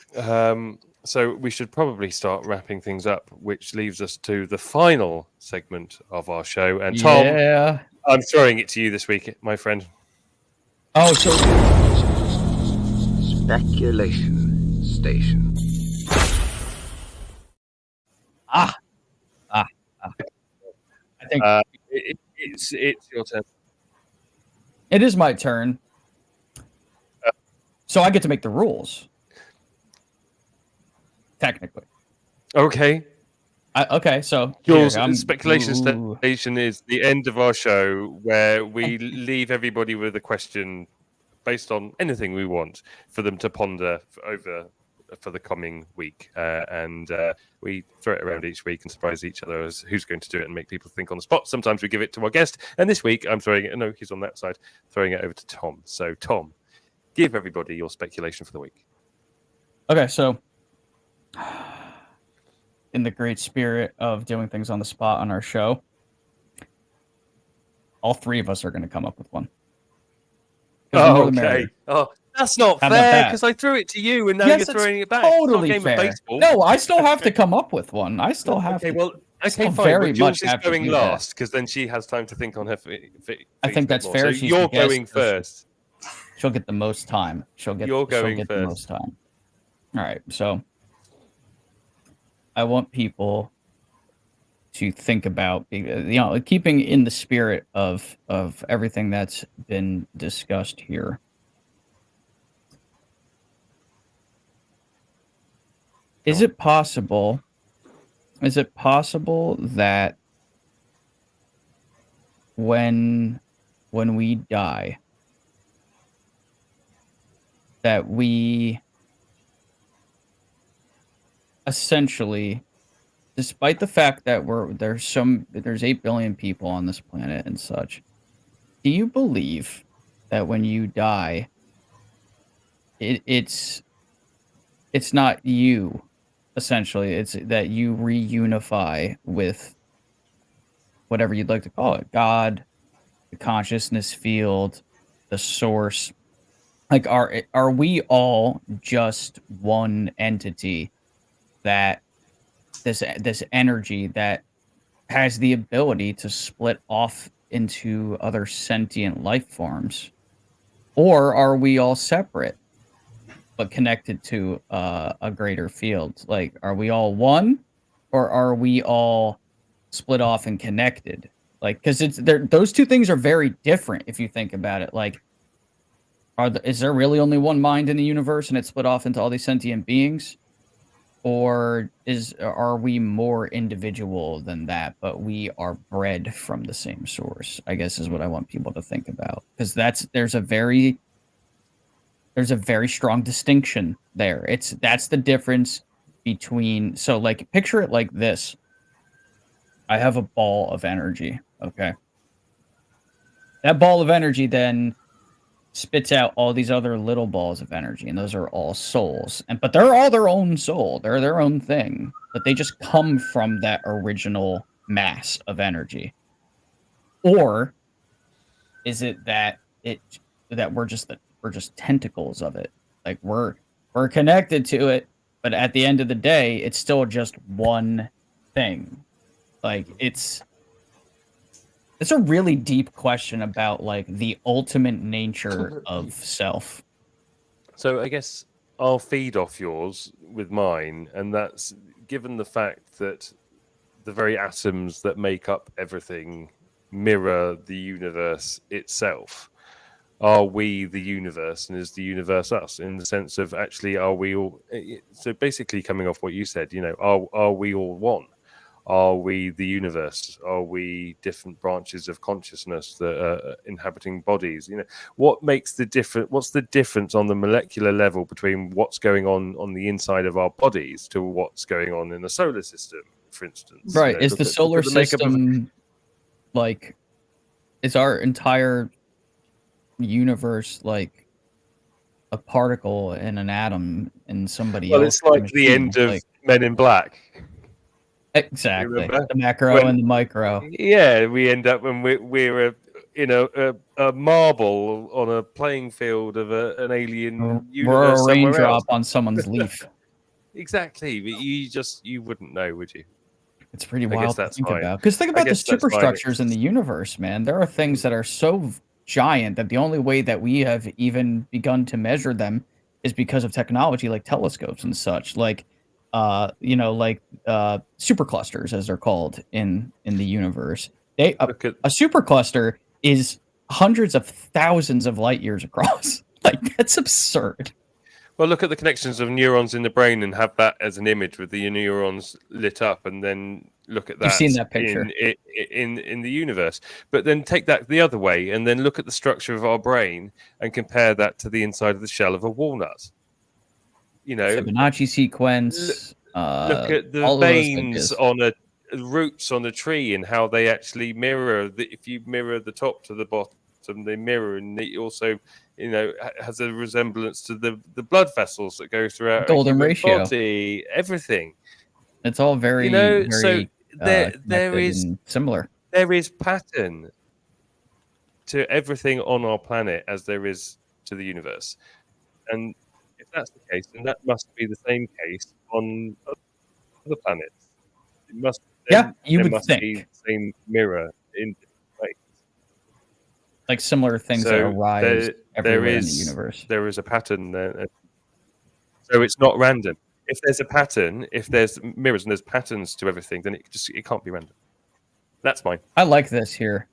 So we should probably start wrapping things up, which leaves us to the final segment of our show. And Tom, I'm throwing it to you this week, my friend. Oh, so speculation station. I think it's your turn. it is my turn. So I get to make the rules. Technically. Okay. Okay, so Jules, here, speculation station is the end of our show where we leave everybody with a question based on anything we want for them to ponder over for the coming week. And we throw it around each week and surprise each other as who's going to do it and make people think on the spot. Sometimes we give it to our guest. And this week I'm throwing it, no, he's on that side, throwing it over to Tom. So Tom, give everybody your speculation for the week. Okay, so in the great spirit of doing things on the spot on our show, all three of us are going to come up with one. Oh, okay. Oh, that's not fair because I threw it to you and now you're throwing it back. Totally it's not a game fair. of baseball. No, I still have to come up with one. I still have to. Well, okay, fine. Very Jules much is going last because then she has time to think on her feet. I think that's fair. So you're going first. She'll get the most time. She'll get the most time. All right, so I want people to think about, keeping in the spirit of everything that's been discussed here. Is it possible that when we die, that we essentially, despite the fact that there's 8 billion people on this planet and such, do you believe that when you die, it's not you, essentially, it's that you reunify with whatever you'd like to call it, God, the consciousness field, the source? Like, are we all just one entity that this energy that has the ability to split off into other sentient life forms? Or are we all separate but connected to a greater field? Like, are we all one, or are we all split off and connected? Like, because those two things are very different if you think about it. Like, is there really only one mind in the universe and it's split off into all these sentient beings? Or are we more individual than that, but we are bred from the same source? I guess is what I want people to think about, because there's a very strong distinction there. That's the difference between, so like, picture it like this. I have a ball of energy, okay? That ball of energy then spits out all these other little balls of energy, and those are all souls. But they're all their own soul. They're their own thing, but they just come from that original mass of energy. Or is it that we're just tentacles of it? Like, we're connected to it, but at the end of the day, it's still just one thing. Like, it's a really deep question about, like, the ultimate nature of self. So I guess I'll feed off yours with mine, and that's given the fact that the very atoms that make up everything mirror the universe itself. Are we the universe, and is the universe us? In the sense of, actually, are we all? So basically, coming off what you said, are we all one? Are we the universe? Are we different branches of consciousness that are inhabiting bodies? What makes the difference? What's the difference on the molecular level between what's going on the inside of our bodies to what's going on in the solar system, for instance? Right. Is the solar system like, is our entire universe like a particle in an atom in somebody else? Well, it's like the end of Men in Black. Exactly. The macro and the micro. Yeah, we end up when we're a marble on a playing field of an alien universe. We're a raindrop on someone's leaf. Exactly, but you wouldn't know, would you? It's pretty wild to think about. Because think about the superstructures in the universe, man. There are things that are so giant that the only way that we have even begun to measure them is because of technology like telescopes and such, like superclusters, as they're called in the universe. A supercluster is hundreds of thousands of light years across. Like, that's absurd. Well, look at the connections of neurons in the brain and have that as an image with the neurons lit up, and then look at that. You've seen that picture in the universe. But then take that the other way, and then look at the structure of our brain and compare that to the inside of the shell of a walnut. You know, Fibonacci sequence. Look at the veins on roots on a tree and how they actually mirror. If you mirror the top to the bottom, they mirror, and it also, has a resemblance to the blood vessels that go throughout golden ratio body, everything. It's all very, so there is similar. There is pattern to everything on our planet as there is to the universe, and if that's the case, then that must be the same case on other planets. It must. You would must think be the same mirror in different ways. Like similar things that arise everywhere in the universe. There is a pattern there, so it's not random. If there's a pattern, if there's mirrors and there's patterns to everything, then it can't be random. That's mine. I like this here.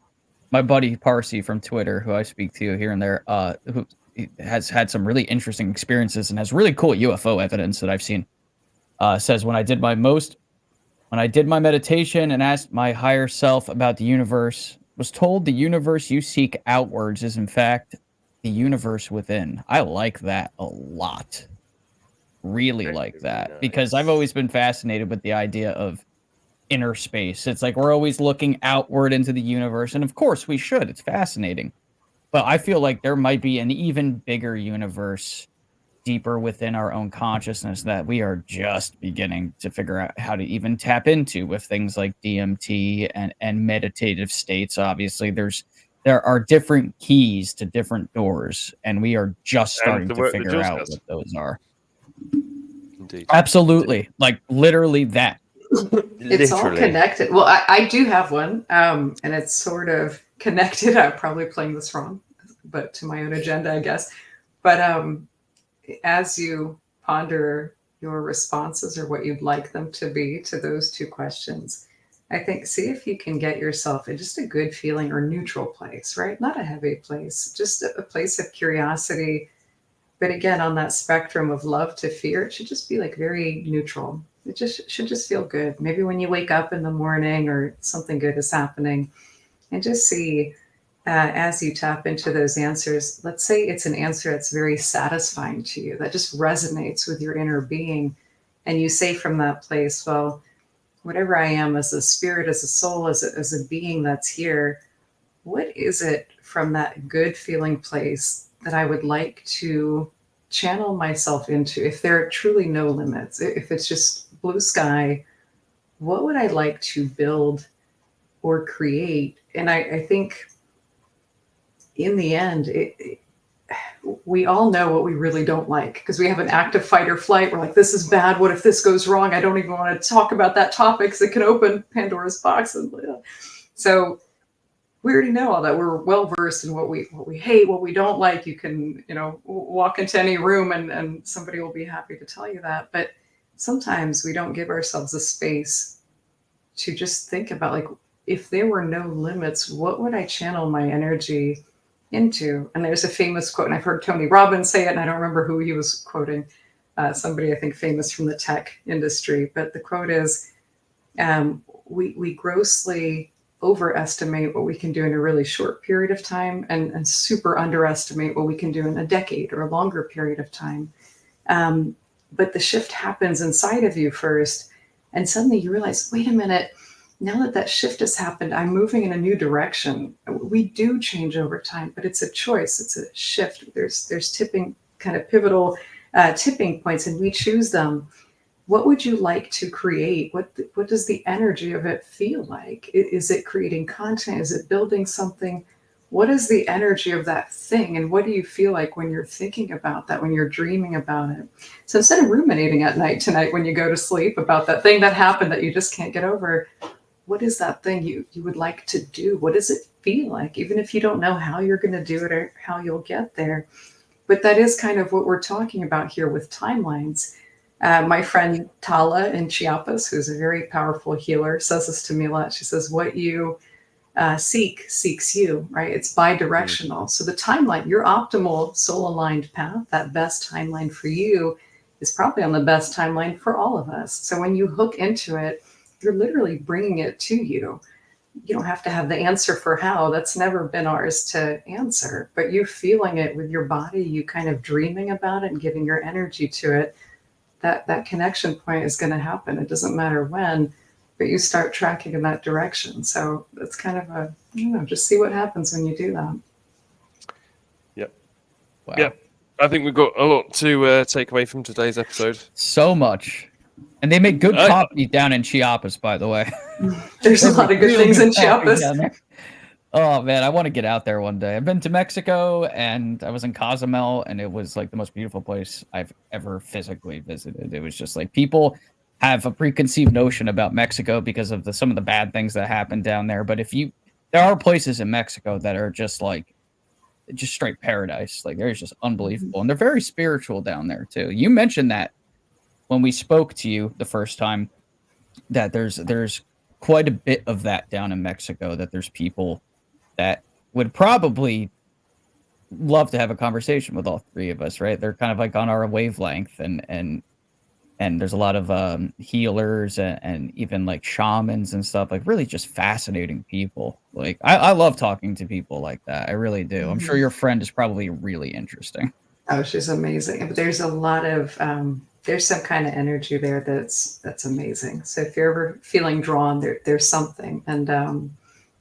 My buddy Parsi from Twitter, who I speak to here and there, who has had some really interesting experiences and has really cool UFO evidence that I've seen, says when I did my meditation and asked my higher self about the universe, was told the universe you seek outwards is in fact the universe within. I like that a lot. Really like that, because I've always been fascinated with the idea of inner space. It's like we're always looking outward into the universe, and of course we should. It's fascinating. But I feel like there might be an even bigger universe deeper within our own consciousness that we are just beginning to figure out how to even tap into with things like DMT and meditative states. Obviously, there are different keys to different doors, and we are just starting to figure out what those are. Indeed. Absolutely. Like literally that. It's all connected. Well, I do have one, and it's sort of connected. I'm probably playing this wrong, but to my own agenda, I guess. But as you ponder your responses or what you'd like them to be to those two questions, I think see if you can get yourself in just a good feeling or neutral place, right? Not a heavy place, just a place of curiosity. But again, on that spectrum of love to fear, it should just be like very neutral. It just should just feel good. Maybe when you wake up in the morning or something good is happening, and just see as you tap into those answers, let's say it's an answer that's very satisfying to you, that just resonates with your inner being. And you say from that place, well, whatever I am as a spirit, as a soul, as a being that's here, what is it from that good feeling place that I would like to channel myself into? If there are truly no limits, if it's just blue sky, what would I like to build or create? And I think in the end, we all know what we really don't like, because we have an active fight or flight. We're like, this is bad. What if this goes wrong? I don't even want to talk about that topic because it can open Pandora's box. And so we already know all that. We're well versed in what we hate, what we don't like. You can, walk into any room and somebody will be happy to tell you that. But sometimes we don't give ourselves a space to just think about, like, if there were no limits, what would I channel my energy into? And there's a famous quote, and I've heard Tony Robbins say it, and I don't remember who he was quoting, somebody I think famous from the tech industry. But the quote is, we grossly overestimate what we can do in a really short period of time, and super underestimate what we can do in a decade or a longer period of time. But the shift happens inside of you first, and suddenly you realize, wait a minute, now that shift has happened, I'm moving in a new direction. We do change over time, but it's a choice. It's a shift. There's tipping, kind of pivotal tipping points, and we choose them. What would you like to create? What does the energy of it feel like? Is it creating content? Is it building something? What is the energy of that thing? And what do you feel like when you're thinking about that, when you're dreaming about it? So instead of ruminating at night tonight when you go to sleep about that thing that happened that you just can't get over, what is that thing you would like to do? What does it feel like? Even if you don't know how you're going to do it or how you'll get there, But that is kind of what we're talking about here with timelines. My friend Tala in Chiapas, who's a very powerful healer, says this to me a lot. She says, what you seeks you, right? It's bi-directional. So the timeline, your optimal soul-aligned path, that best timeline for you is probably on the best timeline for all of us. So when you hook into it, you're literally bringing it to you. You don't have to have the answer for how. That's never been ours to answer. But you feeling it with your body, you kind of dreaming about it and giving your energy to it, that connection point is going to happen. It doesn't matter when, but you start tracking in that direction. So it's kind of a, just see what happens when you do that. Yep. Wow. Yep. I think we've got a lot to take away from today's episode. So much. And they make good coffee down in Chiapas, by the way. There's a lot of good things in Chiapas. Oh man, I want to get out there one day. I've been to Mexico and I was in Cozumel, and it was like the most beautiful place I've ever physically visited. It was just like, people have a preconceived notion about Mexico because of some of the bad things that happen down there. But there are places in Mexico that are just straight paradise. Like, they're just unbelievable. And they're very spiritual down there too. You mentioned that when we spoke to you the first time, that there's quite a bit of that down in Mexico, that there's people that would probably love to have a conversation with all three of us, right? They're kind of like on our wavelength, and there's a lot of healers and even like shamans and stuff, like really just fascinating people. Like, I love talking to people like that. I really do. I'm sure your friend is probably really interesting. Oh, she's amazing. But there's a lot of there's some kind of energy there that's amazing. So if you're ever feeling drawn, there's something. And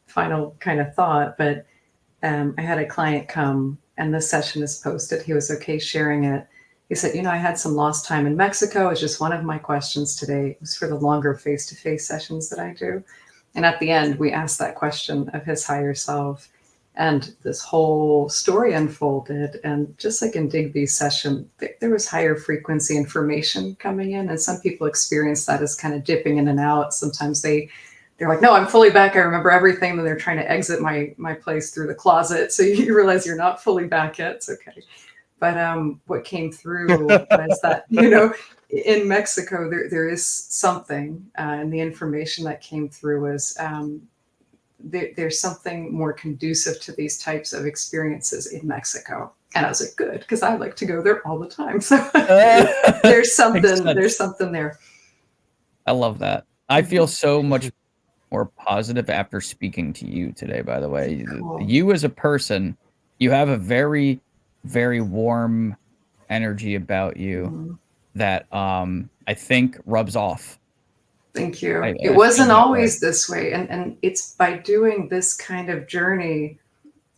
final kind of thought, but I had a client come, and this session is posted. He was okay sharing it. He said, I had some lost time in Mexico. It's just one of my questions today. It was for the longer face-to-face sessions that I do. And at the end, we asked that question of his higher self, and this whole story unfolded. And just like in Digby's session, there was higher frequency information coming in, and some people experience that as kind of dipping in and out. Sometimes they're like, no, I'm fully back. I remember everything. Then they're trying to exit my place through the closet. So you realize you're not fully back yet. It's okay. But what came through was that, in Mexico, there is something, and the information that came through was there's something more conducive to these types of experiences in Mexico. And I was like, good, because I like to go there all the time. So there's something there. I love that. I feel so much more positive after speaking to you today, by the way. Cool. You as a person, you have a very, very warm energy about you that I think rubs off. Thank you. It wasn't always this way. And it's by doing this kind of journey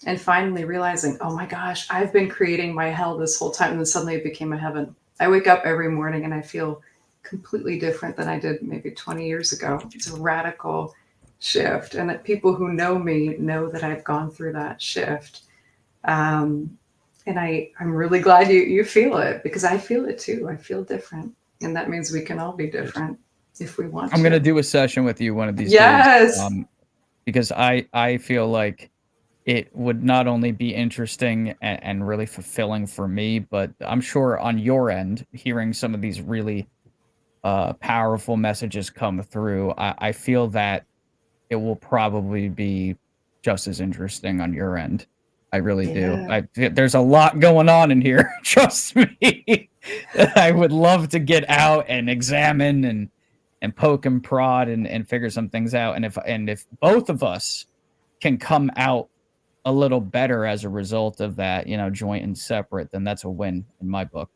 and finally realizing, oh my gosh, I've been creating my hell this whole time. And then suddenly it became a heaven. I wake up every morning and I feel completely different than I did maybe 20 years ago. It's a radical shift. And that people who know me know that I've gone through that shift. And I'm really glad you feel it, because I feel it too. I feel different. And that means we can all be different if we want to. I'm going to do a session with you one of these days. Because I feel like it would not only be interesting and really fulfilling for me, but I'm sure on your end, hearing some of these really powerful messages come through, I feel that it will probably be just as interesting on your end. I really do. There's a lot going on in here. Trust me. I would love to get out and examine and poke and prod and figure some things out. And if both of us can come out a little better as a result of that, joint and separate, then that's a win in my book.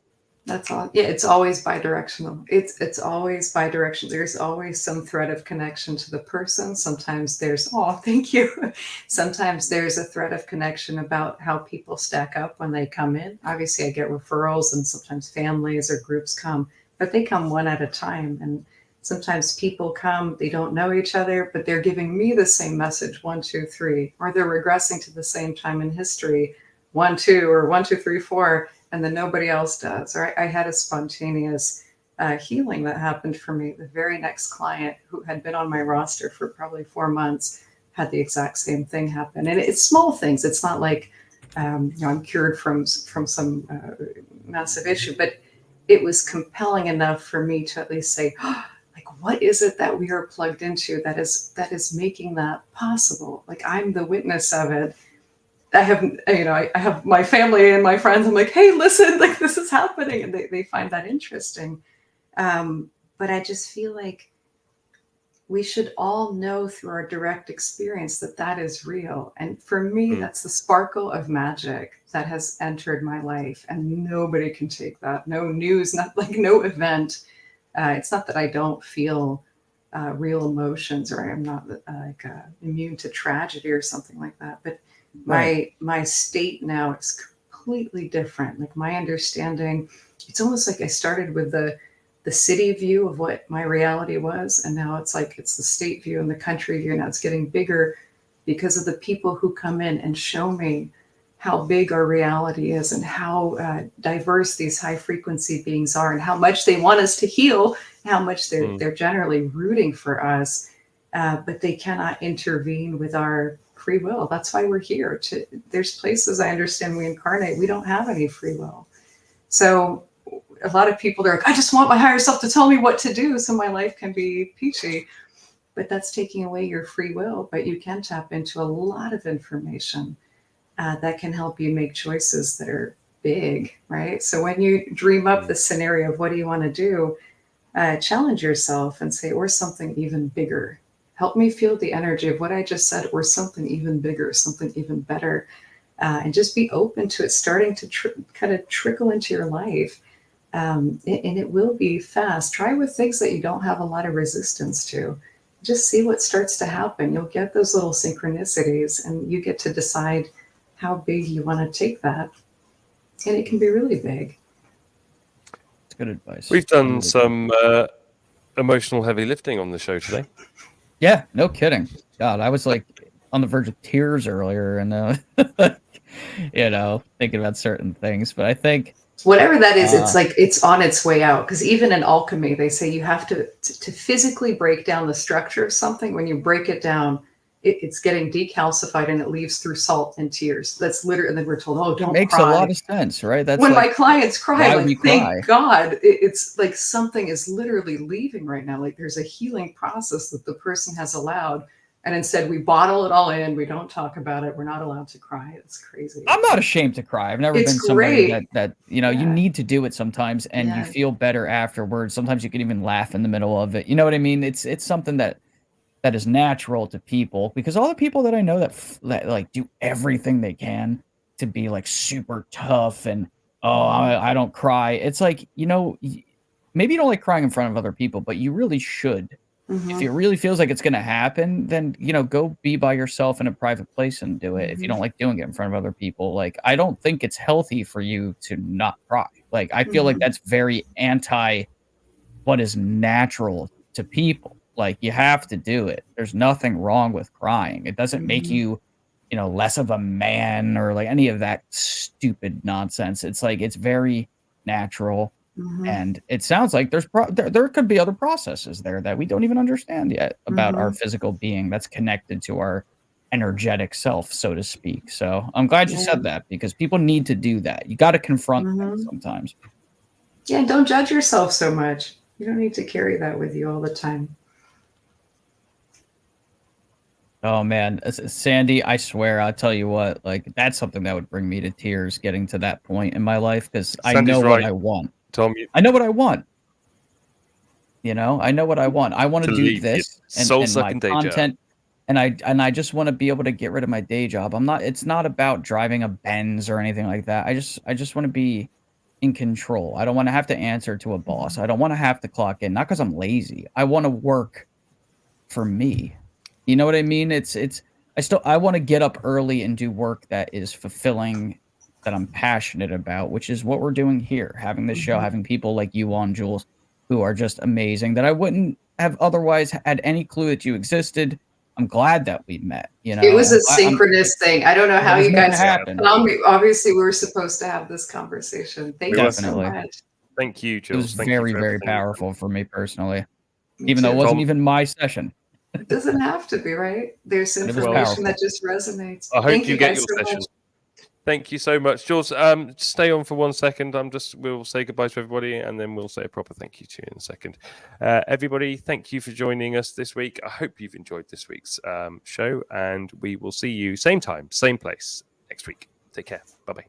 That's all. Yeah, it's always bi-directional. It's always bi-directional. There's always some thread of connection to the person. Sometimes there's, thank you. Sometimes there's a thread of connection about how people stack up when they come in. Obviously, I get referrals, and sometimes families or groups come, but they come one at a time. And sometimes people come, they don't know each other, but they're giving me the same message, 1, 2, 3, or they're regressing to the same time in history, 1, 2, or 1, 2, 3, 4. And then nobody else does. Or I had a spontaneous healing that happened for me. The very next client, who had been on my roster for probably 4 months, had the exact same thing happen. And it's small things. It's not like I'm cured from some massive issue, but it was compelling enough for me to at least say, oh, like, what is it that we are plugged into that is making that possible? Like, I'm the witness of it. I have my family and my friends. I'm like, hey, listen, like this is happening, and they find that interesting. But I just feel like we should all know through our direct experience that is real. And for me, that's the sparkle of magic that has entered my life, and nobody can take that. No news, no event. It's not that I don't feel real emotions, or I'm not immune to tragedy or something like that. But my state now is completely different. Like my understanding, it's almost like I started with the city view of what my reality was, and now it's the state view and the country view. Now it's getting bigger because of the people who come in and show me how big our reality is, and how diverse these high frequency beings are, and how much they want us to heal, how much they're generally rooting for us, but they cannot intervene with our free will. That's why we're here. There's places I understand we incarnate, we don't have any free will. So a lot of people, they're like, I just want my higher self to tell me what to do so my life can be peachy. But that's taking away your free will. But you can tap into a lot of information that can help you make choices that are big, right? So when you dream up the scenario of what do you want to do, challenge yourself and say, or something even bigger. Help me feel the energy of what I just said, or something even bigger, something even better. And just be open to it starting to kind of trickle into your life. And it will be fast. Try with things that you don't have a lot of resistance to. Just see what starts to happen. You'll get those little synchronicities, and you get to decide how big you want to take that. And it can be really big. That's good advice. We've done some emotional heavy lifting on the show today. Yeah, no kidding. God, I was like on the verge of tears earlier, and thinking about certain things. But I think whatever that is, it's like it's on its way out. Because even in alchemy, they say you have to physically break down the structure of something. When you break it down, it's getting decalcified, and it leaves through salt and tears. That's literally, and then we're told, oh, don't cry. It makes a lot of sense, right? That's when like, my clients cry, like, thank cry. God, it's like something is literally leaving right now. Like there's a healing process that the person has allowed. And instead we bottle it all in. We don't talk about it. We're not allowed to cry. It's crazy. I'm not ashamed to cry. I've never been somebody that you need to do it sometimes, and you feel better afterwards. Sometimes you can even laugh in the middle of it. You know what I mean? It's something that is natural to people, because all the people that I know that like do everything they can to be like super tough and I don't cry. It's like, maybe you don't like crying in front of other people, but you really should. If it really feels like it's going to happen, then, go be by yourself in a private place and do it. If you don't like doing it in front of other people, like, I don't think it's healthy for you to not cry. Like, I feel like that's very anti what is natural to people. Like, you have to do it. There's nothing wrong with crying. It doesn't make you, less of a man or like any of that stupid nonsense. It's like, it's very natural. And it sounds like there could be other processes there that we don't even understand yet about our physical being that's connected to our energetic self, so to speak. So I'm glad you said that, because people need to do that. You got to confront them sometimes. Yeah, and don't judge yourself so much. You don't need to carry that with you all the time. Oh man, Sandy, I swear, I'll tell you what, like, that's something that would bring me to tears, getting to that point in my life, because I know what I want. I know what I want. I know what I want. I want to do this and my content, and I just want to be able to get rid of my day job. It's not about driving a Benz or anything like that. I just want to be in control. I don't want to have to answer to a boss. I don't want to have to clock in, not because I'm lazy. I want to work for me. You know what I mean? I want to get up early and do work that is fulfilling, that I'm passionate about, which is what we're doing here, having this show, having people like you on, Jules, who are just amazing, that I wouldn't have otherwise had any clue that you existed. I'm glad that we met. It was a synchronous thing. I don't know how you guys happened. Obviously, we were supposed to have this conversation. Thank you so much. Thank you, Jules. It was very, very powerful for me personally, even though it wasn't even my session. It doesn't have to be, right? There's information that just resonates. I hope you get your session. Thank you so much, Jules. Stay on for 1 second. We'll say goodbye to everybody, and then we'll say a proper thank you to you in a second. Everybody, thank you for joining us this week. I hope you've enjoyed this week's show, and we will see you same time, same place next week. Take care. Bye-bye.